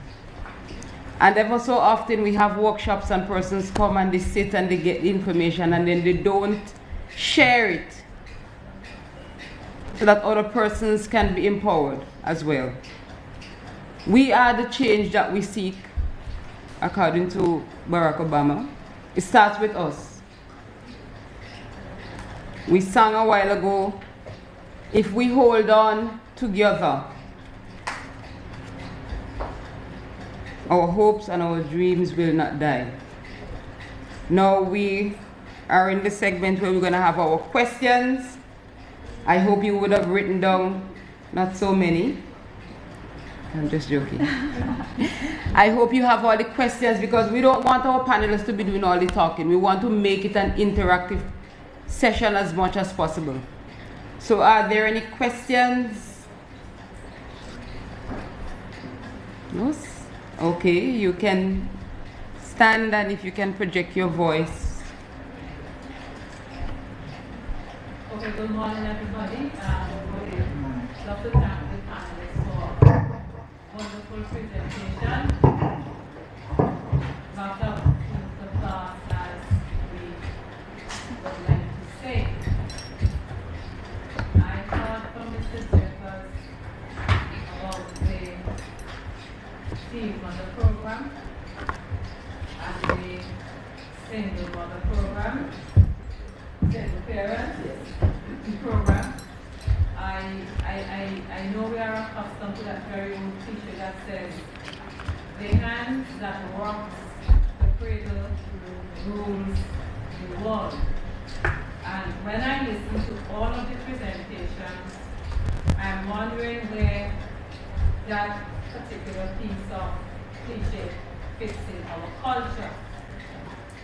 And ever so often we have workshops and persons come and they sit and they get the information and then they don't share it so that other persons can be empowered as well. We are the change that we seek, according to Barack Obama. It starts with us. We sang a while ago, if we hold on together, our hopes and our dreams will not die. Now we are in the segment where we're going to have our questions. I hope you would have written down not so many. I'm just joking. I hope you have all the questions because we don't want our panelists to be doing all the talking. We want to make it an interactive session as much as possible. So are there any questions? Yes? Okay, you can stand and if you can project your voice. Okay, good morning everybody. Love to thank the panelists for wonderful presentation. Not up to the class as we would like to say. I thought from Mr. Jeffers about the theme of the program and the single mother program, single parents program. I know we are accustomed to that very old cliche that says, the hands that works the cradle rules the world. And when I listen to all of the presentations, I'm wondering where that particular piece of cliche fits in our culture.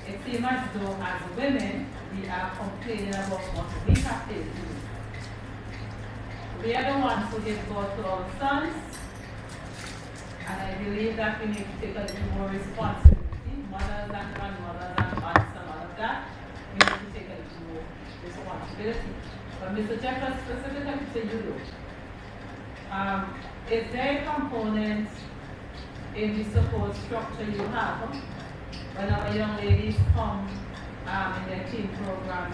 It seems as though as women, we are complaining about what we have to do. We are the ones who give birth to our sons, and I believe that we need to take a little more responsibility. Mothers and grandmothers and aunts and all of that, we need to take a little more responsibility. But Mr. Jeffers, specifically to you, is there a component in the support structure you have when our young ladies come in their teen program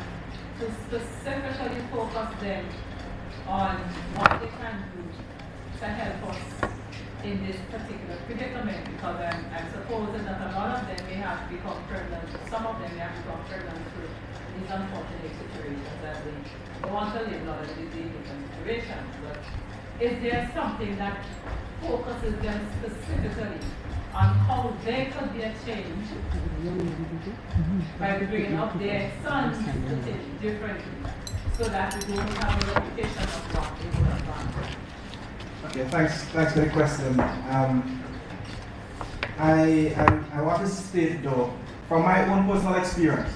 to specifically focus them on what they can do to help us in this particular predicament? Because I'm supposing that a lot of them may have become pregnant, some of them may have become pregnant through these unfortunate situations that they don't want to live long in these different situations. But is there something that focuses them specifically on how they could be a change by bringing up their sons to think differently so that we don't have a reputation of what they would have done? Okay, thanks for the question. I want to state though, from my own personal experience,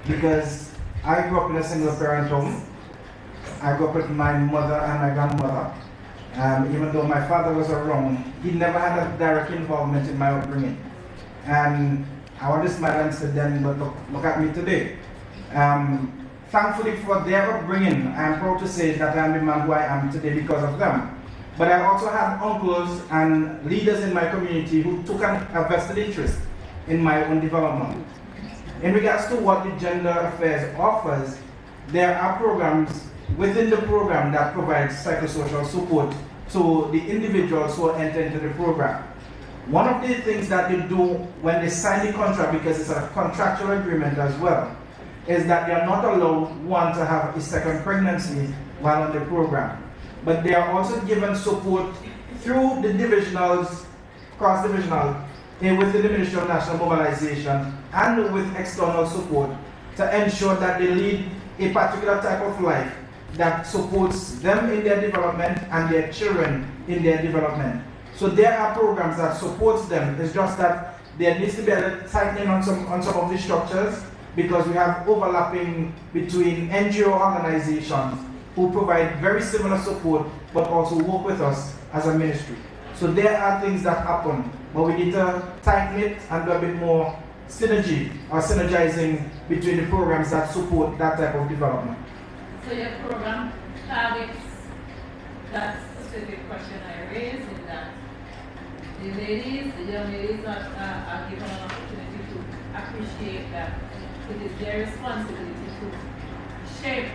because I grew up in a single parent home. I grew up with my mother and my grandmother. Even though my father was around, he never had a direct involvement in my upbringing. And I want to smile and say then, but look at me today. Thankfully for their upbringing, I am proud to say that I am the man who I am today because of them. But I also have uncles and leaders in my community who took a vested interest in my own development. In regards to what the Gender Affairs offers, there are programs within the program that provide psychosocial support to the individuals who enter into the program. One of the things that they do when they sign the contract, because it's a contractual agreement as well, is that they are not allowed, one, to have a second pregnancy while on the program. But they are also given support through the divisionals, cross-divisional, within the Ministry of National Mobilization and with external support to ensure that they lead a particular type of life that supports them in their development and their children in their development. So there are programs that supports them. It's just that there needs to be a tightening on some of the structures, because we have overlapping between NGO organizations who provide very similar support but also work with us as a ministry. So there are things that happen, but we need to tighten it and do a bit more synergy or synergizing between the programs that support that type of development. So your program targets that specific question I raised, in that the young ladies are given an opportunity to appreciate that it is their responsibility to shape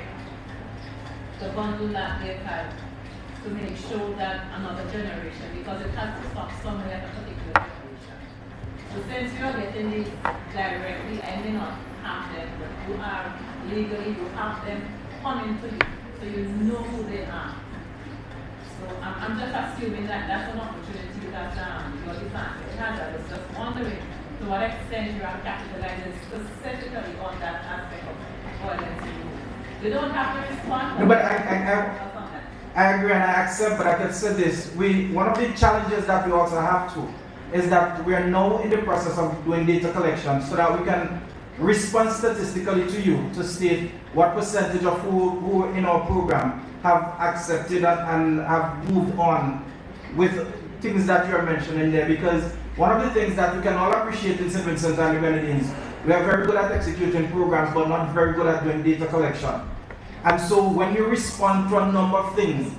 the bundle that they've had to make sure that another generation, because it has to stop somewhere at a particular generation. So since you are getting these directly, I may not have them, but you are legally, you have them coming to you, so you know who they are. So I'm just assuming that that's an opportunity that your department has. I was just wondering to what extent you are capitalizing specifically on that aspect of violence. You don't have to respond. No, but I agree and I accept, but I can say this. One of the challenges that we also have to is that we are now in the process of doing data collection so that we can respond statistically to you to state what percentage of who in our program have accepted and have moved on with things that you're mentioning there. Because one of the things that we can all appreciate in St. Vincent and the Grenadines, we are very good at executing programs but not very good at doing data collection. And so when you respond to a number of things,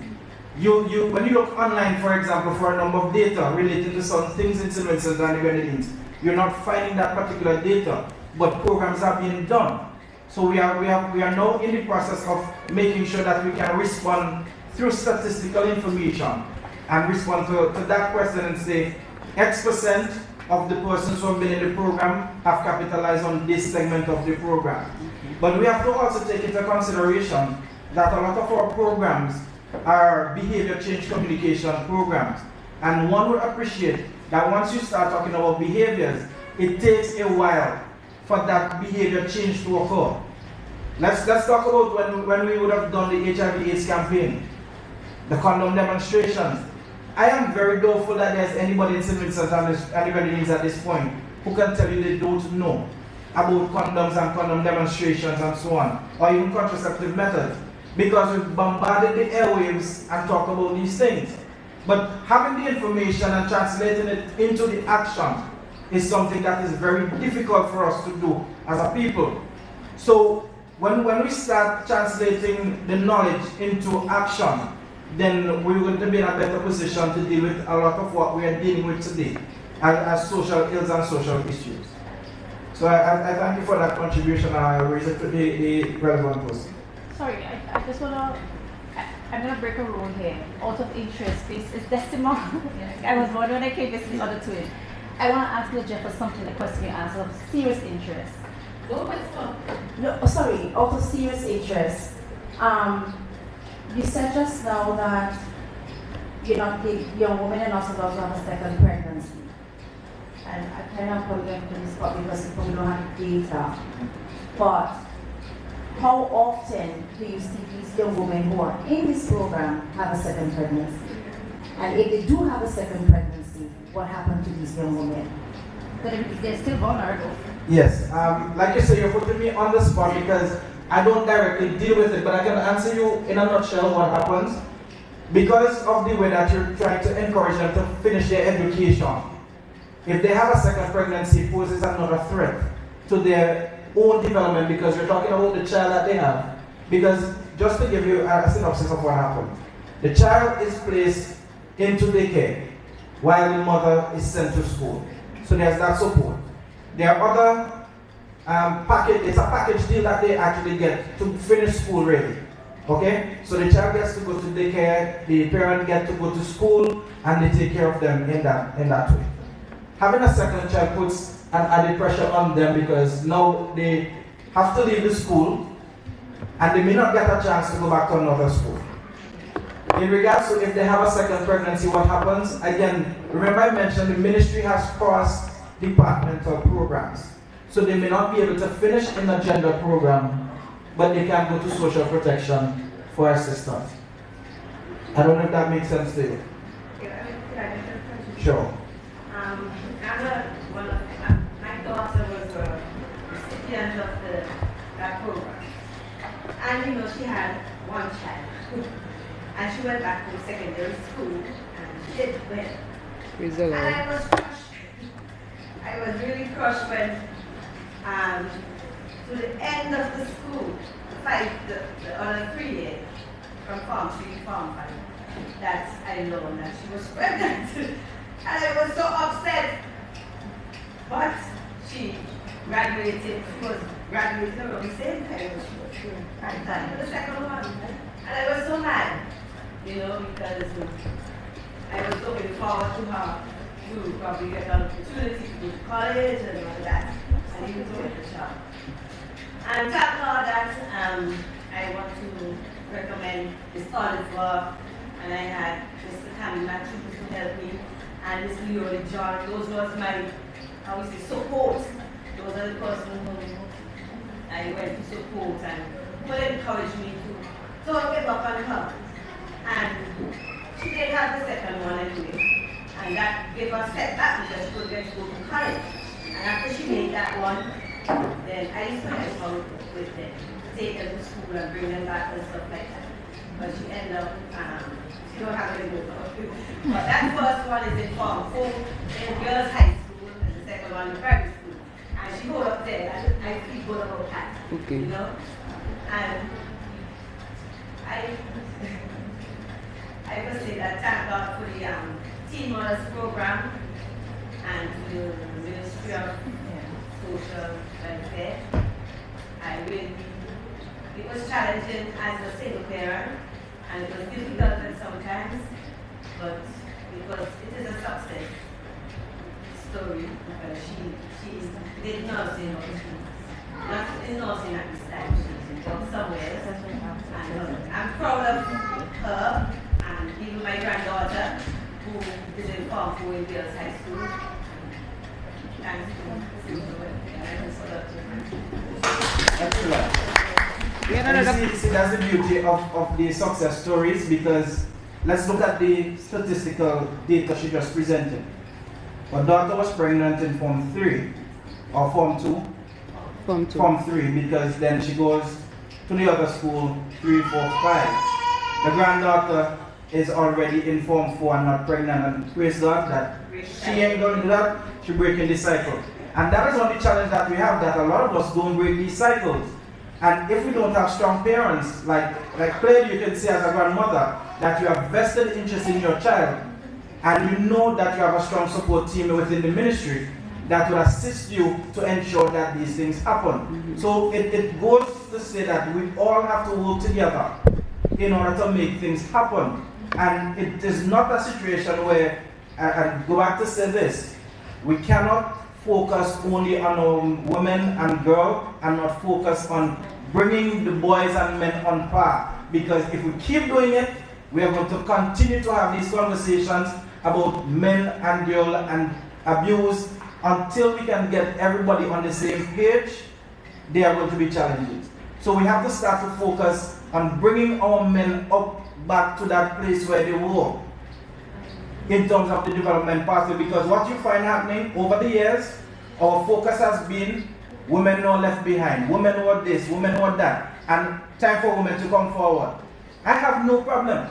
when you look online, for example, for a number of data related to some things in St. Vincent and the Grenadines, you're not finding that particular data, but programs are being done. So we are now in the process of making sure that we can respond through statistical information and respond to that question and say X% of the persons who have been in the program have capitalized on this segment of the program. But we have to also take into consideration that a lot of our programs are behavior change communication programs. And one would appreciate that once you start talking about behaviors, it takes a while for that behavior change to occur. Let's talk about when we would have done the HIV/AIDS campaign, the condom demonstrations. I am very doubtful that there's anybody in St. Vincent and the Grenadines at this point who can tell you they don't know about condoms and condom demonstrations and so on, or even contraceptive methods, because we've bombarded the airwaves and talked about these things. But having the information and translating it into the action is something that is very difficult for us to do as a people. So when we start translating the knowledge into action, then we're going to be in a better position to deal with a lot of what we are dealing with today as social ills and social issues. So I thank you for that contribution, and I raise it to the relevant person. Sorry, I just want to, I'm going to break a rule here. Out of interest, please, is decimal. I was wondering when I came to the other twin. I want to ask you, Jeff, for something, a question you asked of serious interest. No, sorry, out of serious interest. You said just now that young women are not allowed to have a second pregnancy. And I cannot put them to this spot because you probably don't have the data. But how often do you see these young women who are in this program have a second pregnancy? And if they do have a second pregnancy, what happened to these young women? But they're still vulnerable. Yes, like you say, you're putting me on the spot because I don't directly deal with it, but I can answer you in a nutshell what happens. Because of the way that you're trying to encourage them to finish their education, if they have a second pregnancy, it poses another threat to their own development, because you're talking about the child that they have. Because just to give you a synopsis of what happened, the child is placed into daycare while the mother is sent to school. So there's that support. There are other it's a package deal that they actually get to finish school ready. Okay? So the child gets to go to daycare, the parent gets to go to school, and they take care of them in that way. Having a second child puts an added pressure on them because now they have to leave the school and they may not get a chance to go back to another school. In regards to if they have a second pregnancy, what happens? Again, remember I mentioned the ministry has cross-departmental programs. So they may not be able to finish in a gender program, but they can go to social protection for assistance. I don't know if that makes sense to you. Sure. My daughter was a recipient of that program. And she had one child. And she went back to secondary school and she did well. And I was crushed. I was really crushed when to the end of the school, the other 3 years, from Form 3 to Form 5, that I learned that she was pregnant. And I was so upset. But she graduated, she was graduating around the same time as she was time for the second one. And I was so mad, because I was looking forward to her to probably get an opportunity to go to college and all that. And he was doing the job. And thank God that I want to recommend this olive work, and I had Mr. Tammy Matthews to help me, and Mr. Leonie John. Those was my, support. Those are the person who I went to support and who encouraged me to don't give up on her. And she did have the second one anyway. And that gave her setback because she couldn't get to go to college. And after she made that one, then I used to help her with them, take them to school and bring them back and stuff like that. But she ended up, she don't have any more. But that first one is in Form 4 in girls' high school, and the second one in private school. And she go up there, and I feel good about that. Okay. You know? And I must say that thank God for the Teen Mothers program and the Ministerial Social Welfare. It was challenging as a single parent, and it was difficult at sometimes, but it is a success story because she did nursing, not in nursing at this time, she worked somewhere else. And I'm proud of her and even my granddaughter who is in Form 4 in Girls High School. Thanks to Excellent. See, that's the beauty of the success stories, because let's look at the statistical data she just presented. Her daughter was pregnant in Form 3 or Form 2? Form 3, because then she goes to the other school 3, 4, 5. The granddaughter is already in Form 4 and not pregnant, and praise God that she ain't going to do that. She's breaking the cycle. And that is one of the challenge that we have, that a lot of us don't break these cycles. And if we don't have strong parents, like clearly you can see as a grandmother that you have vested interest in your child, and you know that you have a strong support team within the ministry that will assist you to ensure that these things happen. So it goes to say that we all have to work together in order to make things happen. And it is not a situation where, and go back to say this, we cannot focus only on women and girls and not focus on bringing the boys and men on par. Because if we keep doing it, we are going to continue to have these conversations about men and girls and abuse until we can get everybody on the same page. They are going to be challenges. So we have to start to focus on bringing our men up back to that place where they were in terms of the development pathway, because what you find happening over the years, our focus has been women who are left behind, women who are this, women who are that, and time for women to come forward. I have no problem,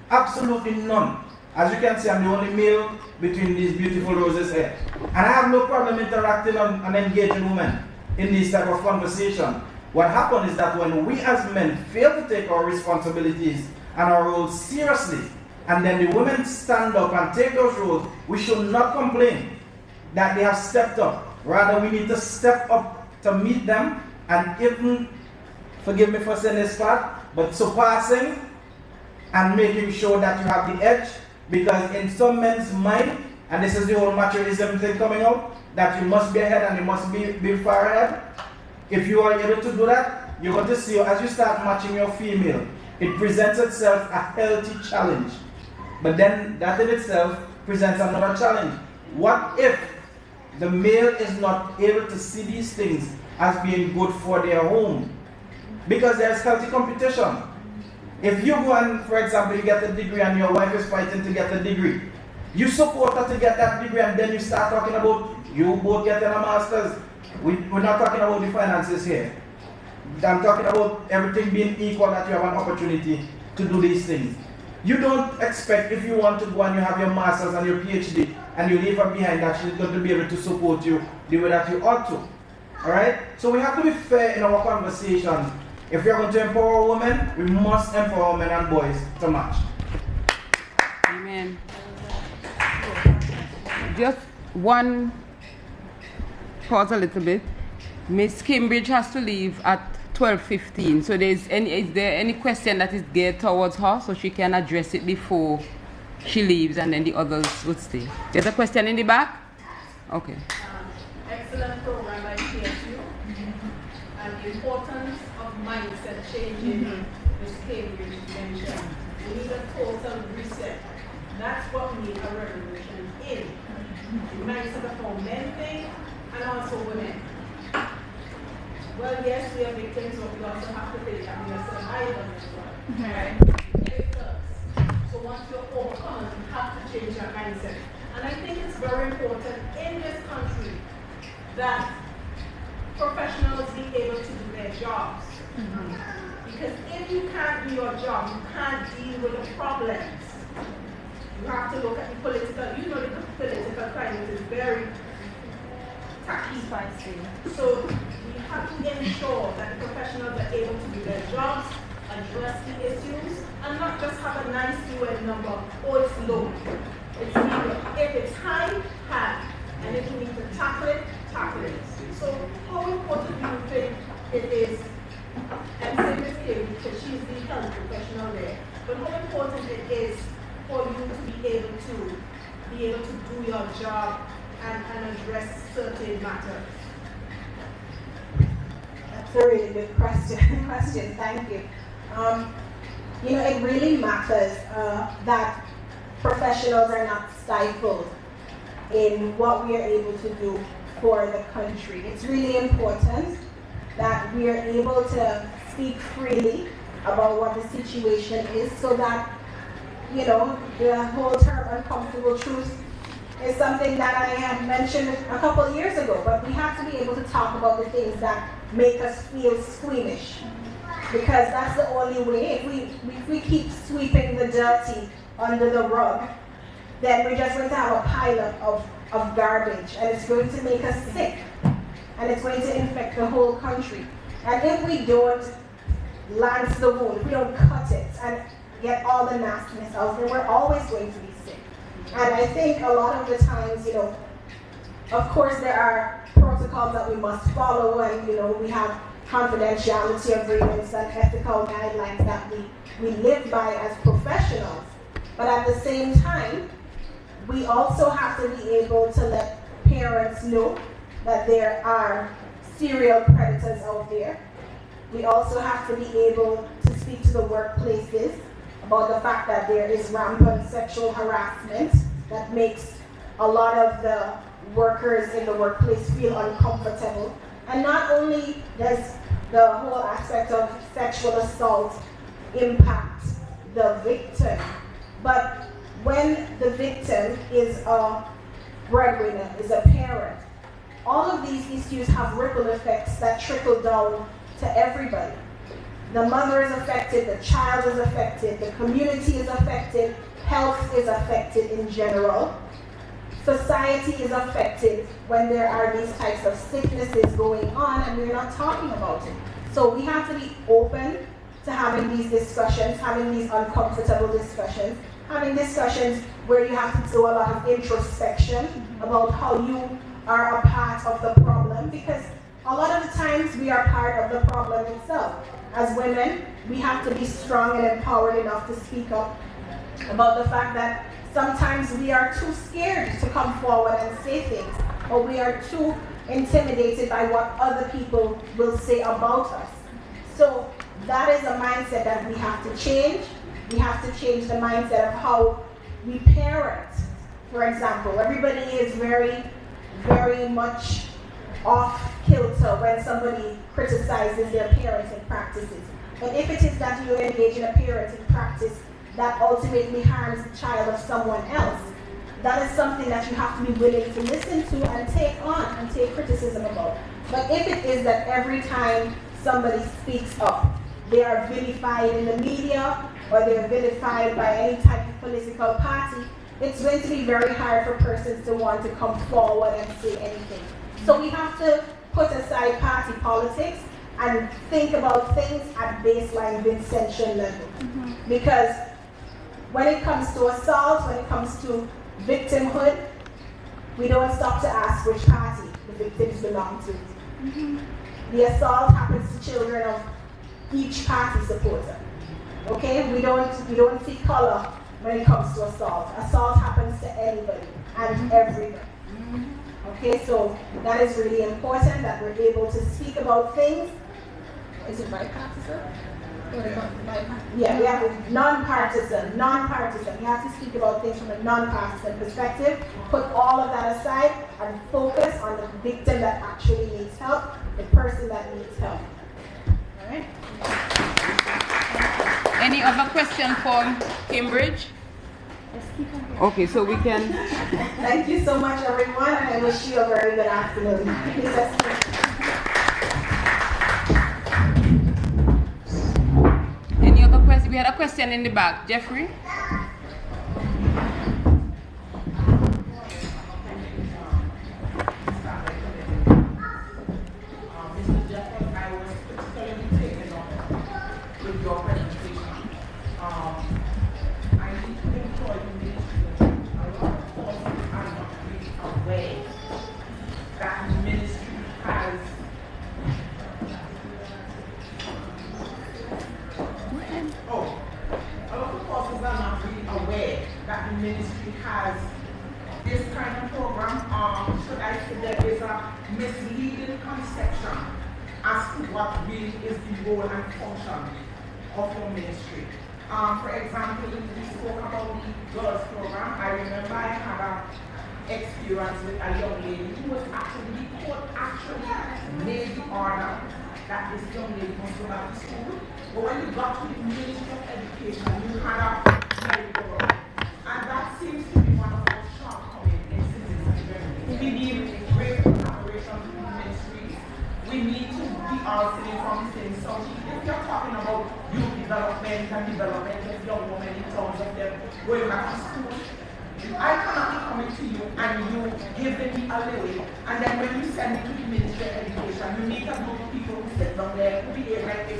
absolutely none. As you can see, I'm the only male between these beautiful roses here. And I have no problem interacting and engaging women in this type of conversation. What happens is that when we as men fail to take our responsibilities and our roles seriously, and then the women stand up and take those roles, we should not complain that they have stepped up. Rather, we need to step up to meet them, and even, forgive me for saying this part, but surpassing and making sure that you have the edge. Because in some men's mind, and this is the whole materialism thing coming out, that you must be ahead and you must be far ahead. If you are able to do that, you're going to see as you start matching your female, it presents itself a healthy challenge. But then that in itself presents another challenge. What if the male is not able to see these things as being good for their home? Because there's healthy competition. If you go and, for example, you get a degree and your wife is fighting to get a degree, you support her to get that degree, and then you start talking about you both getting a master's. We're not talking about the finances here. I'm talking about everything being equal, that you have an opportunity to do these things. You don't expect, if you want to go and you have your master's and your PhD and you leave her behind, that she's going to be able to support you the way that you ought to. Alright? So we have to be fair in our conversations. If we are going to empower women, we must empower men and boys to match. Amen. Just one, pause a little bit. Miss Cambridge has to leave at 12:15. So is there any question that is geared towards her so she can address it before she leaves, and then the others would stay? There's a question in the back? Okay. Excellent program by P.S.U. And the importance of mindset changing, Ms. Cambridge mentioned. We need a total reset. That's what we need a revolution in. The mindset of our men think and also women. Well, yes, we are victims, but we also have to think that we are survivors as well. Right? It does. once you're overcome, you have to change your mindset. And I think it's very important in this country that professionals be able to do their jobs. Because if you can't do your job, you can't deal with the problems. You have to look at the political, you know, the political climate is very tacky. So we have to ensure that the professionals are able to do their jobs, address the issues, and not just have a nice UN number, or it's low. It's either, if it's high, high. And if you need to tackle it, tackle it. So how important do you think it is, and say Ms. Kim, because she's the health professional there, but how important it is for you to be able to do your job and address certain matters? That's a really good question. Thank you. You know, it really matters that professionals are not stifled in what we are able to do for the country. It's really important that we are able to speak freely about what the situation is, so that, you know, the whole term uncomfortable truth is something that I had mentioned a couple of years ago, but we have to be able to talk about the things that make us feel squeamish, because that's the only way. If we keep sweeping the dirty under the rug, then we're just going to have a pile of garbage, and it's going to make us sick, and it's going to infect the whole country. And if we don't lance the wound, if we don't cut it and get all the nastiness out, then we're always going to be sick. And I think a lot of the times, you know, of course there are protocols that we must follow, and, you know, we have confidentiality agreements and ethical guidelines that we live by as professionals. But at the same time, we also have to be able to let parents know that there are serial predators out there. We also have to be able to speak to the workplaces about the fact that there is rampant sexual harassment that makes a lot of the workers in the workplace feel uncomfortable. And not only does the whole aspect of sexual assault impact the victim, but when the victim is a breadwinner, is a parent, all of these issues have ripple effects that trickle down to everybody. The mother is affected, the child is affected, the community is affected, health is affected in general. Society is affected when there are these types of sicknesses going on and we're not talking about it. So we have to be open to having these discussions, having these uncomfortable discussions, having discussions where you have to do a lot of introspection about how you are a part of the problem, because a lot of the times we are part of the problem itself. As women, we have to be strong and empowered enough to speak up about the fact that sometimes we are too scared to come forward and say things, or we are too intimidated by what other people will say about us. So that is a mindset that we have to change. We have to change the mindset of how we parent. For example, everybody is very, very much off kilter when somebody criticizes their parenting practices. But if it is that you engage in a parenting practice that ultimately harms the child of someone else, that is something that you have to be willing to listen to and take on and take criticism about. But if it is that every time somebody speaks up, they are vilified in the media, or they're vilified by any type of political party, it's going to be very hard for persons to want to come forward and say anything. So we have to put aside party politics and think about things at baseline Vincentian level. Because when it comes to assault, when it comes to victimhood, we don't stop to ask which party the victims belong to. The assault happens to children of each party supporter. Okay, we don't see color when it comes to assault. Assault happens to anybody and everybody. Okay, so that is really important that we're able to speak about things. Is it bipartisan? Yeah, we have to non-partisan. We have to speak about things from a non-partisan perspective, put all of that aside and focus on the victim that actually needs help, the person that needs help. All right? Any other question from Cambridge? Okay, so we can. Thank you so much, everyone, and I wish you a very good afternoon. Please let's Any other questions? We had a question in the back. Jeffrey? Ministry has this kind of program, should I say there is a misleading conception as to what really is the role and function of your ministry. For example, we spoke about the girls program. I remember I had an experience with a young lady who was actually, the court actually made the order that this young lady must go back to school. But when you got to the Ministry of Education, you had a merry-go-round. And that seems to be one of our shortcomings in citizens. We need great collaboration with the ministries. We need to be all singing from the same song. If you're talking about youth development and development of young women in terms of them going back to school, I cannot be coming to you and you giving me a lily, and then when you send me to the Ministry of Education, you need a group of people who sit down there who behave like this.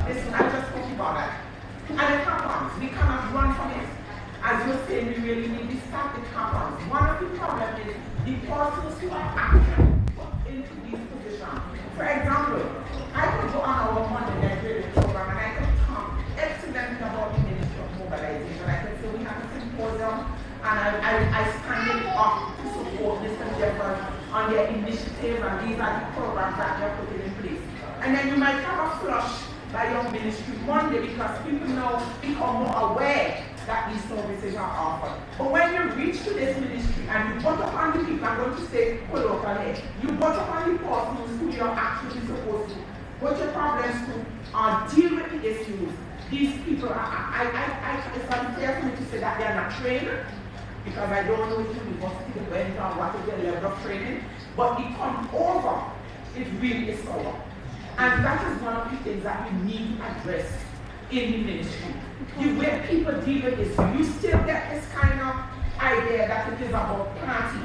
Listen, I just spoke about that. And it happens. We cannot run from it. As you're saying, we really need to start it happens. One of the problems is the persons who are actually put into these positions. For example, I could go on our Monday night radio program and I could talk excellently about the Ministry of Mobilization. I could say we have a symposium and I stand up to support Mr. Jeffers on their initiative, and these are the programs that they're putting in place. And then you might have a flush by your ministry Monday because people now become more aware that these services are offered. But when you reach to this ministry and you put upon the people, I'm going to say colloquially, you put upon the persons who you're actually supposed to put your problems to deal with the issues. These people are, it's unfair for me to say that they are not trained, because I don't know if university they went on what is their level of training, but the come over, it really is sour. And that is one of the things that we need to address in the ministry. The way people deal with this, you still get this kind of idea that it is about party.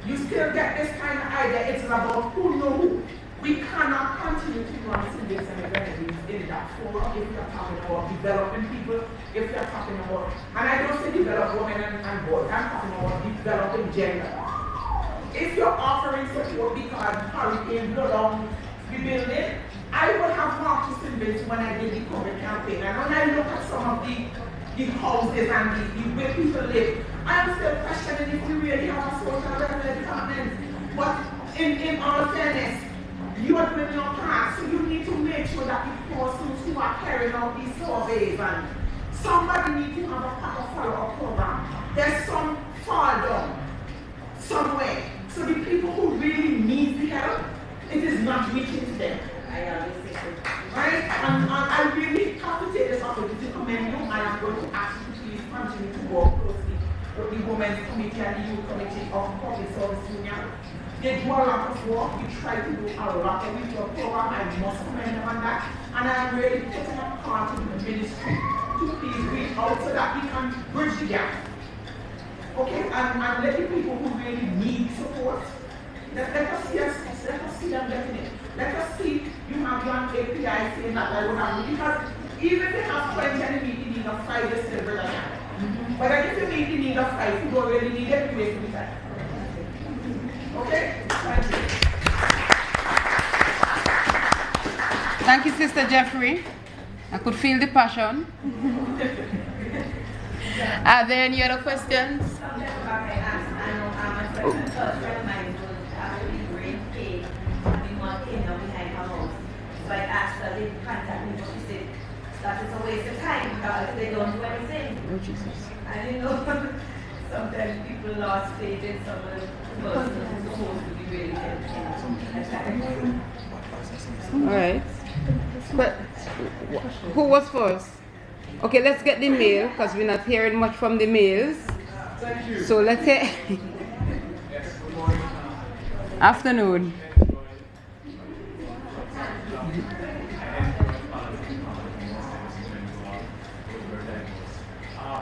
You still get this kind of idea it's about who know who. We cannot continue to run cities and events in that forum if you're talking about developing people, if you're talking about, and I don't say develop women and boys, I'm talking about developing gender. If you're offering support because hurricane blow down the building, I would have marked this in when I did the COVID campaign. And when I look at some of the houses and the way people live, I'm still questioning if we really have a social welfare department. But in all fairness, you are doing your part, so you need to make sure that the persons who are carrying out these surveys and somebody needs to have a proper follow-up program. There's some fall down somewhere. So the people who really need the help, it is not reaching to them. Right? And I really have to take this opportunity to commend you, and I'm going to ask you to please continue to work closely with the Women's Committee and the Youth Committee of Public Service Union. They do a lot of work. We try to do a lot with your program. I must commend them on that. And I'm really putting a part in the ministry to please reach out so that we can bridge the gap. Okay? And let the people who really need support, let us see them getting it. Let us see you have your API saying that I would have, because even if they have 20 and you meet the need of 5, they still bring it. But if you meet the need of 5, you don't really need it, you waste the time. Okay? Thank you. Thank you, Sister Jeffrey. I could feel the passion. Are there any other questions? So I asked her, they contact me, but she said that is a waste of time because they don't do anything. Oh, Jesus. I didn't know. Sometimes people lost faith in some of the persons who are supposed to be really helping. All right. But who was first? Okay, let's get the mail because we're not hearing much from the mails. Thank you. So let's say afternoon.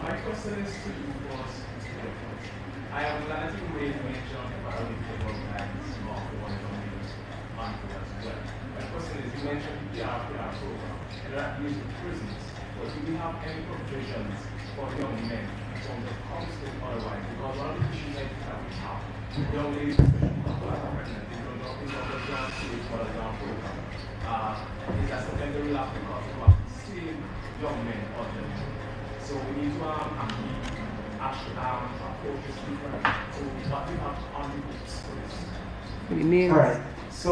My question is to you first. I am glad you made mention about the programs of the one as well. My question is, you mentioned the RPR program, and that used in prisons, but do we have any provisions for young men in terms of counseling otherwise? Because one of the issues that we have, young ladies, especially who are pregnant, they don't know in the ground stage, for example, is that something they will have to save young men or them. So we need to actually approach this different. So what we have on the books for this. All right. So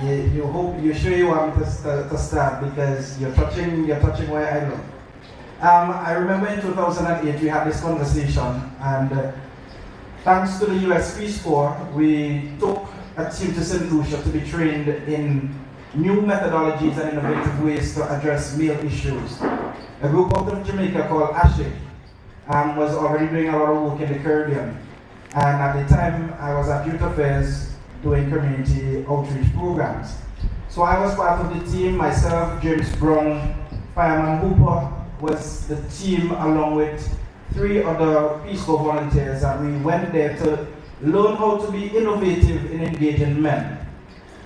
you sure you want me to start because you're touching where I look. I remember in 2008 we had this conversation, and thanks to the US Peace Corps, we took a team to St. Lucia to be trained in new methodologies and innovative ways to address male issues. A group out of Jamaica called ASHIC was already doing a lot of work in the Caribbean. And at the time, I was at Youth Affairs doing community outreach programs. So I was part of the team, myself, James Brown, Fireman Hooper was the team along with 3 other Peace Corps volunteers, and we went there to learn how to be innovative in engaging men.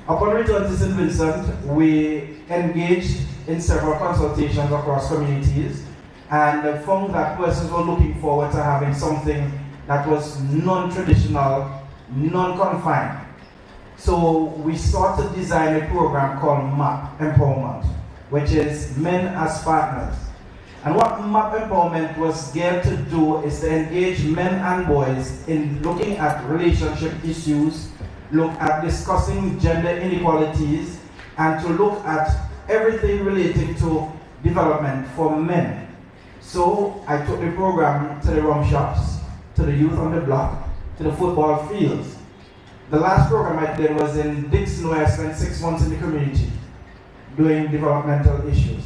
Upon return to St. Vincent, we engaged in several consultations across communities and found that persons were looking forward to having something that was non-traditional, non-confined. So we sought to design a program called MAP Empowerment, which is Men as Partners. And what MAP Empowerment was geared to do is to engage men and boys in looking at relationship issues, look at discussing gender inequalities, and to look at everything related to development for men. So I took the program to the rum shops, to the youth on the block, to the football fields. The last program I did was in Dixon, where I spent 6 months in the community doing developmental issues,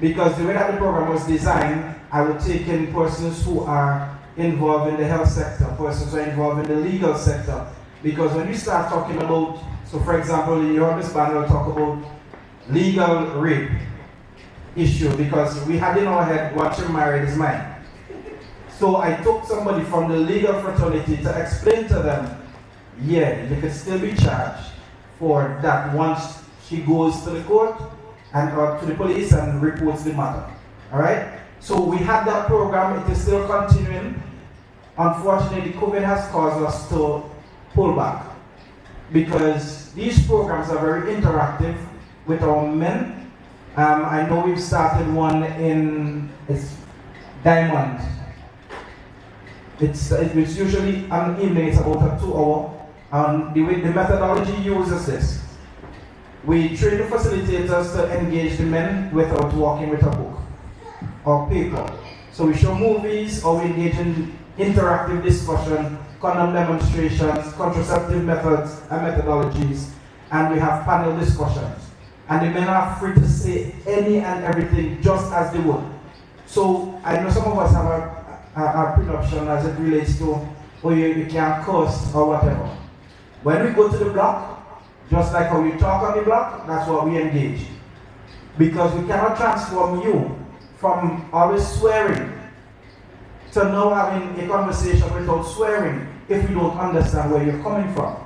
Because the way that the program was designed, I would take in persons who are involved in the health sector, persons who are involved in the legal sector. Because when you start talking about, so for example, you heard this panel talk about legal rape issue, because we had in our head what you're married is mine. So I took somebody from the legal fraternity to explain to them, you could still be charged for that once she goes to the court and to the police and reports the matter. Alright? So we had that program, it is still continuing. Unfortunately, COVID has caused us to pull back because these programs are very interactive with our men. I know we've started one in Diamond. It's usually an evening, it's about a 2 hour. The methodology uses this. We train the facilitators to engage the men without walking with a book or paper. So we show movies or we engage in interactive discussion, condom demonstrations, contraceptive methods and methodologies, and we have panel discussions. And the men are free to say any and everything just as they would. So I know some of us have a presumption as it relates to, you can't curse or whatever. When we go to the block, just like how you talk on the block, that's what we engage. Because we cannot transform you from always swearing to now having a conversation without swearing if we don't understand where you're coming from.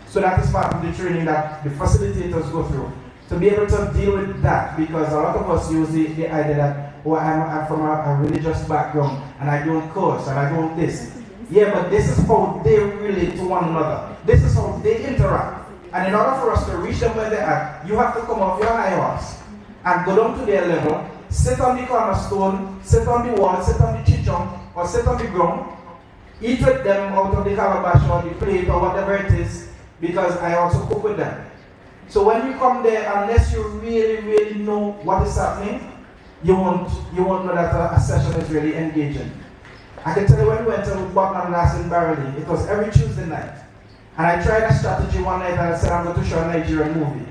So that is part of the training that the facilitators go through. To be able to deal with that, because a lot of us use the idea that, I'm from a religious background and I don't curse and I don't this. Yeah, but this is how they relate to one another. This is how they interact. And in order for us to reach them where they are, you have to come off your high horse and go down to their level, sit on the cornerstone, sit on the wall, sit on the chichon, or sit on the ground, eat with them out of the calabash or the plate or whatever it is, because I also cook with them. So when you come there, unless you really, really know what is happening, you won't know that a session is really engaging. I can tell you when we went to Bottom last in Barley, it was every Tuesday night. And I tried a strategy one night and I said, I'm going to show a Nigerian movie.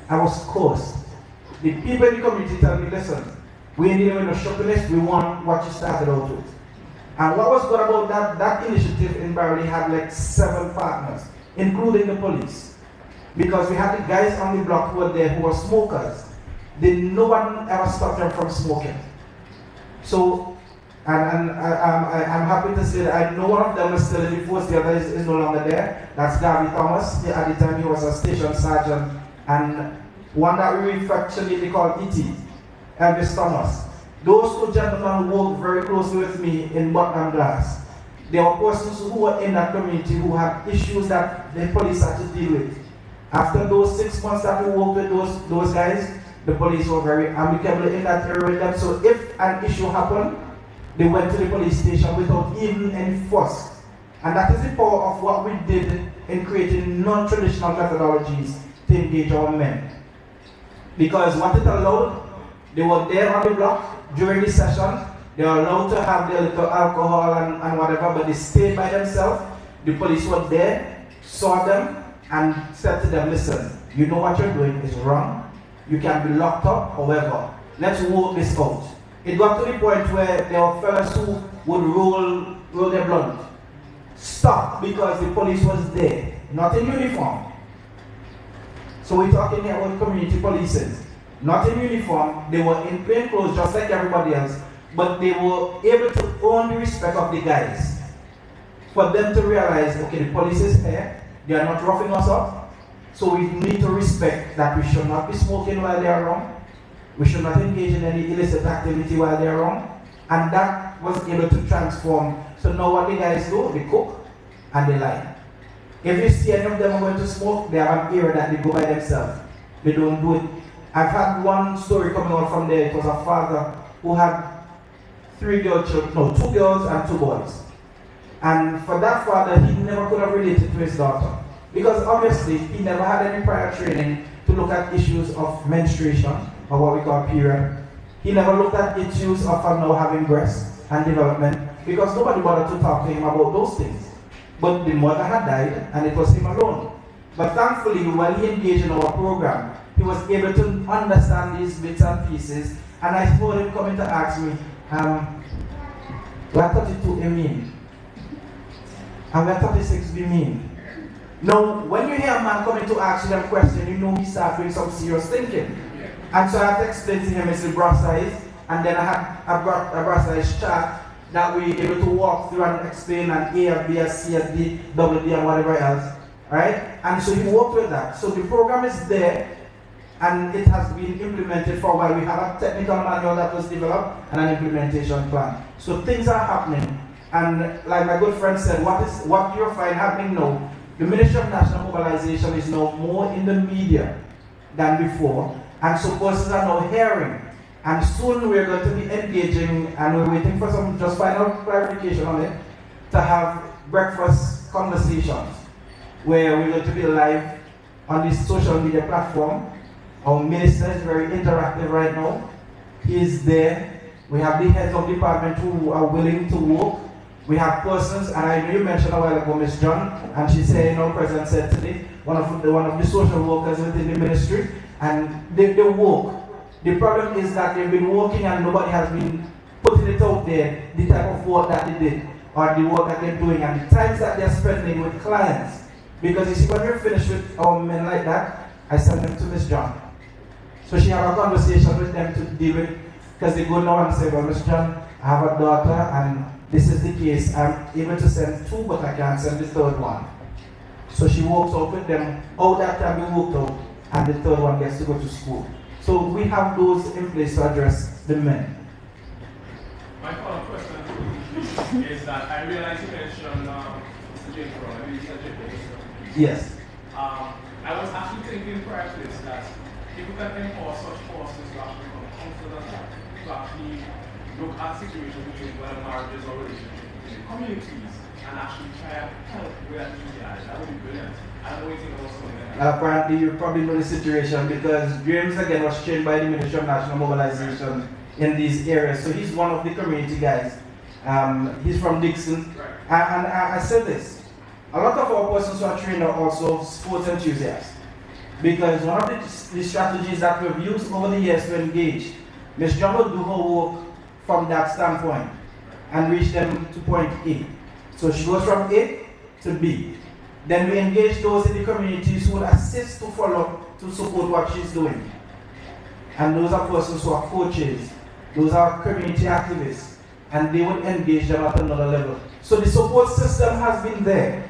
I was cursed. The people in the community tell me, listen, We ain't dealing with no shoppiness, we want what you started out with. And what was good about that initiative in Beverly had like 7 partners, including the police. Because we had the guys on the block who were there who were smokers. No one ever stopped them from smoking. So, and I'm happy to say that I know one of them is still in the force, the other is no longer there. That's Garvey Thomas. At the time he was a station sergeant. And one that we affectionately call E.T., Elvis Thomas. Those 2 gentlemen worked very closely with me in Buckingham Glass. There were persons who were in that community who had issues that the police had to deal with. After those 6 months that we worked with those guys, the police were very amicable in that area with them. So if an issue happened, they went to the police station without even any fuss. And that is the power of what we did in creating non-traditional methodologies to engage our men. Because what it allowed, they were there on the block during the session. They were allowed to have their little alcohol and whatever, but they stayed by themselves. The police were there, saw them, and said to them, listen, you know what you're doing is wrong. You can be locked up, however, let's work this out. It got to the point where there were fellas who would roll their blunt. Stop, because the police was there, not in uniform. So we're talking here about community policing. Not in uniform, they were in plain clothes just like everybody else, but they were able to earn the respect of the guys. For them to realize, okay, the police is here, they are not roughing us up, so we need to respect that we should not be smoking while they are around, we should not engage in any illicit activity while they are around, and that was able to transform. So now what the guys do, they cook and they lie. If you see any of them going to smoke, they have an area that they go by themselves. They don't do it. I've had one story coming out from there. It was a father who had 2 girls and 2 boys. And for that father, he never could have related to his daughter. Because obviously, he never had any prior training to look at issues of menstruation, or what we call period. He never looked at issues of now having breasts and development, because nobody bothered to talk to him about those things. But the mother had died, and it was him alone. But thankfully, when he engaged in our program, he was able to understand these bits and pieces. And I heard him coming to ask me, what 32 mean? And what 36 be mean? Now, when you hear a man coming to ask you them question, you know he starts doing some serious thinking. And so I had to explain to him it's a bra size, and then I had a bra size chart that we able to walk through and explain an A, a B, a C, a D, double D, and whatever else. Right? And so he worked with that. So the program is there, and it has been implemented for a while. We have a technical manual that was developed and an implementation plan. So things are happening. And like my good friend said, what you're finding happening now, the Ministry of National Mobilization is now more in the media than before. And so persons are now hearing. And soon we're going to be engaging, and we're waiting for some just final clarification on it, to have breakfast conversations where we're going to be live on this social media platform. Our minister is very interactive right now. He's there. We have the heads of department who are willing to work. We have persons, and I know you mentioned a while ago, Ms. John, and she said, President said today, one of the social workers within the ministry, and they work. The problem is that they've been working and nobody has been putting it out there, the type of work that they did, or the work that they're doing, and the times that they're spending with clients. Because you see, when we're finished with our men like that, I send them to Ms. John. So she have a conversation with them to deal with, because they go now and say, well, Ms. John, I have a daughter, and this is the case. I'm able to send 2, but I can't send the 3rd one. So she works out with them, how that can be worked out, and the 3rd one gets to go to school. So we have those in place to address the men. My follow-up question is that I realize you mentioned Mr. Jim Brown, I mean, Mr. Jim Brown. Yes. I was actually thinking prior to this that people can empower such forces to actually become confident, to actually look at situations between whether marriages or relationships between communities and actually try and help where that would be brilliant. I don't know what you think about something like that. Apparently, you probably know the situation because James again was trained by the Ministry of National Mobilization in these areas. So he's one of the community guys. He's from Dixon. Right. And I said this. A lot of our persons who are trained are also sports enthusiasts. Because one of the strategies that we've used over the years to engage Ms. John will do her work from that standpoint and reach them to point A. So she goes from A to B. Then we engage those in the communities who will assist to follow, to support what she's doing. And those are persons who are coaches, those are community activists, and they will engage them at another level. So the support system has been there.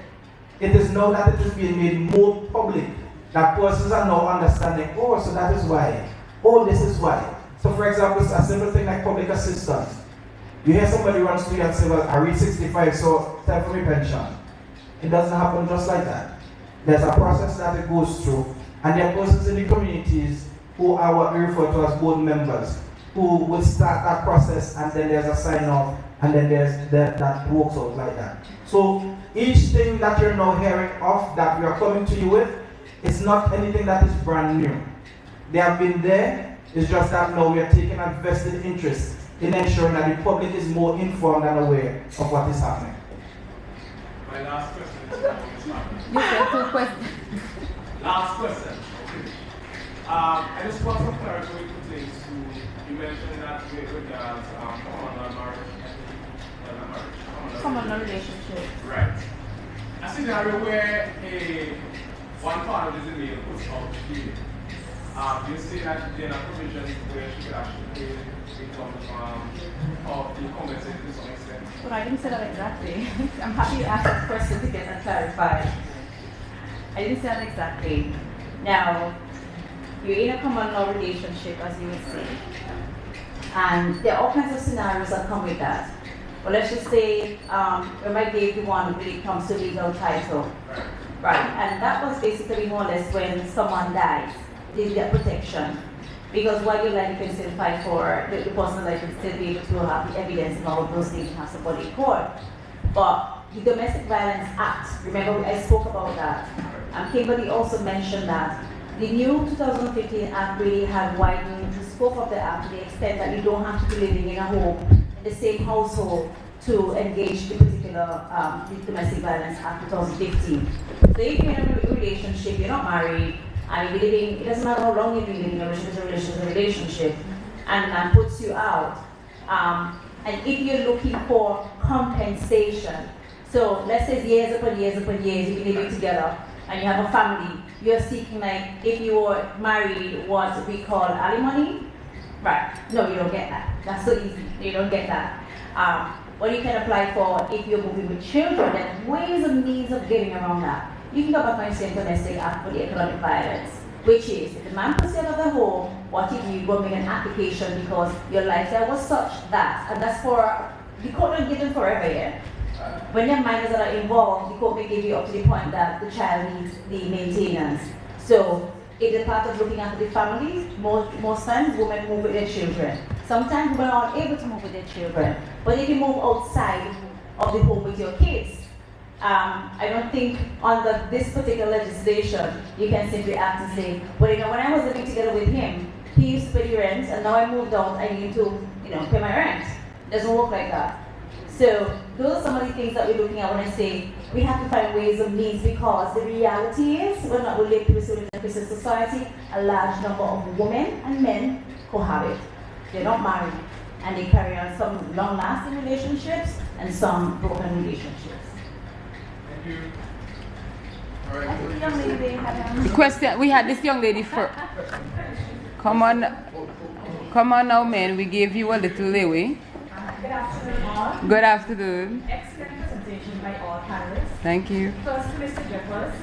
It is now that it is being made more public, that persons are now understanding, oh, so that is why. Oh, this is why. So for example, a simple thing like public assistance. You hear somebody runs to you and say, well, I reach 65, so time for my pension. It doesn't happen just like that. There's a process that it goes through, and there are persons in the communities who are what we refer to as board members, who will start that process, and then there's a sign-off, and then there's that works out like that. So each thing that you're now hearing of, that we are coming to you with, is not anything that is brand new. They have been there, it's just that now we are taking a vested interest in ensuring that the public is more informed and aware of what is happening. My last question is You said 2 questions. Last question. I just want some clarity to things. You mentioned that with regards common marriage. Common relationship. Right. A scenario where one partner is in the puts out the you say that there are provisions where she could actually pay of the compensation to some extent. But I didn't say that exactly. I'm happy you asked that question to get that clarified. I didn't say that exactly. Now, you're in a common law relationship, as you would say. And there are all kinds of scenarios that come with that. But let's just say, I gave you one when it comes to legal title. Right, and that was basically more or less when someone dies, they get protection. Because while you're alive, you can still fight for the personal life and still be able to have the evidence and all of those things and have somebody in court. But the Domestic Violence Act, remember I spoke about that. Kimberly also mentioned that the new 2015 Act really had widened the scope of the Act to the extent that you don't have to be living in a home, in the same household, to engage the particular the Domestic Violence Act 2015. So if you're in a relationship, you're not married, and you're living, it doesn't matter how long you've been living in a relationship, and man puts you out. And if you're looking for compensation, so let's say years upon years upon years you've been living together, and you have a family, you're seeking, like, if you were married, what we call alimony. Right, no, you don't get that. That's so easy, you don't get that. What you can apply for if you're moving with children, there's ways and means of getting around that. You can go back and say Domestic Act for the Economic Violence, which is, if the man puts you out of the home, what if you go make an application because your lifestyle was such that, and that's for, the court don't give them forever, yeah? When there are minors that are involved, the court may give you up to the point that the child needs the maintenance. So, if they're part of looking after the family, most times women move with their children. Sometimes women are able to move with their children. But if you move outside of the home with your kids, I don't think under this particular legislation, you can simply act and say, well, you know, when I was living together with him, he used to pay the rent, and now I moved out, I need to, pay my rent. It doesn't work like that. So those are some of the things that we're looking at when I say we have to find ways and means, because the reality is we're not really a inclusive society. A large number of women and men cohabit. They're not married, and they carry on some long-lasting relationships and some broken relationships. Thank you. All I think the young lady had Question. We had this young lady first. Come on now, men. We gave you a little leeway. Good afternoon, all. Good afternoon. Excellent presentation by all panelists. Thank you. First to Mr. Jeffers.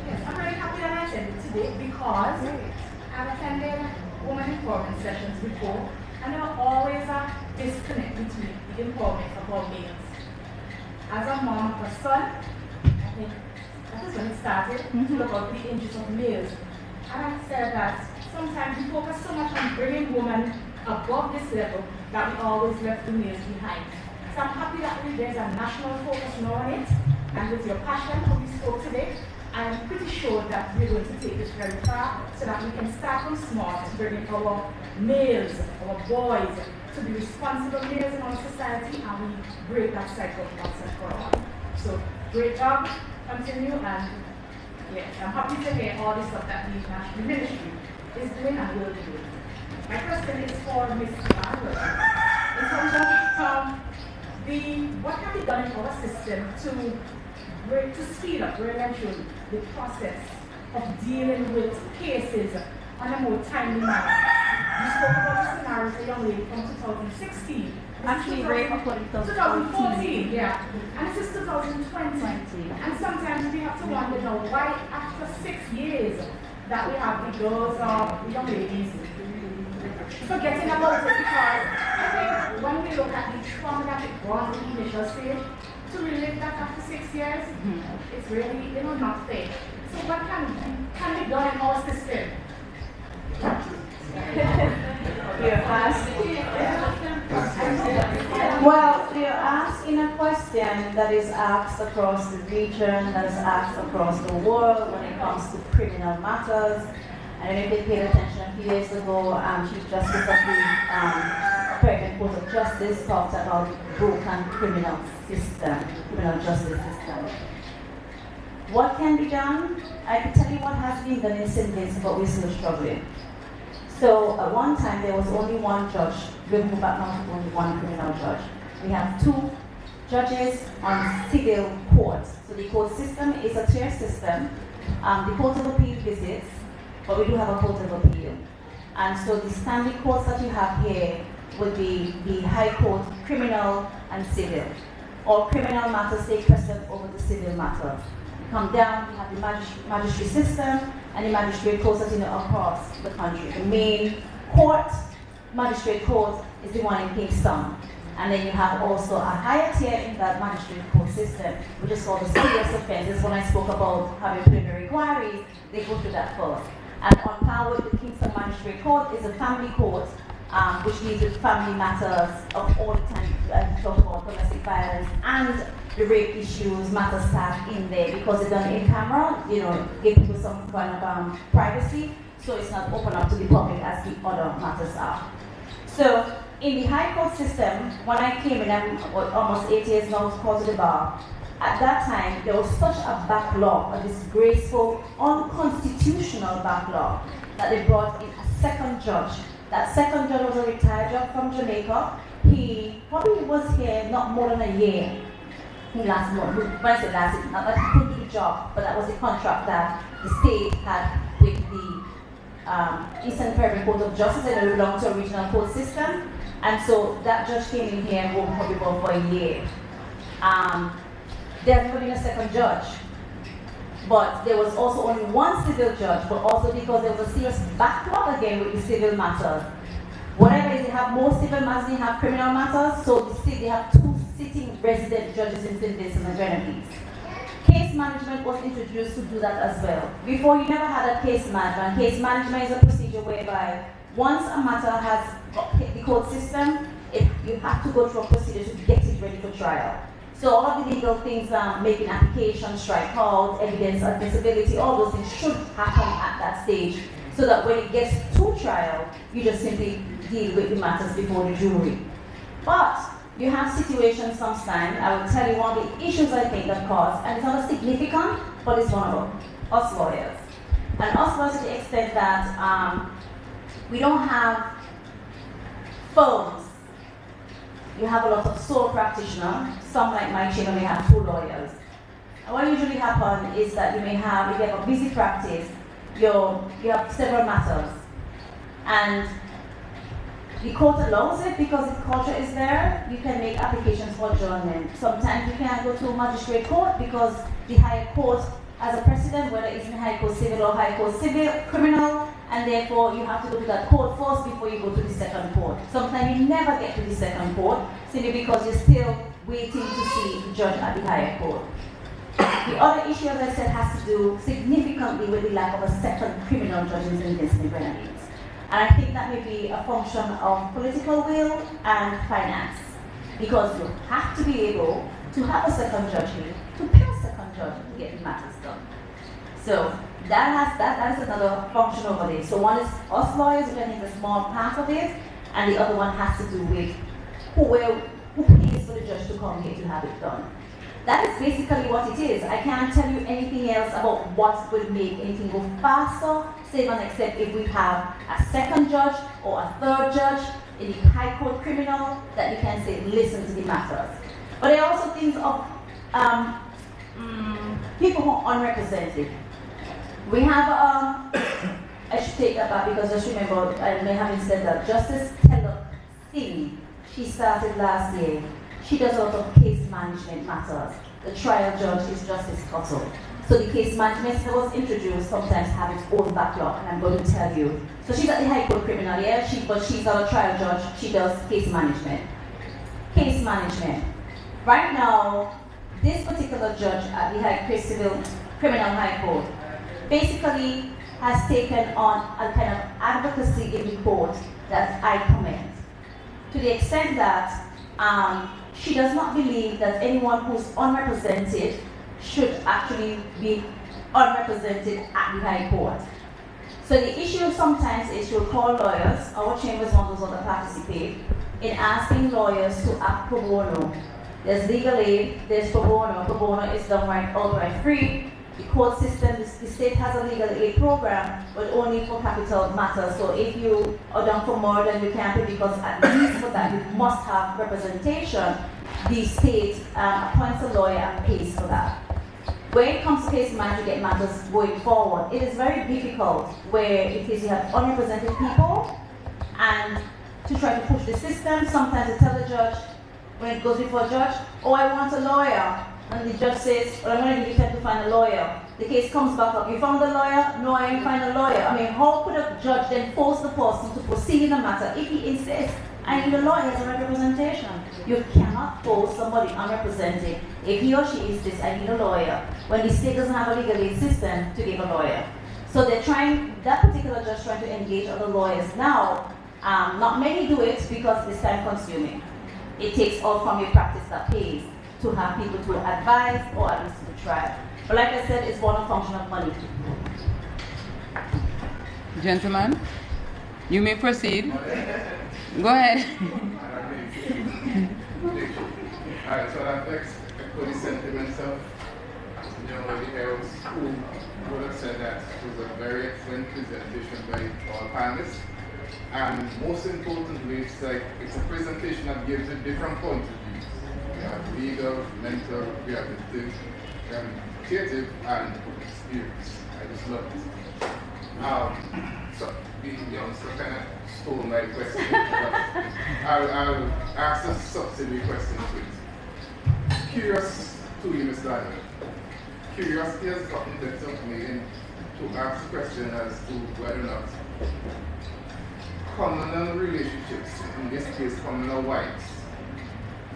Yes, I'm very happy that I attended today because I've attended women empowerment sessions before, and there was always a disconnect between the empowerment of all males. As a mom of a son, I think that is when it started to look out for the interests of males. And I said that sometimes we focus so much on bringing women above this level that we always left the males behind. So I'm happy that there's a national focus now on it, and with your passion how we spoke today, I'm pretty sure that we're going to take this very far so that we can start from small to bring our males, our boys, to be responsible males in our society, and we break that cycle once and for all. So great job, continue, and yes, I'm happy to hear all the stuff that the ministry is doing and will be doing. My question is for Ms. Margaret. In terms of what can be done in our system to speed up really and truly the process of dealing with cases on a more timely manner. You spoke about the scenario of a young lady from 2016. Actually, rape according to 2014, yeah. And this is 2020. And sometimes we have to wonder now why after 6 years that we have the girls or the young ladies forgetting about it, because I think when we look at the trauma that it brought in the initial stage, to relive that after 6 years, it's really, not fair. So what can be done in our system? Well, you're asking a question that is asked across the region, that is asked across the world when it comes to criminal matters. I don't know if you paid attention a few years ago, Chief Justice of the American Court of Justice talked about broken criminal justice system. What can be done? I can tell you what has been done in St. Vincent, but we're still struggling. So at one time there was only one judge. We've moved back now to only one criminal judge. We have 2 judges on civil court. So the court system is a tier system. The Court of Appeal visits, but we do have a Court of Appeal. And so the standing courts that you have here would be the High Court, criminal and civil. All criminal matters take precedence over the civil matters. You come down, you have the magistrate system and the magistrate courts that you know across the country. The main court, magistrate court, is the one in Kingston. And then you have also a higher tier in that magistrate court system, which is called the serious offenses. When I spoke about having preliminary inquiries, they go through that first. And on par with the Kingston Magistrate Court is a family court, which deals with family matters of all the time. We talk about domestic violence and the rape issues, matters staff in there because it's done in camera, give people some kind of privacy, so it's not open up to the public as the other matters are. So in the High Court system, when I came in, I'm almost 8 years now to the bar. At that time, there was such a backlog, a disgraceful, unconstitutional backlog, that they brought in a second judge. That second judge was a retired judge from Jamaica. He probably was here not more than a year. He lasted more. When I say lasted, not that he couldn't do the job, but that was the contract that the state had with the Eastern Caribbean Court of Justice, and it belonged to a regional court system. And so that judge came in here and worked probably for a year. There has never been a second judge, but there was also only one civil judge, but also because there was a serious backlog again with the civil matters. Whatever it is, they have more civil matters than they have criminal matters, so they have 2 sitting resident judges in St. Vincent and Grenadines. Case management was introduced to do that as well. Before, you never had a case management. Case management is a procedure whereby once a matter has hit the court system, you have to go through a procedure to get it ready for trial. So all of the legal things, making application, strike out, evidence, admissibility, all those things should happen at that stage, so that when it gets to trial, you just simply deal with the matters before the jury. But you have situations sometimes, I will tell you one of the issues I think that cause, and it's not significant, but it's one of them, us lawyers. And us lawyers to the extent that we don't have firms. You have a lot of sole practitioners. Some, like my chamber, may have 2 lawyers. And what usually happens is that you may have, if you have a busy practice, you have several matters. And the court allows it because the culture is there. You can make applications for adjournment. Sometimes you can't go to a magistrate court because the higher court has a precedent, whether it's in High Court Civil or High Court Civil, Criminal, and therefore you have to go to that court first before you go to the second court. Sometimes you never get to the second court simply because you're still waiting to see the judge at the higher court. The other issue, as I said, has to do significantly with the lack of a second criminal judge in St. Vincent and Grenadines. And I think that may be a function of political will and finance, because you have to be able to have a second judge here, to pay a second judge to get the matters done. So that is another function over there. So one is us lawyers, which I think is a small part of it, and the other one has to do with who pays for the judge to come here to have it done. That is basically what it is. I can't tell you anything else about what will make anything go faster, save and except if we have a second judge or a third judge in the High Court criminal that you can say, listen to the matters. But there are also things of people who are unrepresented. We have, I should take that back because just remember, I may have said that Justice Taylor Singh, she started last year. She does a lot of case management matters. The trial judge is Justice Cottle. So the case management that was introduced sometimes have its own backlog, and I'm going to tell you. So she's at the High Court criminal, yeah, but she's not a trial judge. She does case management. Case management. Right now, this particular judge at the Criminal High Court basically has taken on a kind of advocacy in the court that I commend. To the extent that she does not believe that anyone who's unrepresented should actually be unrepresented at the High Court. So the issue sometimes is she'll call lawyers, our chambers want those that participate, in asking lawyers to act pro bono. There's legal aid, there's pro bono. Pro bono is done outright free. The court system, the state has a legal aid program, but only for capital matters. So if you are done for murder, you can't pay because at least for that you must have representation. The state appoints a lawyer and pays for that. When it comes to case management matters going forward, it is very difficult where it is you have unrepresented people and to try to push the system. Sometimes they tell the judge, when it goes before a judge, oh, I want a lawyer. And the judge says, well, I'm going to give you time to find a lawyer. The case comes back up. You found a lawyer? No, I ain't find a lawyer. I mean, how could a judge then force the person to proceed in a matter if he insists, I need a lawyer as a representation? You cannot force somebody unrepresented if he or she insists, I need a lawyer, when the state doesn't have a legal aid system to give a lawyer. So they're trying, that particular judge trying to engage other lawyers now. Not many do it because it's time consuming. It takes all from your practice that pays to have people to advise or at least to try. But like I said, it's one of function of money. Gentlemen, you may proceed. Go ahead. Alright, so that echo the sentiments of the Herald School would have said that it was a very excellent presentation by all panelists. And most importantly, it's a presentation that gives a different point of view. We have legal, mental, rehabilitative, and experience. I just love it. So the youngster kind of stole my question, but I'll ask a subsidiary question please. Curious to you, Mr. Daniel. Curiosity has gotten the better of me to ask the question as to whether or not communal relationships, in this case communal wives,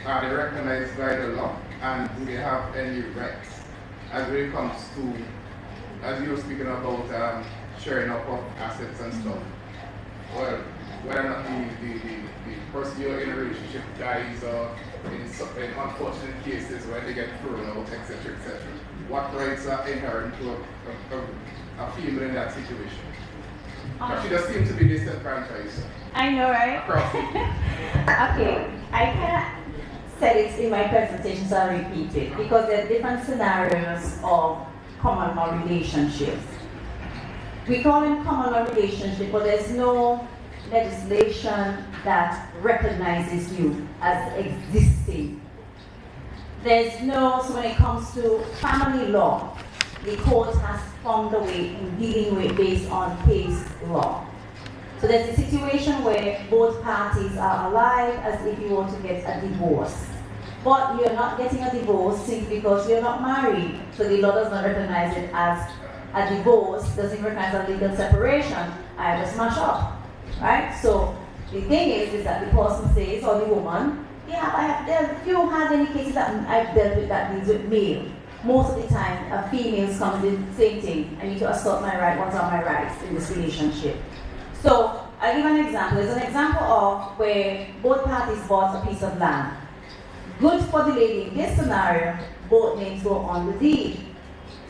are they recognized by the law and do they have any rights as when it comes to, as you were speaking about sharing up of assets and stuff? Well, whether or not the person you're in a relationship dies or in unfortunate cases where they get thrown out, etc., etc. What rights are inherent to a female in that situation? But she does seem to be disenfranchised. I know, right? Okay, I kind of said it in my presentation, so I'll repeat it. Because there are different scenarios of common law relationships. We call them common law relationships, but there's no legislation that recognizes you as existing. There's no, so when it comes to family law, the court has found a way in dealing with based on case law. So there's a situation where both parties are alive as if you want to get a divorce. But you're not getting a divorce simply because you're not married. So the law does not recognize it as a divorce, doesn't recognize a legal separation. I have a smash up, right? So the thing is that the person says, or the woman, yeah, if you have any cases that I've dealt with that deals with male, most of the time, females come with the same thing. I need to assert my right, what are my rights in this relationship? So, I'll give an example. There's an example of where both parties bought a piece of land. Good for the lady. In this scenario, both names go on the deed.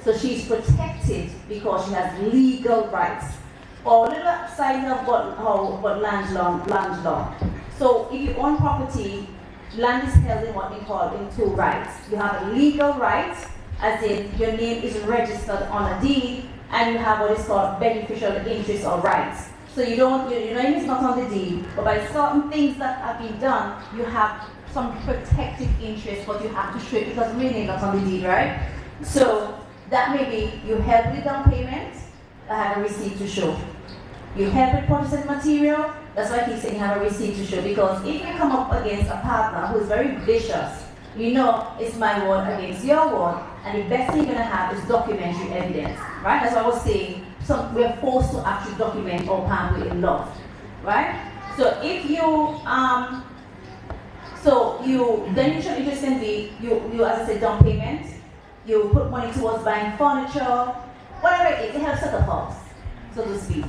So she's protected because she has legal rights. Or a little side of what land law. So if you own property, land is held in what we call in two rights. You have a legal right, as in your name is registered on a deed, and you have what is called beneficial interest or rights. So your name is not on the deed, but by certain things that have been done, you have some protective interest, but you have to show it because your name is not on the deed, right? So that may be you help with down payment, I have a receipt to show. You help with purchasing material, that's why I keep saying you have a receipt to show, because if you come up against a partner who is very vicious, you know it's my word against your word, and the best thing you're going to have is documentary evidence, right? That's what I was saying. We're forced to actually document our family in love, right? So if you, then you should interestingly, you as I said, down payment, you put money towards buying furniture, whatever it is, it helps set the house, so to speak.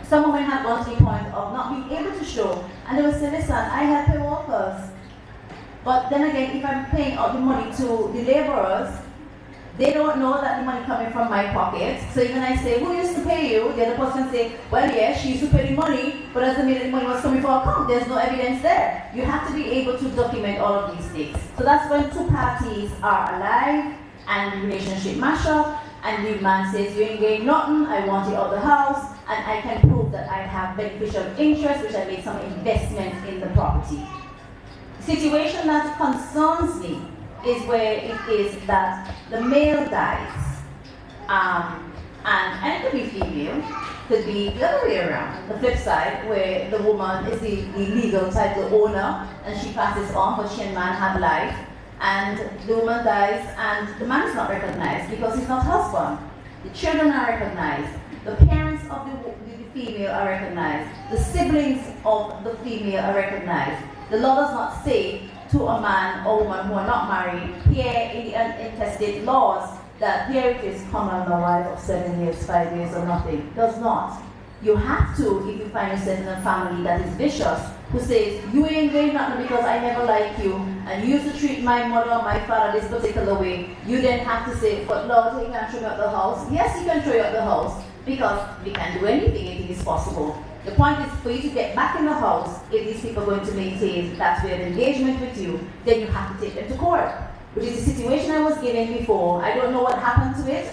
Some women have gone to the point of not being able to show, and they will say, listen, I help pay workers. But then again, if I'm paying out the money to the laborers, they don't know that the money coming from my pocket. So even I say, who used to pay you? The other person say, well, yes, she used to pay the money, but doesn't mean that the money was coming from account. There's no evidence there. You have to be able to document all of these things. So that's when two parties are alive and the relationship mash up, and the man says, you ain't getting nothing, I want you out of the house, and I can prove that I have beneficial interest, which I made some investment in the property. The situation that concerns me is where it is that the male dies, and it could be female, could be the other way around, the flip side, where the woman is the legal title owner, and she passes on, but she and man have life, and the woman dies, and the man is not recognized because he's not husband. The children are recognized. The parents of the female are recognized. The siblings of the female are recognized. The law does not say to a man or woman who are not married, here in the intestate laws, that here it is common law wife of 7 years, 5 years, or nothing. It does not. You have to, if you find yourself in a family that is vicious, who says, you ain't doing nothing because I never liked you, and you used to treat my mother or my father this particular way, you then have to say, but Lord, he can throw me out the house. Yes, he can throw you out the house, because we can do anything if it is possible. The point is for you to get back in the house, if these people are going to maintain that way of engagement with you, then you have to take them to court, which is the situation I was given before. I don't know what happened to it.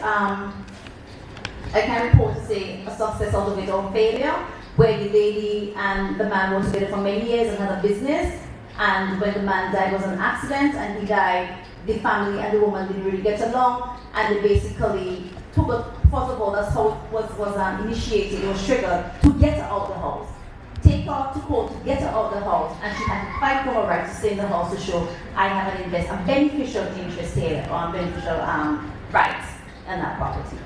I can report to say a success out of it or failure, where the lady and the man were together for many years and had a business, and when the man died, it was an accident, and he died, the family and the woman didn't really get along, and they basically took it. First of all, that's how it was initiated, it was triggered, to get her out of the house. Take her to court to get her out of the house, and she had to fight for her right to stay in the house to show I have a beneficial interest here, or beneficial rights in that property.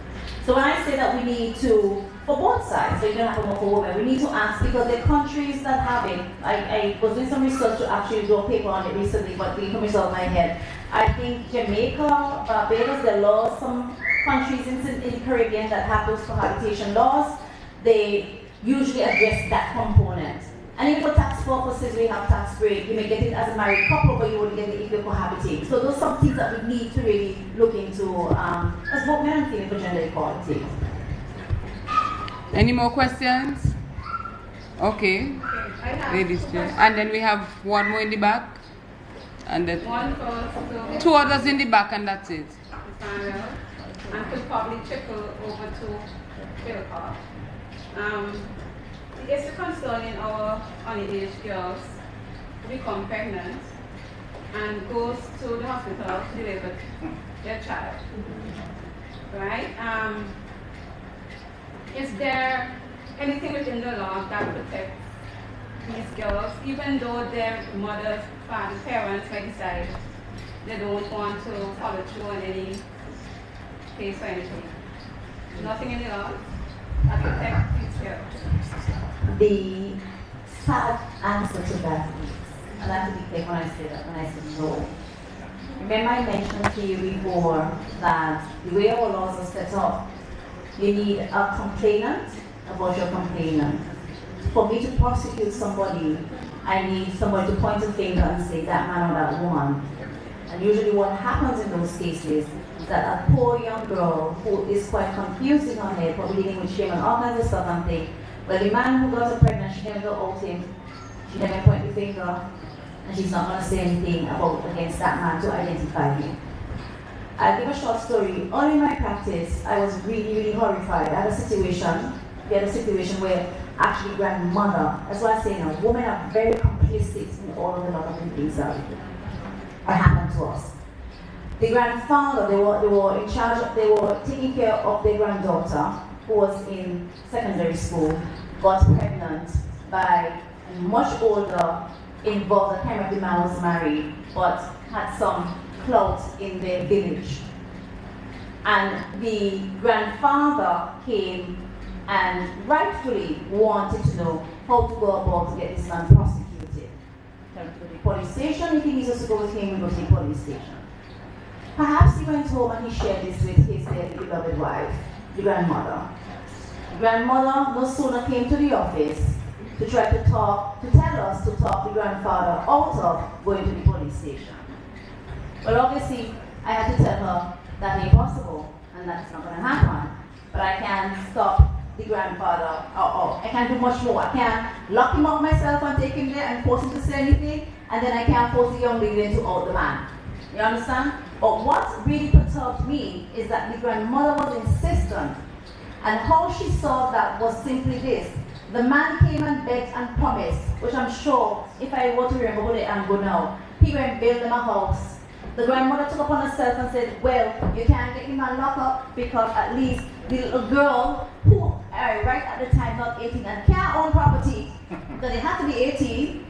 So when I say that we need to, for both sides, so you don't have to more for women, we need to ask, because the countries that have it, I was doing some research to actually do a paper on it recently, but the information out of my head. I think Jamaica, Barbados, there are laws, some countries in the Caribbean that have those cohabitation laws, they usually address that component. And even for tax purposes, we have tax break. You may get it as a married couple, but you won't get it if you're cohabiting. So those are some things that we need to really look into as both men and female for gender equality. Any more questions? Okay. Ladies, and then we have one more in the back. And then two others in the back, and that's it. And could probably trickle over to Philippa. It's a concern in our underage girls who become pregnant and goes to the hospital to deliver their child. Right? Is there anything within the law that protects these girls, even though their mothers, fathers, parents might decide they don't want to follow through on any case or anything? Nothing in the law that protects these girls. The sad answer to that is, and I have to be clear when I say that, when I say no. Remember I mentioned to you before that the way our laws are set up, you need a complainant about your complainant. For me to prosecute somebody, I need somebody to point a finger and say that man or that woman. And usually what happens in those cases is that a poor young girl who is quite confused in her head, probably dealing with shame and all kinds of stuff, and think, well, the man who got her pregnant, she never go out him, she never point the finger, and she's not going to say anything against that man to identify him. I'll give a short story. Early in my practice, I was really, really horrified. I had a situation, where actually grandmother, that's what I say now, women are very complicit in all of the lot of things that happened to us. The grandfather, they were in charge, they were taking care of their granddaughter, who was in secondary school, got pregnant by a much older, involved, I can't remember if the man was married, but had some clout in their village. And the grandfather came and rightfully wanted to know how to go about to get this man prosecuted. Tell him to go to the police station. If he needs us to go with him, we go to the police station. Perhaps he went home and he shared this with his beloved wife, the grandmother. The grandmother no sooner came to the office to try to talk the grandfather out of going to the police station. Well, obviously, I had to tell her that ain't possible and that's not going to happen. But I can't stop the grandfather, I can't do much more. I can't lock him up myself and take him there and force him to say anything, and then I can't force the young lady into out the man. You understand? But what really perturbed me is that the grandmother was insistent, and how she saw that was simply this. The man came and begged and promised, which I'm sure, if I were to remember where I am go now, he went and built them a house. The grandmother took upon herself and said, well, you can't get him and lock up because at least the little girl, who right at the time not 18 and can't own property, because it had to be 18,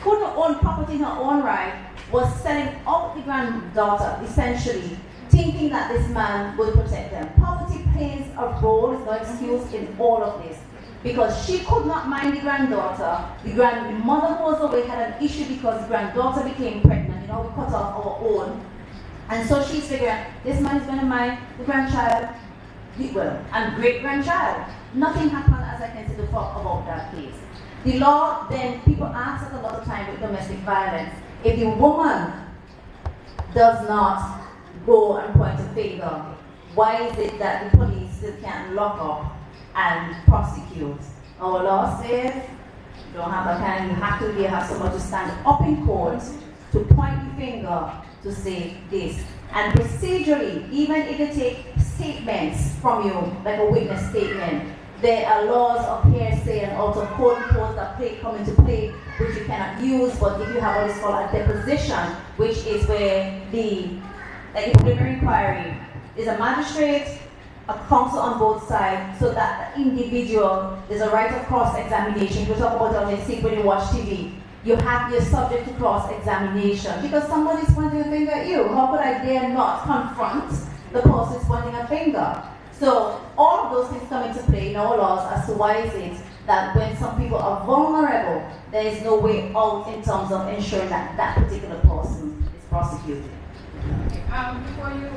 couldn't own property in her own right, was selling out the granddaughter, essentially, thinking that this man would protect them. Poverty plays a role, is no excuse in all of this. Because she could not mind the granddaughter. The grandmother who was away had an issue because the granddaughter became pregnant. You know, we cut off our own. And so she's figuring, this man is going to mind the grandchild, and great-grandchild. Nothing happened, as I can say, about that case. The law, then, people ask us a lot of time with domestic violence, if the woman does not go and point a finger, why is it that the police still can't lock up and prosecute? Our law says you don't have that kind, you have someone to stand up in court to point the finger to say this. And procedurally, even if they take statements from you, like a witness statement, there are laws of hearsay and out of court reports that come into play, which you cannot use. But if you have what is called a deposition, which is where the preliminary inquiry is a magistrate, a counsel on both sides, so that the individual, there's a right of cross-examination. We talk about it when you watch TV. You're subject to cross-examination because somebody's pointing a finger at you. How could I dare not confront the person who's pointing a finger? So all of those things come into play in our laws as to why is it that when some people are vulnerable, there is no way out in terms of ensuring that that particular person is prosecuted. Before you,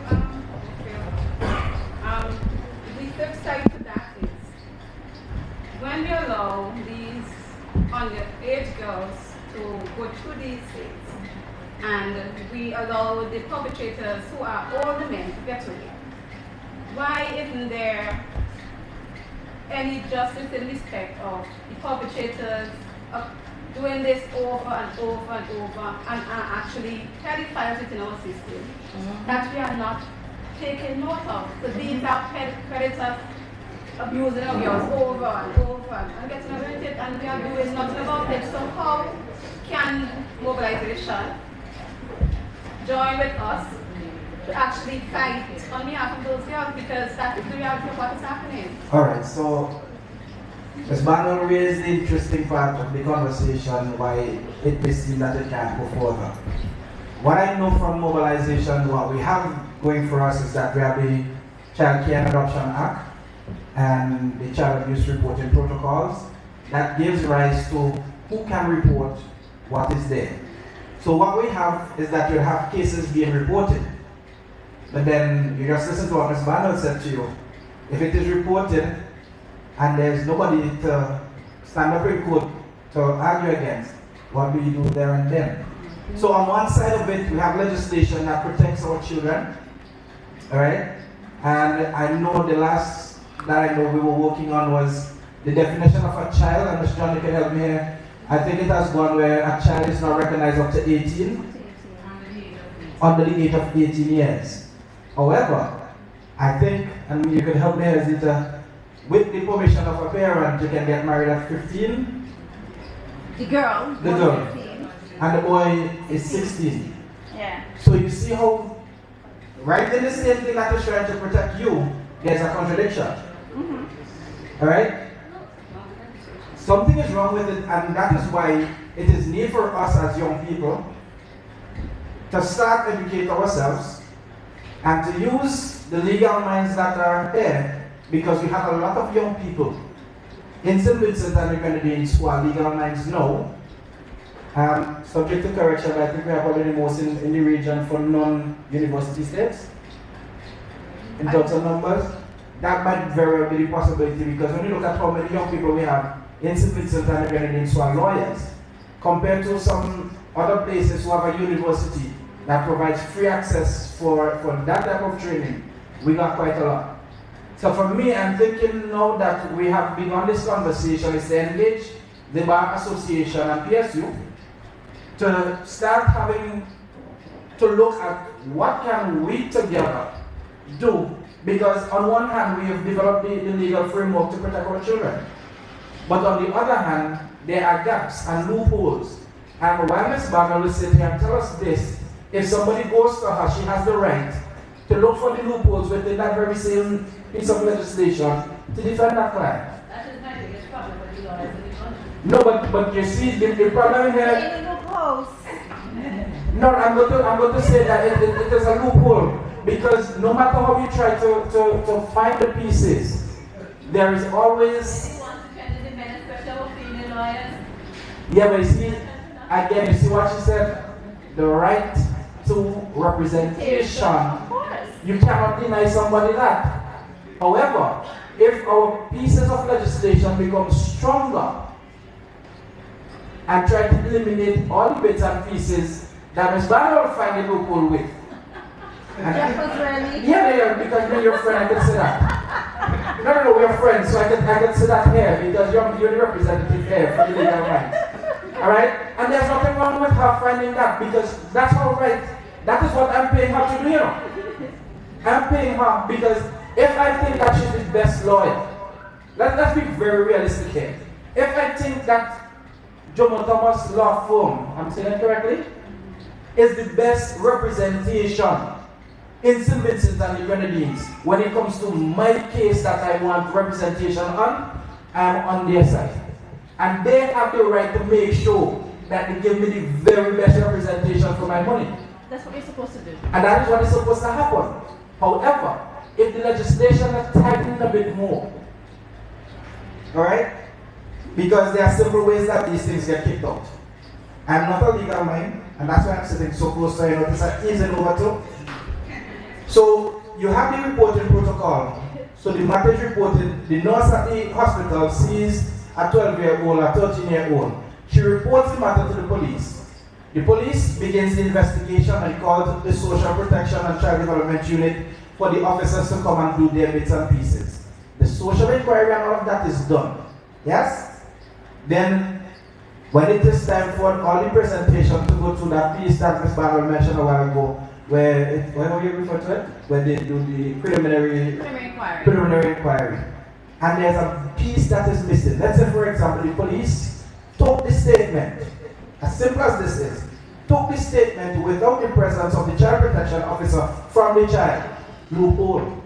the flip side to that is when we allow these underage girls to go through these things, and we allow the perpetrators who are older men to get away, why isn't there any justice in respect of the perpetrators of doing this over and over and over and actually pedophile within our system that we are not taking note of? So these are predators abusing our girls over and over and getting away with it, and we are doing nothing about it. So how can mobilization join with us to actually fight on behalf of those girls, because that is the reality of what is happening? All right, so Ms. Manuel raised the interesting part of the conversation, why it may seem that it can't go further. What I know from mobilization, what we have going for us is that we have the Child Care and Adoption Act and the Child Abuse Reporting Protocols that gives rise to who can report what is there. So what we have is that you have cases being reported, but then you just listen to what Ms. Manuel said to you. If it is reported and there's nobody to stand up in court to argue against, what do you do there and then? So on one side of it, we have legislation that protects our children, all right? And I know the last that I know we were working on was the definition of a child, and Mr. Johnny can help me here, I think it has gone where a child is now recognized up to 18, under the age of 18 years. However, I think, and you can help me, Zita, with the permission of a parent, you can get married at 15. The girl. The girl. 15. And the boy is 16. Yeah. So you see how, right in the same thing that is trying to protect you, there's a contradiction. Alright? Something is wrong with it, and that is why it is need for us as young people to start educate ourselves and to use the legal minds that are there, because we have a lot of young people in St. Vincent and the Grenadines who are legal minds now. Subject to correction, I think we are probably the most in the region for non-university states in terms of numbers. That might very well be the possibility, because when you look at how many young people we have in St. Vincent and the Grenadines who are lawyers, compared to some other places who have a university that provides free access for that type of training, we got quite a lot. So for me, I'm thinking now that we have begun this conversation is to engage the Bar Association and P.S.U. to start having to look at what can we together do, because on one hand we have developed the legal framework to protect our children, but on the other hand there are gaps and loopholes. And while Ms. Barner will sit here and tell us this, if somebody goes to her, she has the right to look for the loopholes within that very same piece of legislation to defend that client. That is my biggest problem with the lawyers in the country. No, but you see, the problem here. No, I'm going to say that it is a loophole, because no matter how you try to find the pieces, there is always. Yeah, but you see, again, you see what she said? The right to representation. You cannot deny somebody that. However, if our pieces of legislation become stronger and try to eliminate all the bits and pieces that Ms. Barner will find a loophole with. Yeah, because you're your friend, I can say that. No, we're friends, so I can say that here, because you're the representative here for the legal rights. Alright? And there's nothing wrong with her finding that, because that's all right. That is what I'm paying her to do, you know. I'm paying her because if I think that she's the best lawyer, let's be very realistic here. If I think that Jomo Thomas Law Firm, I'm saying it correctly, is the best representation in St. Vincent and the Grenadines when it comes to my case that I want representation on, I'm on their side. And they have the right to make sure that they give me the very best representation for my money. That's what you're supposed to do. And that is what is supposed to happen. However, if the legislation is tightened a bit more, alright? Because there are several ways that these things get kicked out. I'm not a legal mind, and that's why I'm sitting so close to you know this is easy over to. So you have the reporting protocol. So the matter is reported, the nurse at the hospital sees a 12-year-old, a 13-year-old. She reports the matter to the police. The police begins the investigation and calls the Social Protection and Child Development Unit for the officers to come and do their bits and pieces. The social inquiry and all of that is done. Yes? Then, when it is time for all the presentation to go through that piece that Ms. Barrow mentioned a while ago, where were you referring to it? Where they do the preliminary inquiry. And there's a piece that is missing. Let's say, for example, the police took the statement, as simple as this is, took the statement without the presence of the child protection officer from the child. Loophole.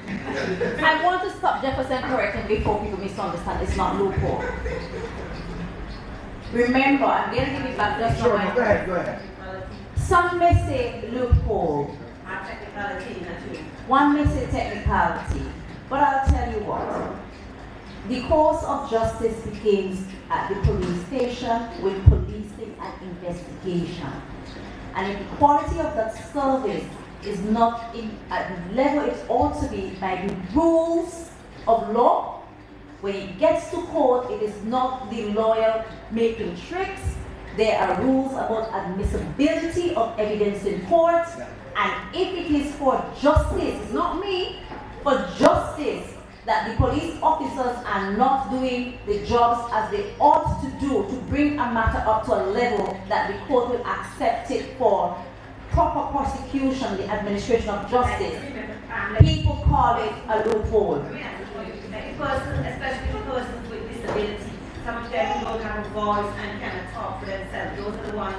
I want to stop Jefferson correcting before people misunderstand. It's not loophole. Remember, I'm going to give it back just Sure, now. go ahead. Some may say loophole. One may say technicality. But I'll tell you what. The course of justice begins at the police station with policing and investigation. And if the quality of that service is not at the level it ought to be by the rules of law, when it gets to court, it is not the lawyer making tricks. There are rules about admissibility of evidence in court. And if it is for justice, not me, for justice that the police officers are not doing the jobs as they ought to do to bring a matter up to a level that the court will accept it for proper prosecution, the administration of justice. People call it a loophole. Especially persons with disability, some of them don't have a voice and cannot talk for themselves. Those are the ones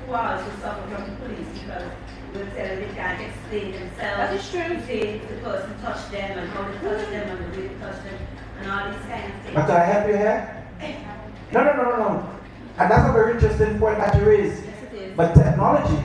who are also suffer from the police because they will tell them they can't explain themselves. That is true. If the person touched them and how they touched them and the way they touched them and all these kind of things. But can I help you here? No. And that's a very interesting point that you raised. Yes, it is. But technology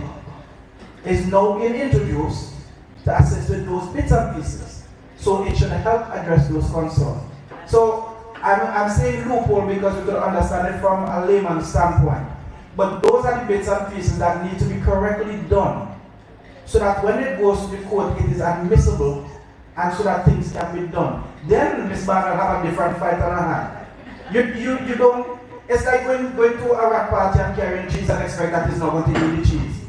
is now being introduced to assist with those bits and pieces. So it should help address those concerns. So I'm saying loophole because we can understand it from a layman's standpoint. But those are the bits and pieces that need to be correctly done so that when it goes to the court, it is admissible and so that things can be done. Then Ms. Barr will have a different fight on her hand. You don't, it's like going to a rat party and carrying cheese and expect that it's not going to do the cheese.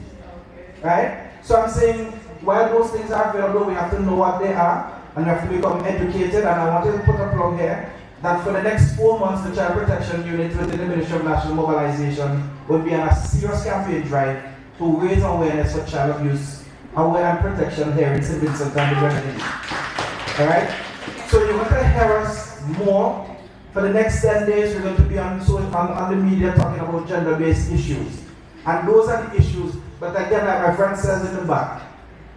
Right? So I'm saying, while those things are available, we have to know what they are and we have to become educated. And I want to put a plug here that for the next 4 months, the Child Protection Unit within the Ministry of National Mobilization will be on a serious campaign drive to raise awareness for child abuse, awareness and protection here in St. Vincent and the Grenadines. Alright? So you're going to hear us more. For the next 10 days, we're going to be on the media talking about gender-based issues. And those are the issues. But again, like my friend says in the back,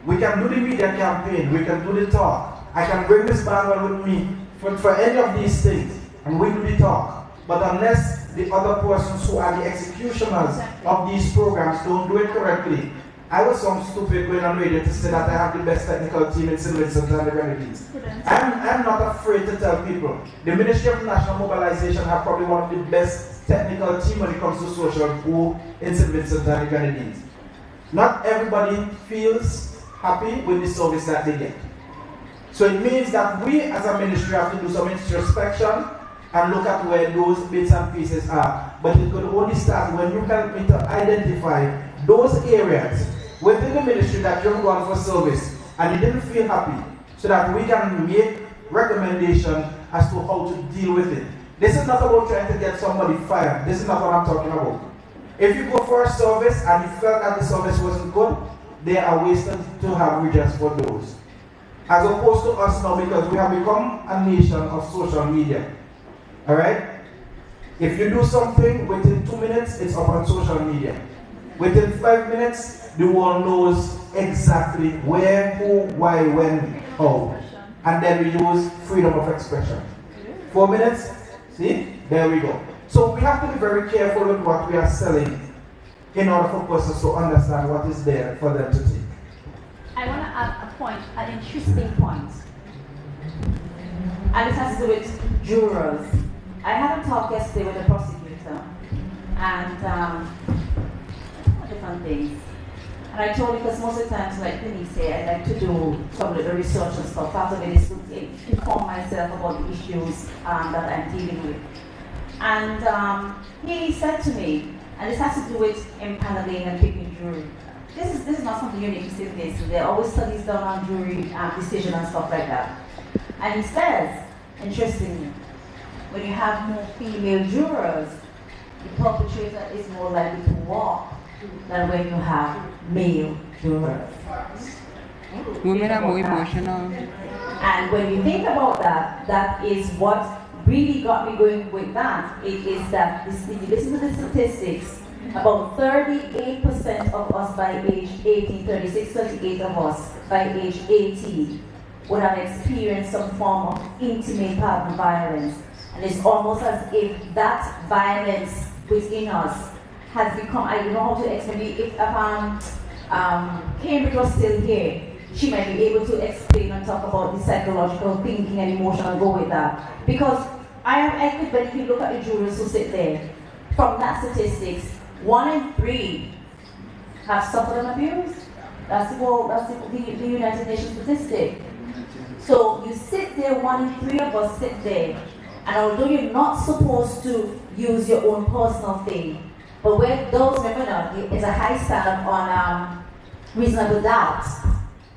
we can do the media campaign, we can do the talk. I can bring Ms. Barnwell with me for any of these things, and we do the talk. But unless the other persons who are the executioners of these programs don't do it correctly, I was some stupid going on radio to say that I have the best technical team in St. Vincent and the Grenadines. I'm not afraid to tell people. The Ministry of National Mobilization have probably one of the best technical team when it comes to social work in St. Vincent and the Grenadines. Not everybody feels happy with the service that they get. So it means that we as a ministry have to do some introspection and look at where those bits and pieces are. But it could only start when you help me to identify those areas within the ministry that you've gone for service and you didn't feel happy, so that we can make recommendation as to how to deal with it. This is not about trying to get somebody fired. This is not what I'm talking about. If you go for a service and you felt that the service wasn't good, there are ways to have redress for those. As opposed to us now, because we have become a nation of social media. Alright? If you do something, within 2 minutes, it's up on social media. Within 5 minutes, the world knows exactly where, who, why, when, how. And then we use freedom of expression. 4 minutes, see? There we go. So we have to be very careful with what we are selling in order for persons to understand what is there for them to take. I want to add a point, an interesting point. And it has to do with jurors. I had a talk yesterday with a prosecutor and different things. And I told him, because most of the times, like Denise said, I like to do some of the research and stuff. Part of it is to inform myself about the issues that I'm dealing with. And he said to me, and this has to do with empaneling and picking jury. This is not something unique to St. Vincent. There are always studies done on jury decision and stuff like that. And he says, interestingly, when you have more female jurors, the perpetrator is more likely to walk than when you have male jurors. Women are more emotional. And when you think about that, that is what really got me going with that. It is that, if you listen to the statistics, about 38% of us by age 18, 36, 38 of us by age 18 would have experienced some form of intimate partner violence. And it's almost as if that violence within us has become, I don't know how to explain it. If Cambridge was still here, she might be able to explain and talk about the psychological thinking and emotional go with that. Because I could bet if you look at the jurors who sit there, from that statistics, 1 in 3 have suffered an abuse. That's the United Nations statistic. So you sit there, 1 in 3 of us sit there, and although you're not supposed to use your own personal thing, but where those, remember now, it's a high standard on reasonable doubt.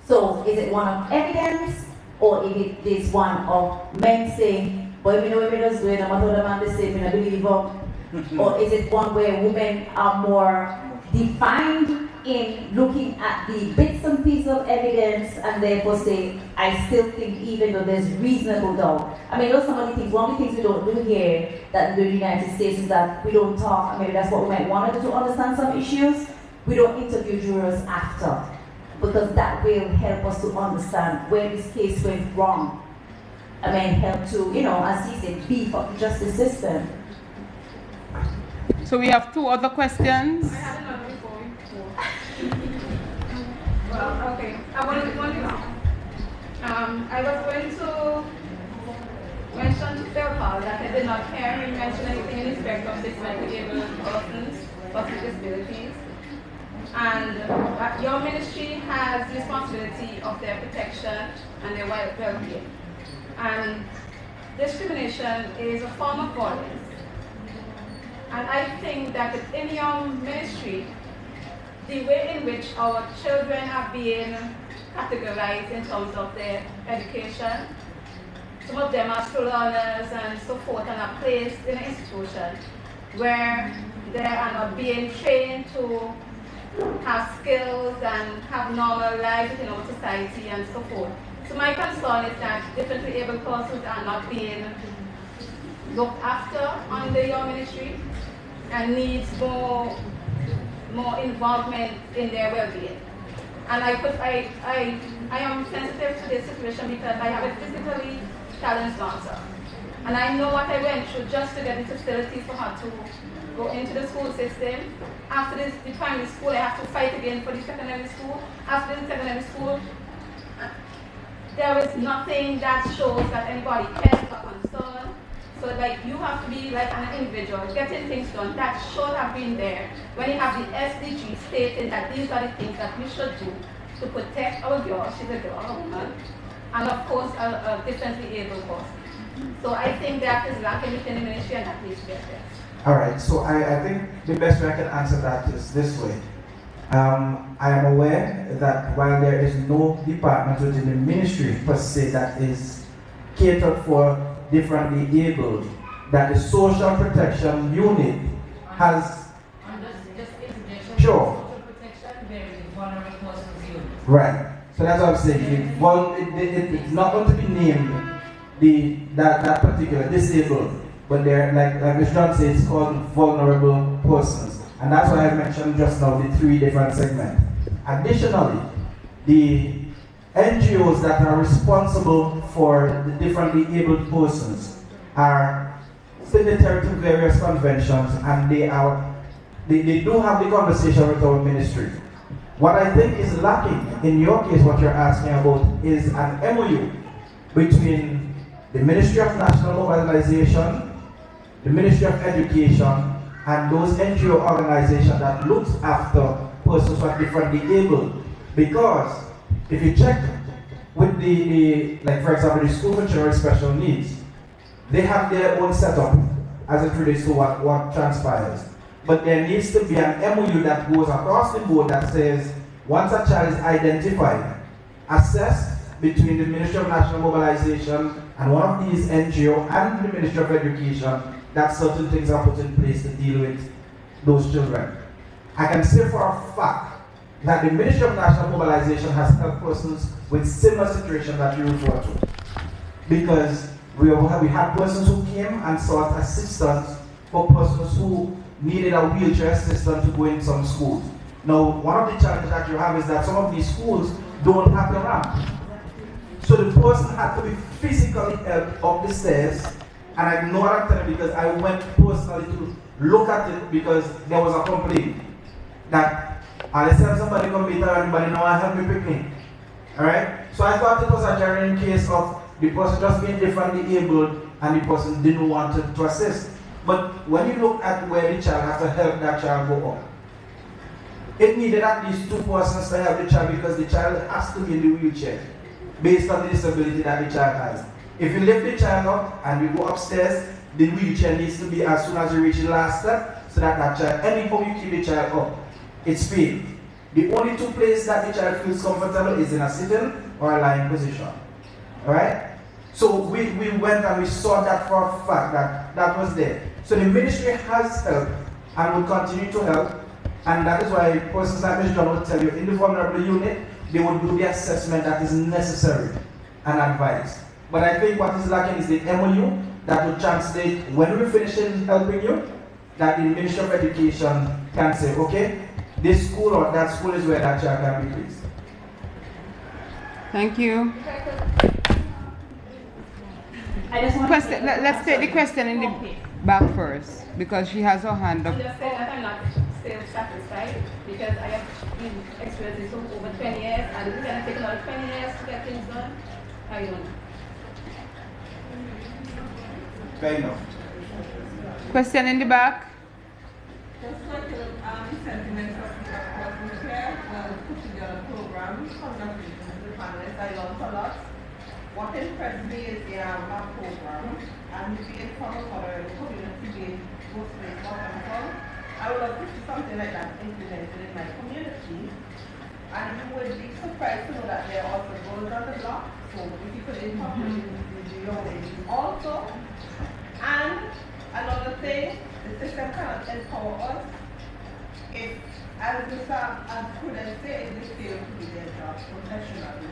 So is it one of evidence, or if it is one of men saying, boy, we know women does do it, I'm not the man the same, I believe or is it one where women are more defined in looking at the bits and pieces of evidence and therefore say, I still think even though there's reasonable doubt. I mean, those are some of the things, one of the things we don't do here that in the United States is that we don't talk, and maybe that's what we might want to do to understand some issues. We don't interview jurors after, because that will help us to understand where this case went wrong. I mean, help to, you know, as he said, beef up the justice system. So we have 2 other questions. I have another before we go. Well, okay. I wanted one now. I was going to mention to Phil Paul that I did not hear him mention anything in respect of differently abled persons with disabilities. And your ministry has the responsibility of their protection and their well-being. And discrimination is a form of violence. And I think that within your ministry, the way in which our children are being categorized in terms of their education, some of them are slow learners and so forth, and are placed in an institution where they are not being trained to have skills and have normal lives in our society and so forth. So my concern is that differently abled persons are not being looked after under your ministry and needs more involvement in their well-being. And I am sensitive to this situation because I have a physically challenged daughter. And I know what I went through just to get into facilities for her to go into the school system. After the primary school, I have to fight again for the secondary school. After the secondary school, there is nothing that shows that anybody cares or concerned. So like you have to be like an individual, getting things done. That should have been there when you have the S.V.G stating that these are the things that we should do to protect our girl, she's a girl, a woman, and of course a differently able person. So I think that is lacking within the ministry and that needs to be addressed. All right, so I think the best way I can answer that is this way. I am aware that while there is no department within the ministry per se that is catered for differently abled, that the social protection unit has. Sure. Right. So that's what I'm saying. It's not going to be named that particular disabled, but they're like Mr. John said, it's called vulnerable persons. And that's why I mentioned just now the 3 different segments. Additionally, the NGOs that are responsible for the differently abled persons are signatory to various conventions, and they do have the conversation with our ministry. What I think is lacking in your case, what you're asking about, is an MOU between the Ministry of National Mobilization, the Ministry of Education, and those NGO organizations that looks after persons who are differently abled. Because if you check with like for example, the School for Children with Special Needs, they have their own setup as it relates to what transpires. But there needs to be an MOU that goes across the board that says, once a child is identified, assessed between the Ministry of National Mobilization and one of these NGO and the Ministry of Education, that certain things are put in place to deal with those children. I can say for a fact that the Ministry of National Mobilization has helped persons with similar situations that you refer to. Because we had persons who came and sought assistance for persons who needed a wheelchair assistance to go in some schools. Now, one of the challenges that you have is that some of these schools don't have the ramp. So the person had to be physically helped up the stairs, and I know what I'm telling you because I went personally to look at it because there was a complaint that let's have somebody come meet her, anybody know I help me pick me. Alright? So I thought it was a genuine case of the person just being differently abled and the person didn't want to assist. But when you look at where the child has to help that child go up, it needed at least 2 persons to help the child because the child has to be in the wheelchair based on the disability that the child has. If you lift the child up and you go upstairs, the wheelchair needs to be as soon as you reach the last step so that that child, anyhow you keep the child up, it's paid. The only 2 places that the child feels comfortable is in a sitting or a lying position. Alright? So we went and we saw that for a fact that was there. So the ministry has helped and will continue to help. And that is why persons like Mr. John will tell you, in the vulnerable unit, they will do the assessment that is necessary and advice. But I think what is lacking is the MOU that will translate when we finish helping you, that the Ministry of Education can say, okay, this school or that school is where that child can be placed. Thank you. Let's take the question in the back first, because she has her hand up. I'm just saying that I'm not still satisfied, because I have been experiencing this for over 20 years, and it's going to take another 20 years to get things done. I don't know. Fair enough. Question in the back. Just like sentiments of working here, put together programs, congratulations to the panelists. I learned a lot. What impressed me is the program and being from other community both ways wonderful. I would love to see something like that implemented in my community. And you would be surprised to know that there are also girls on the block. So if you could incorporate the young ladies also. And another thing, the system cannot empower us if, as Prudence said, they fail to do their job professionally.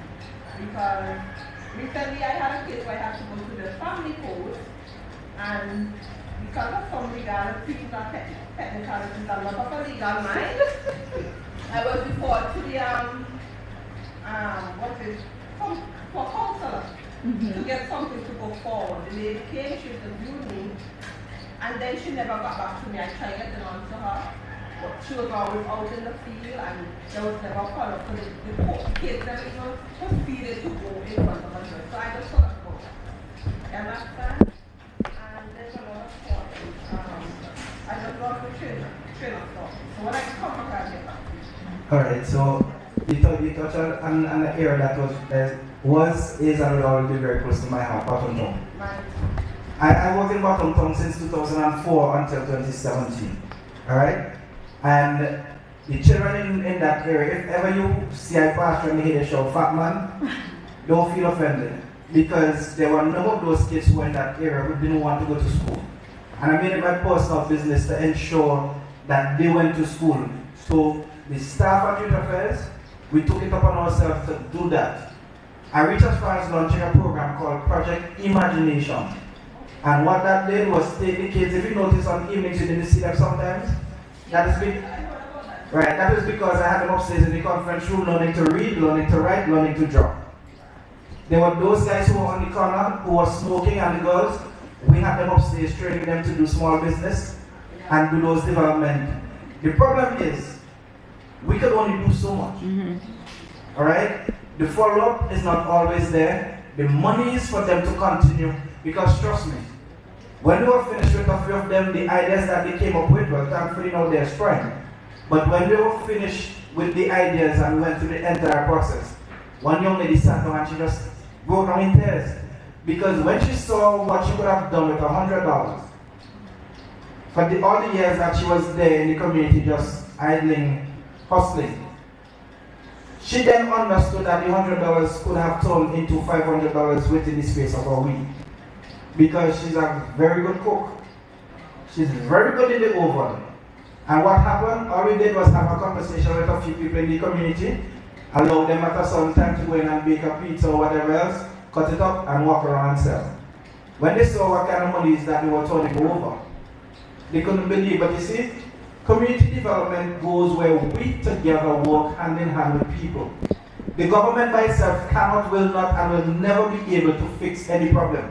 Because recently I had a case where I had to go to the family court, and because of some legalities or technicalities, I'm not of a legal mind, I was referred to the for counselor to get something to go forward. The lady came, she interviewed me, and then she never got back to me. I tried getting on to her, but she was always out in the field, and there was never a follow-up. So the kids never even proceeded to go in front of us. So I just thought about that. You understand? And there's a lot of thought. I just lost the train of thought. So when I come back, I'll get back to you. Alright, so you touched on an area that is and will always be very close to my heart, Bottom Town. I worked in Bottom Town since 2004 until 2017. Alright? And the children in that area, if ever you see a pastor and hear the show, fat man, don't feel offended. Because there were a number of those kids who were in that area who didn't want to go to school. And I made it my personal business to ensure that they went to school. So the staff at Youth Affairs, we took it upon ourselves to do that. I reached as far as launching a program called Project Imagination. And what that did was take the kids, if you notice on evenings you didn't see them sometimes, that is because I had them upstairs in the conference room learning to read, learning to write, learning to draw. There were those guys who were on the corner who were smoking, and the girls, we had them upstairs training them to do small business and do those development. The problem is, we could only do so much. Alright? The follow-up is not always there. The money is for them to continue, because trust me, when we were finished with a few of them, the ideas that they came up with, well, thankfully now they're spraying. But when we were finished with the ideas and we went through the entire process, one young lady sat down and she just broke down in tears. Because when she saw what she could have done with $100, for all the years that she was there in the community just idling, hustling, she then understood that the $100 could have turned into $500 within the space of a week. Because she's a very good cook. She's very good in the oven. And what happened, all we did was have a conversation with a few people in the community, allow them at a certain time to go in and bake a pizza or whatever else, cut it up and walk around and sell. When they saw what kind of monies that they were turning over, they couldn't believe. But you see, community development goes where we together work hand in hand with people. The government by itself cannot, will not, and will never be able to fix any problem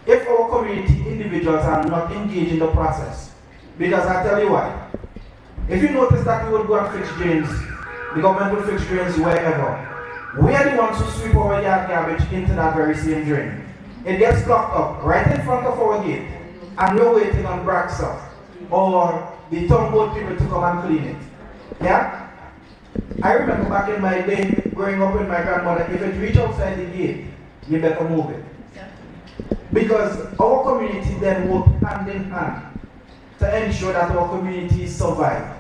if our community individuals are not engaged in the process. Because I tell you why. If you notice that we would go and fix drains, the government will fix drains wherever. We are the ones who sweep our yard garbage into that very same drain. It gets blocked up right in front of our gate, and we're waiting on Braxa or the town board people to come and clean it. Yeah? I remember back in my day, growing up with my grandmother, if it reached outside the gate, you better move it. Because our community then worked hand in hand to ensure that our communities survive.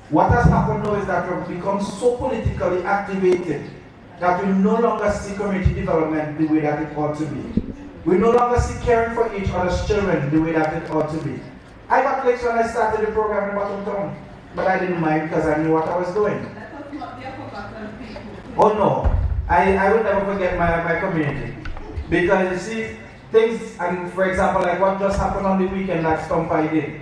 What has happened now is that we've become so politically activated that we no longer see community development the way that it ought to be. We no longer see caring for each other's children the way that it ought to be. I got clicked when I started the program in Bottom Town, but I didn't mind because I knew what I was doing. Oh no, I will never forget my community. Because you see, things, and for example, like what just happened on the weekend that Stompai did.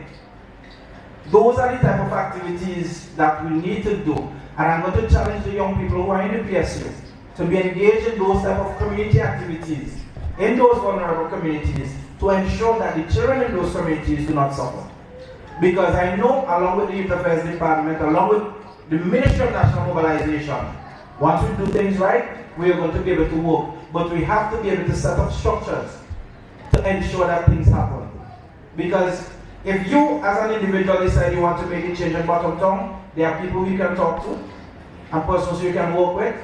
Those are the type of activities that we need to do. And I'm going to challenge the young people who are in the P.S.U to be engaged in those type of community activities, in those vulnerable communities, to ensure that the children in those communities do not suffer. Because I know, along with the Youth Affairs Department, along with the Ministry of National Mobilization, once we do things right, we are going to be able to work. But we have to be able to set up structures to ensure that things happen. Because if you, as an individual, decide you want to make a change in Bottom Town, there are people you can talk to, and persons you can work with,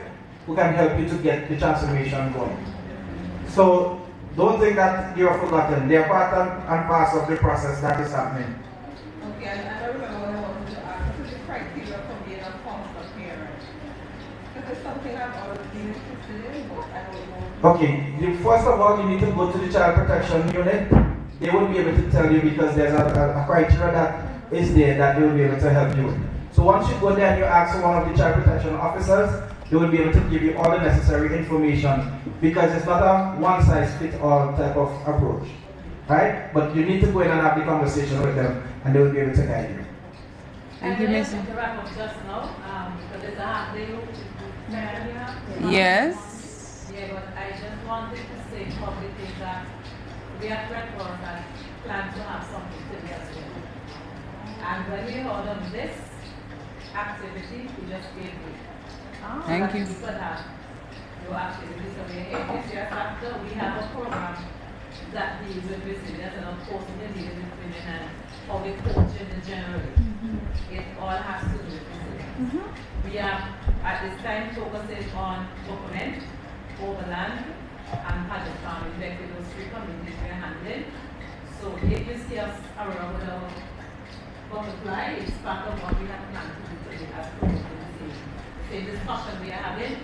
who can help you to get the transformation going. So don't think that you are forgotten. They are part and parcel of the process that is happening. Okay, and I remember what I wanted to ask. What is the criteria for being a foster parent? Because it's something I've always been interested in, but I don't know. Okay, first of all, you need to go to the Child Protection Unit. They will be able to tell you because there's a criteria that is there that they will be able to help you with. So once you go there and you ask one of the Child Protection officers, they will be able to give you all the necessary information because it's not a one-size-fits-all type of approach, right? But you need to go in and have the conversation with them and they will be able to guide you. Thank you, Miss. To wrap up just now, because it's a half day. Yes. Yeah, but I just wanted to say publicly that we at Red Cross had planned to have something today as well. And when we heard of this activity, we just gave it. Thank you. We could have your activities. So we're here this year after we have a program that deals with resilience and of course the dealing with women and how we coach in generally. It all has to do with resilience. We are at this time focusing on Document, Overland, and Pageant Farm. In fact, those three communities we are handling. So if you see us around with our butterfly, it's part of what we have planned to do today as same discussion we are having.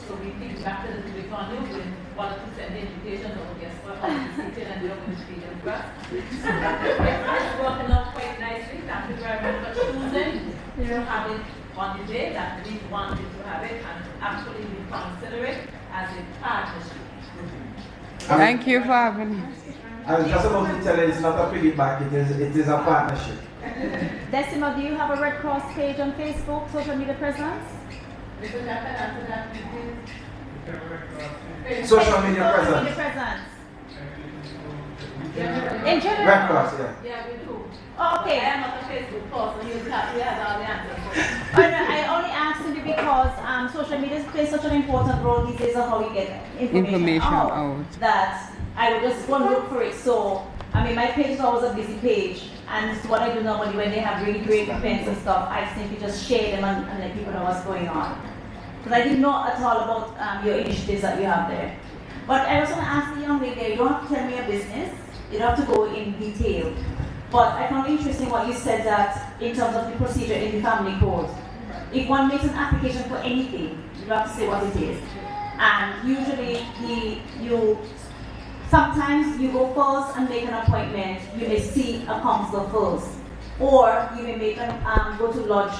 So we pick back a little bit on you with one to send the invitations or guests for participating and they're going to be in for us. So it's working out quite nicely. Thank you very much for choosing to have it on the day that we wanted to have it and actually we consider it as a partnership. Thank you for having me. I was just about to tell you it's not a piggyback, it is a partnership. Decima, do you have a Red Cross page on Facebook, social media presence? Social media presence. In general? Red Cross, yeah. Yeah, we do. Okay. I am not a Facebook person, you have all the answers. I only asked you because social media plays such an important role these days on how we get information out. That I would just go and look for it. So, I mean, my page is always a busy page. And it's what I do normally when they have really great events and stuff. I simply just share them and let people know what's going on. Because I didn't know at all about your initiatives that you have there. But I was going to ask the young lady, you don't have to tell me your business. You don't have to go in detail. But I found it interesting what you said that in terms of the procedure in the family code. If one makes an application for anything, you have to say what it is. And usually sometimes you go first and make an appointment. You may see a counselor first. Or you may make go to lodge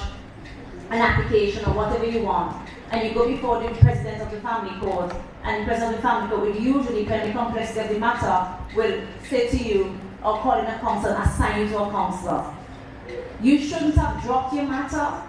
an application or whatever you want. And you go before the president of the family court. And the president of the family court will usually, depending on the complexity of the matter, will say to you, or call in a counselor and assign you to a counselor. You shouldn't have dropped your matter.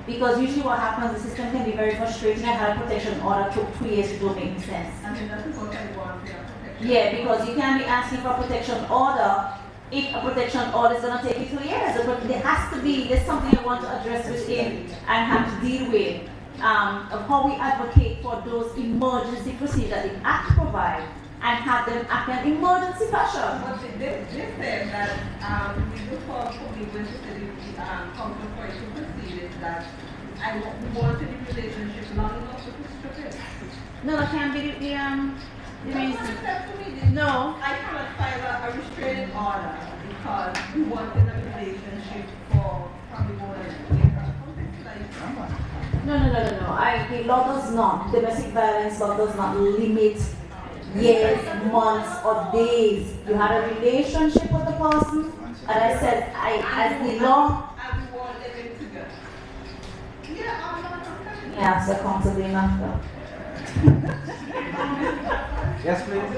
Because usually what happens, the system can be very frustrating. I had a protection order, took 2 years to do make sense. I mean, that's what I want, yeah. Yeah, because you can't be asking for a protection order if a protection order is going to take you 2 years. But there has to be, there's something I want to address within and have to deal with of how we advocate for those emergency procedures that the Act provides and have them act in emergency fashion. But this said that we look for people when counsel for it to proceed is that I wanted the relationship long enough to strip it. No, that can't be the No, I cannot file a restraining order because we wanted a relationship for probably more than a year. No. The law does not. Domestic violence law does not limit years, months, or days. You had a relationship with the person, and I said, as the law. Yeah, so come to the after. Yes, please.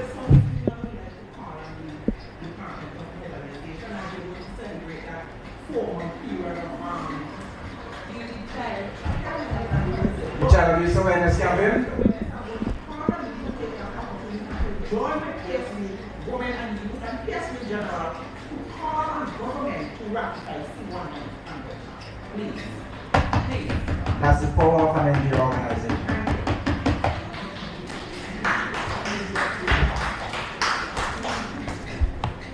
The child abuse awareness campaign. Join the P.S.U, women and youth and P.S.U in general to call on government to ratify C-100. Please. That's the power of an NGO organization.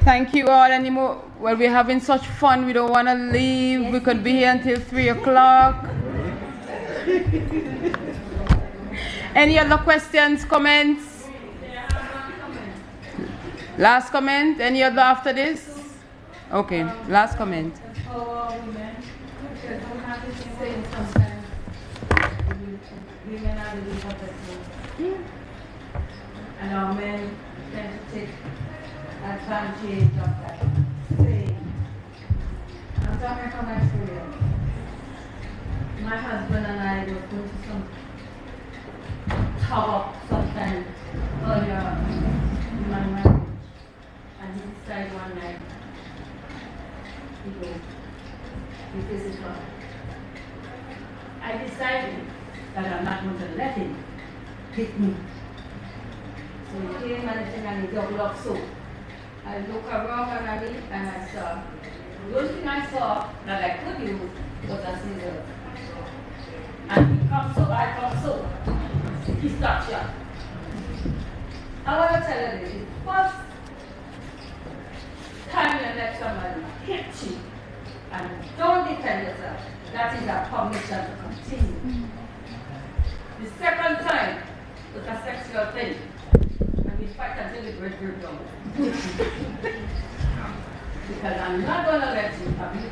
Thank you all anymore. Well, we're having such fun. We don't want to leave. We could be here until 3 o'clock. Any other questions, comments? Last comment? Any other after this? Okay, last comment. Women are the lead of the group. And our men tend to take advantage of that. I'm talking from experience. My husband and I were going to some talk sometime earlier in my marriage, and he decided one night to go visit her. I decided that I'm not going to let him hit me. So he came and he doubled up so. I look around and I saw. The only thing I saw that I could use was a scissors. And he comes so, I come so. He stopped shot. I want to tell you this. The first time you let somebody hit you and don't defend yourself, that is a permission to continue. The second time was a sexual thing. And we fight until the bread breaks down. Because I'm not going to let you abuse it.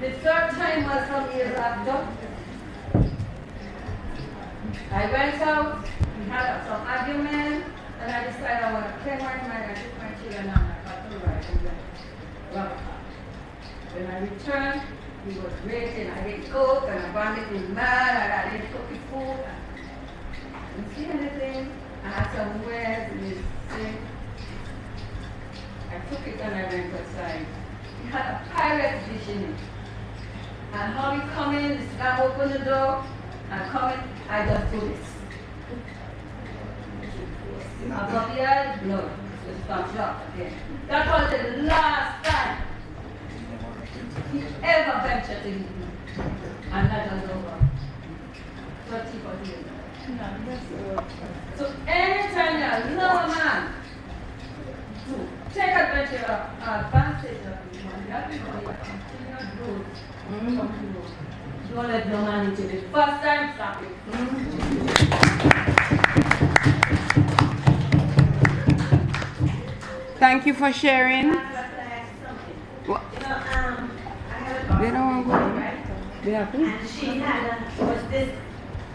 The third time was some years after. I went out, we had some argument, and I decided I want to clear my mind. I took my children and I got to ride and went. When I returned, he was waiting. I didn't cook, and I wanted him mad, and I didn't cook his food. I didn't see anything. I had some wares in his sink. I took it and I went outside. He had a pirate dish in it. And how he come in, this guy opened the door, and coming, I just do this. I got the eye, blood. So it's not shot again. That was the last time he ever ventured to hit me. And that was over. 30, 40 years. So anytime you love a man, take advantage of advantage of the man. That is why you continue growth. Don't let no man hit you the first time, stop it. Thank you for sharing. What? They don't want to go. They have to. And she was this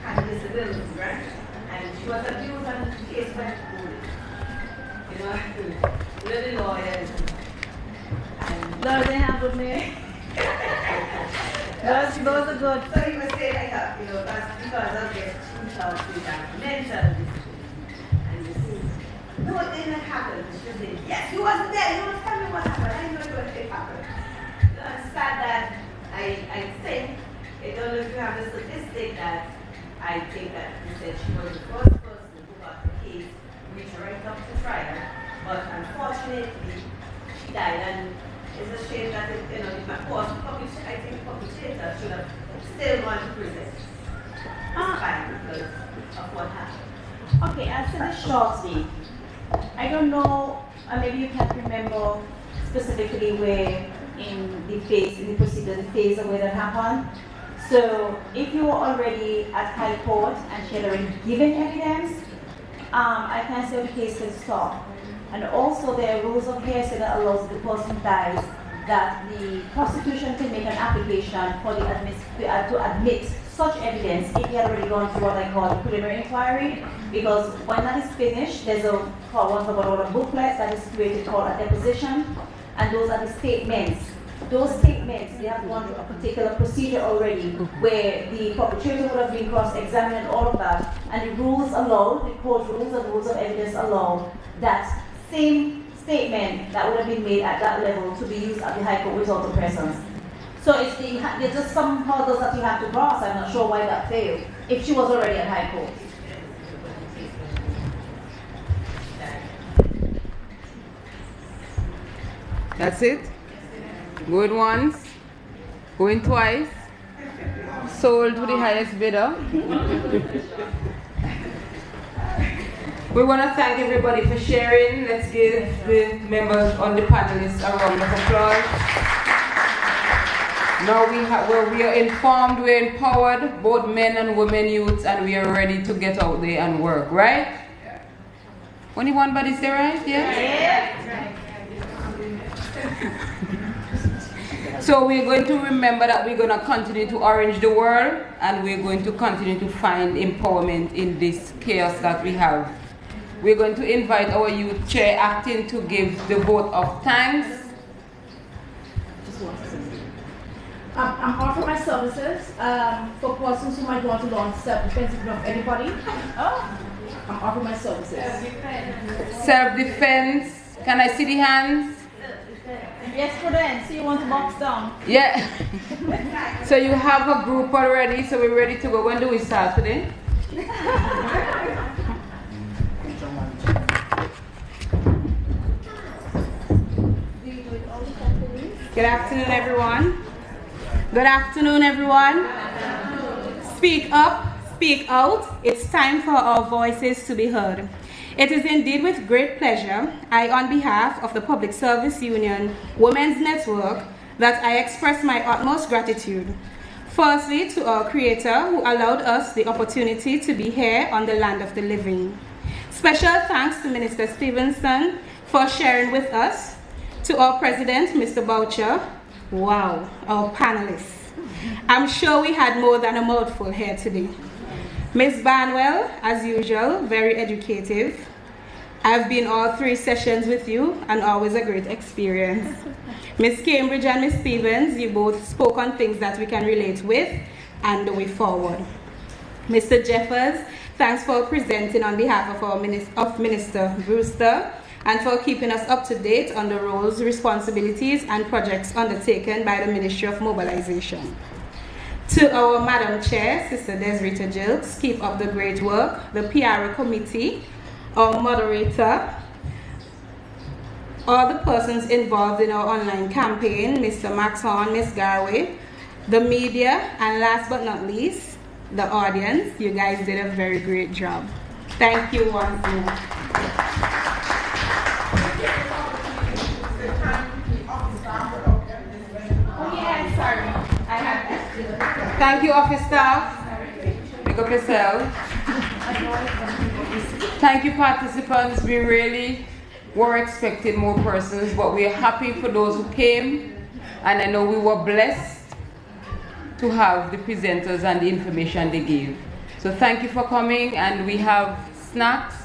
kind of disability, right? And she was abused and the case went to police. You know, really lawyers. Lord, they have with me. Those are good. So he was saying, like, that's because of this 2003 mental disability. And you see, no, it didn't happen. She said, yes, you wasn't there. You don't tell me what happened. I didn't know what happened. So I'm sad that I think, I don't know if you have the statistic that I think that he said she was the first person who got the case reached right up to trial. But unfortunately, she died. And it's a shame that it, I think the perpetrator should have still gone to prison. Fine, because of what happened. Okay, I'll say this shortly. I don't know, maybe you can't remember specifically where in the procedure, the phase of where that happened. So if you were already at high court and she had already given evidence, I can say the case can stop. And also there are rules of hearsay that allows the person dies that the prosecution can make an application for the to admit such evidence if he had already gone through what I call the preliminary inquiry, because when that is finished, there's a booklet that is created called a deposition, and those are the statements. Those statements, they have gone through a particular procedure already where the perpetrator would have been cross-examined and all of that, and the rules allow, the court rules and rules of evidence allow that same statement that would have been made at that level to be used at the High Court without the presence. So it's there's just some hurdles that you have to cross. I'm not sure why that failed, if she was already at High Court. That's it? Going once, going twice, sold to the highest bidder. We want to thank everybody for sharing. Let's give the members on the panelists a round of applause. Now we are informed, we're empowered, both men and women youths, and we are ready to get out there and work, right? Only one body say right? Yes? So we're going to remember that we're going to continue to orange the world, and we're going to continue to find empowerment in this chaos that we have. We're going to invite our youth chair acting to give the vote of thanks. I'm offering my services for persons who might want to launch self-defense of anybody. I'm offering my services. Self-defense. Can I see the hands? Yes, Prudence. So you want to box down? Yeah. So you have a group already, so we're ready to go. When do we start today? Good afternoon, everyone. Good afternoon, everyone. Speak up, speak out. It's time for our voices to be heard. It is indeed with great pleasure, I, on behalf of the Public Service Union Women's Network, that I express my utmost gratitude. Firstly, to our Creator who allowed us the opportunity to be here on the land of the living. Special thanks to Minister Stevenson for sharing with us. To our President, Mr. Boucher. Wow, our panelists. I'm sure we had more than a mouthful here today. Ms. Barnwell, as usual, very educative. I've been all 3 sessions with you and always a great experience. Ms. Cambridge and Ms. Stevens, you both spoke on things that we can relate with and the way forward. Mr. Jeffers, thanks for presenting on behalf of our Minister Brewster and for keeping us up to date on the roles, responsibilities, and projects undertaken by the Ministry of Mobilization. To our Madam Chair, Sister Desrita Jilks, keep up the great work. The PR committee, our moderator, all the persons involved in our online campaign, Mr. Max Horn, Ms. Garway, the media, and last but not least, the audience. You guys did a very great job. Thank you once more. Thank you, office staff. Pick up yourself. Thank you, participants. We really were expecting more persons, but we are happy for those who came. And I know we were blessed to have the presenters and the information they gave. So thank you for coming, and we have snacks.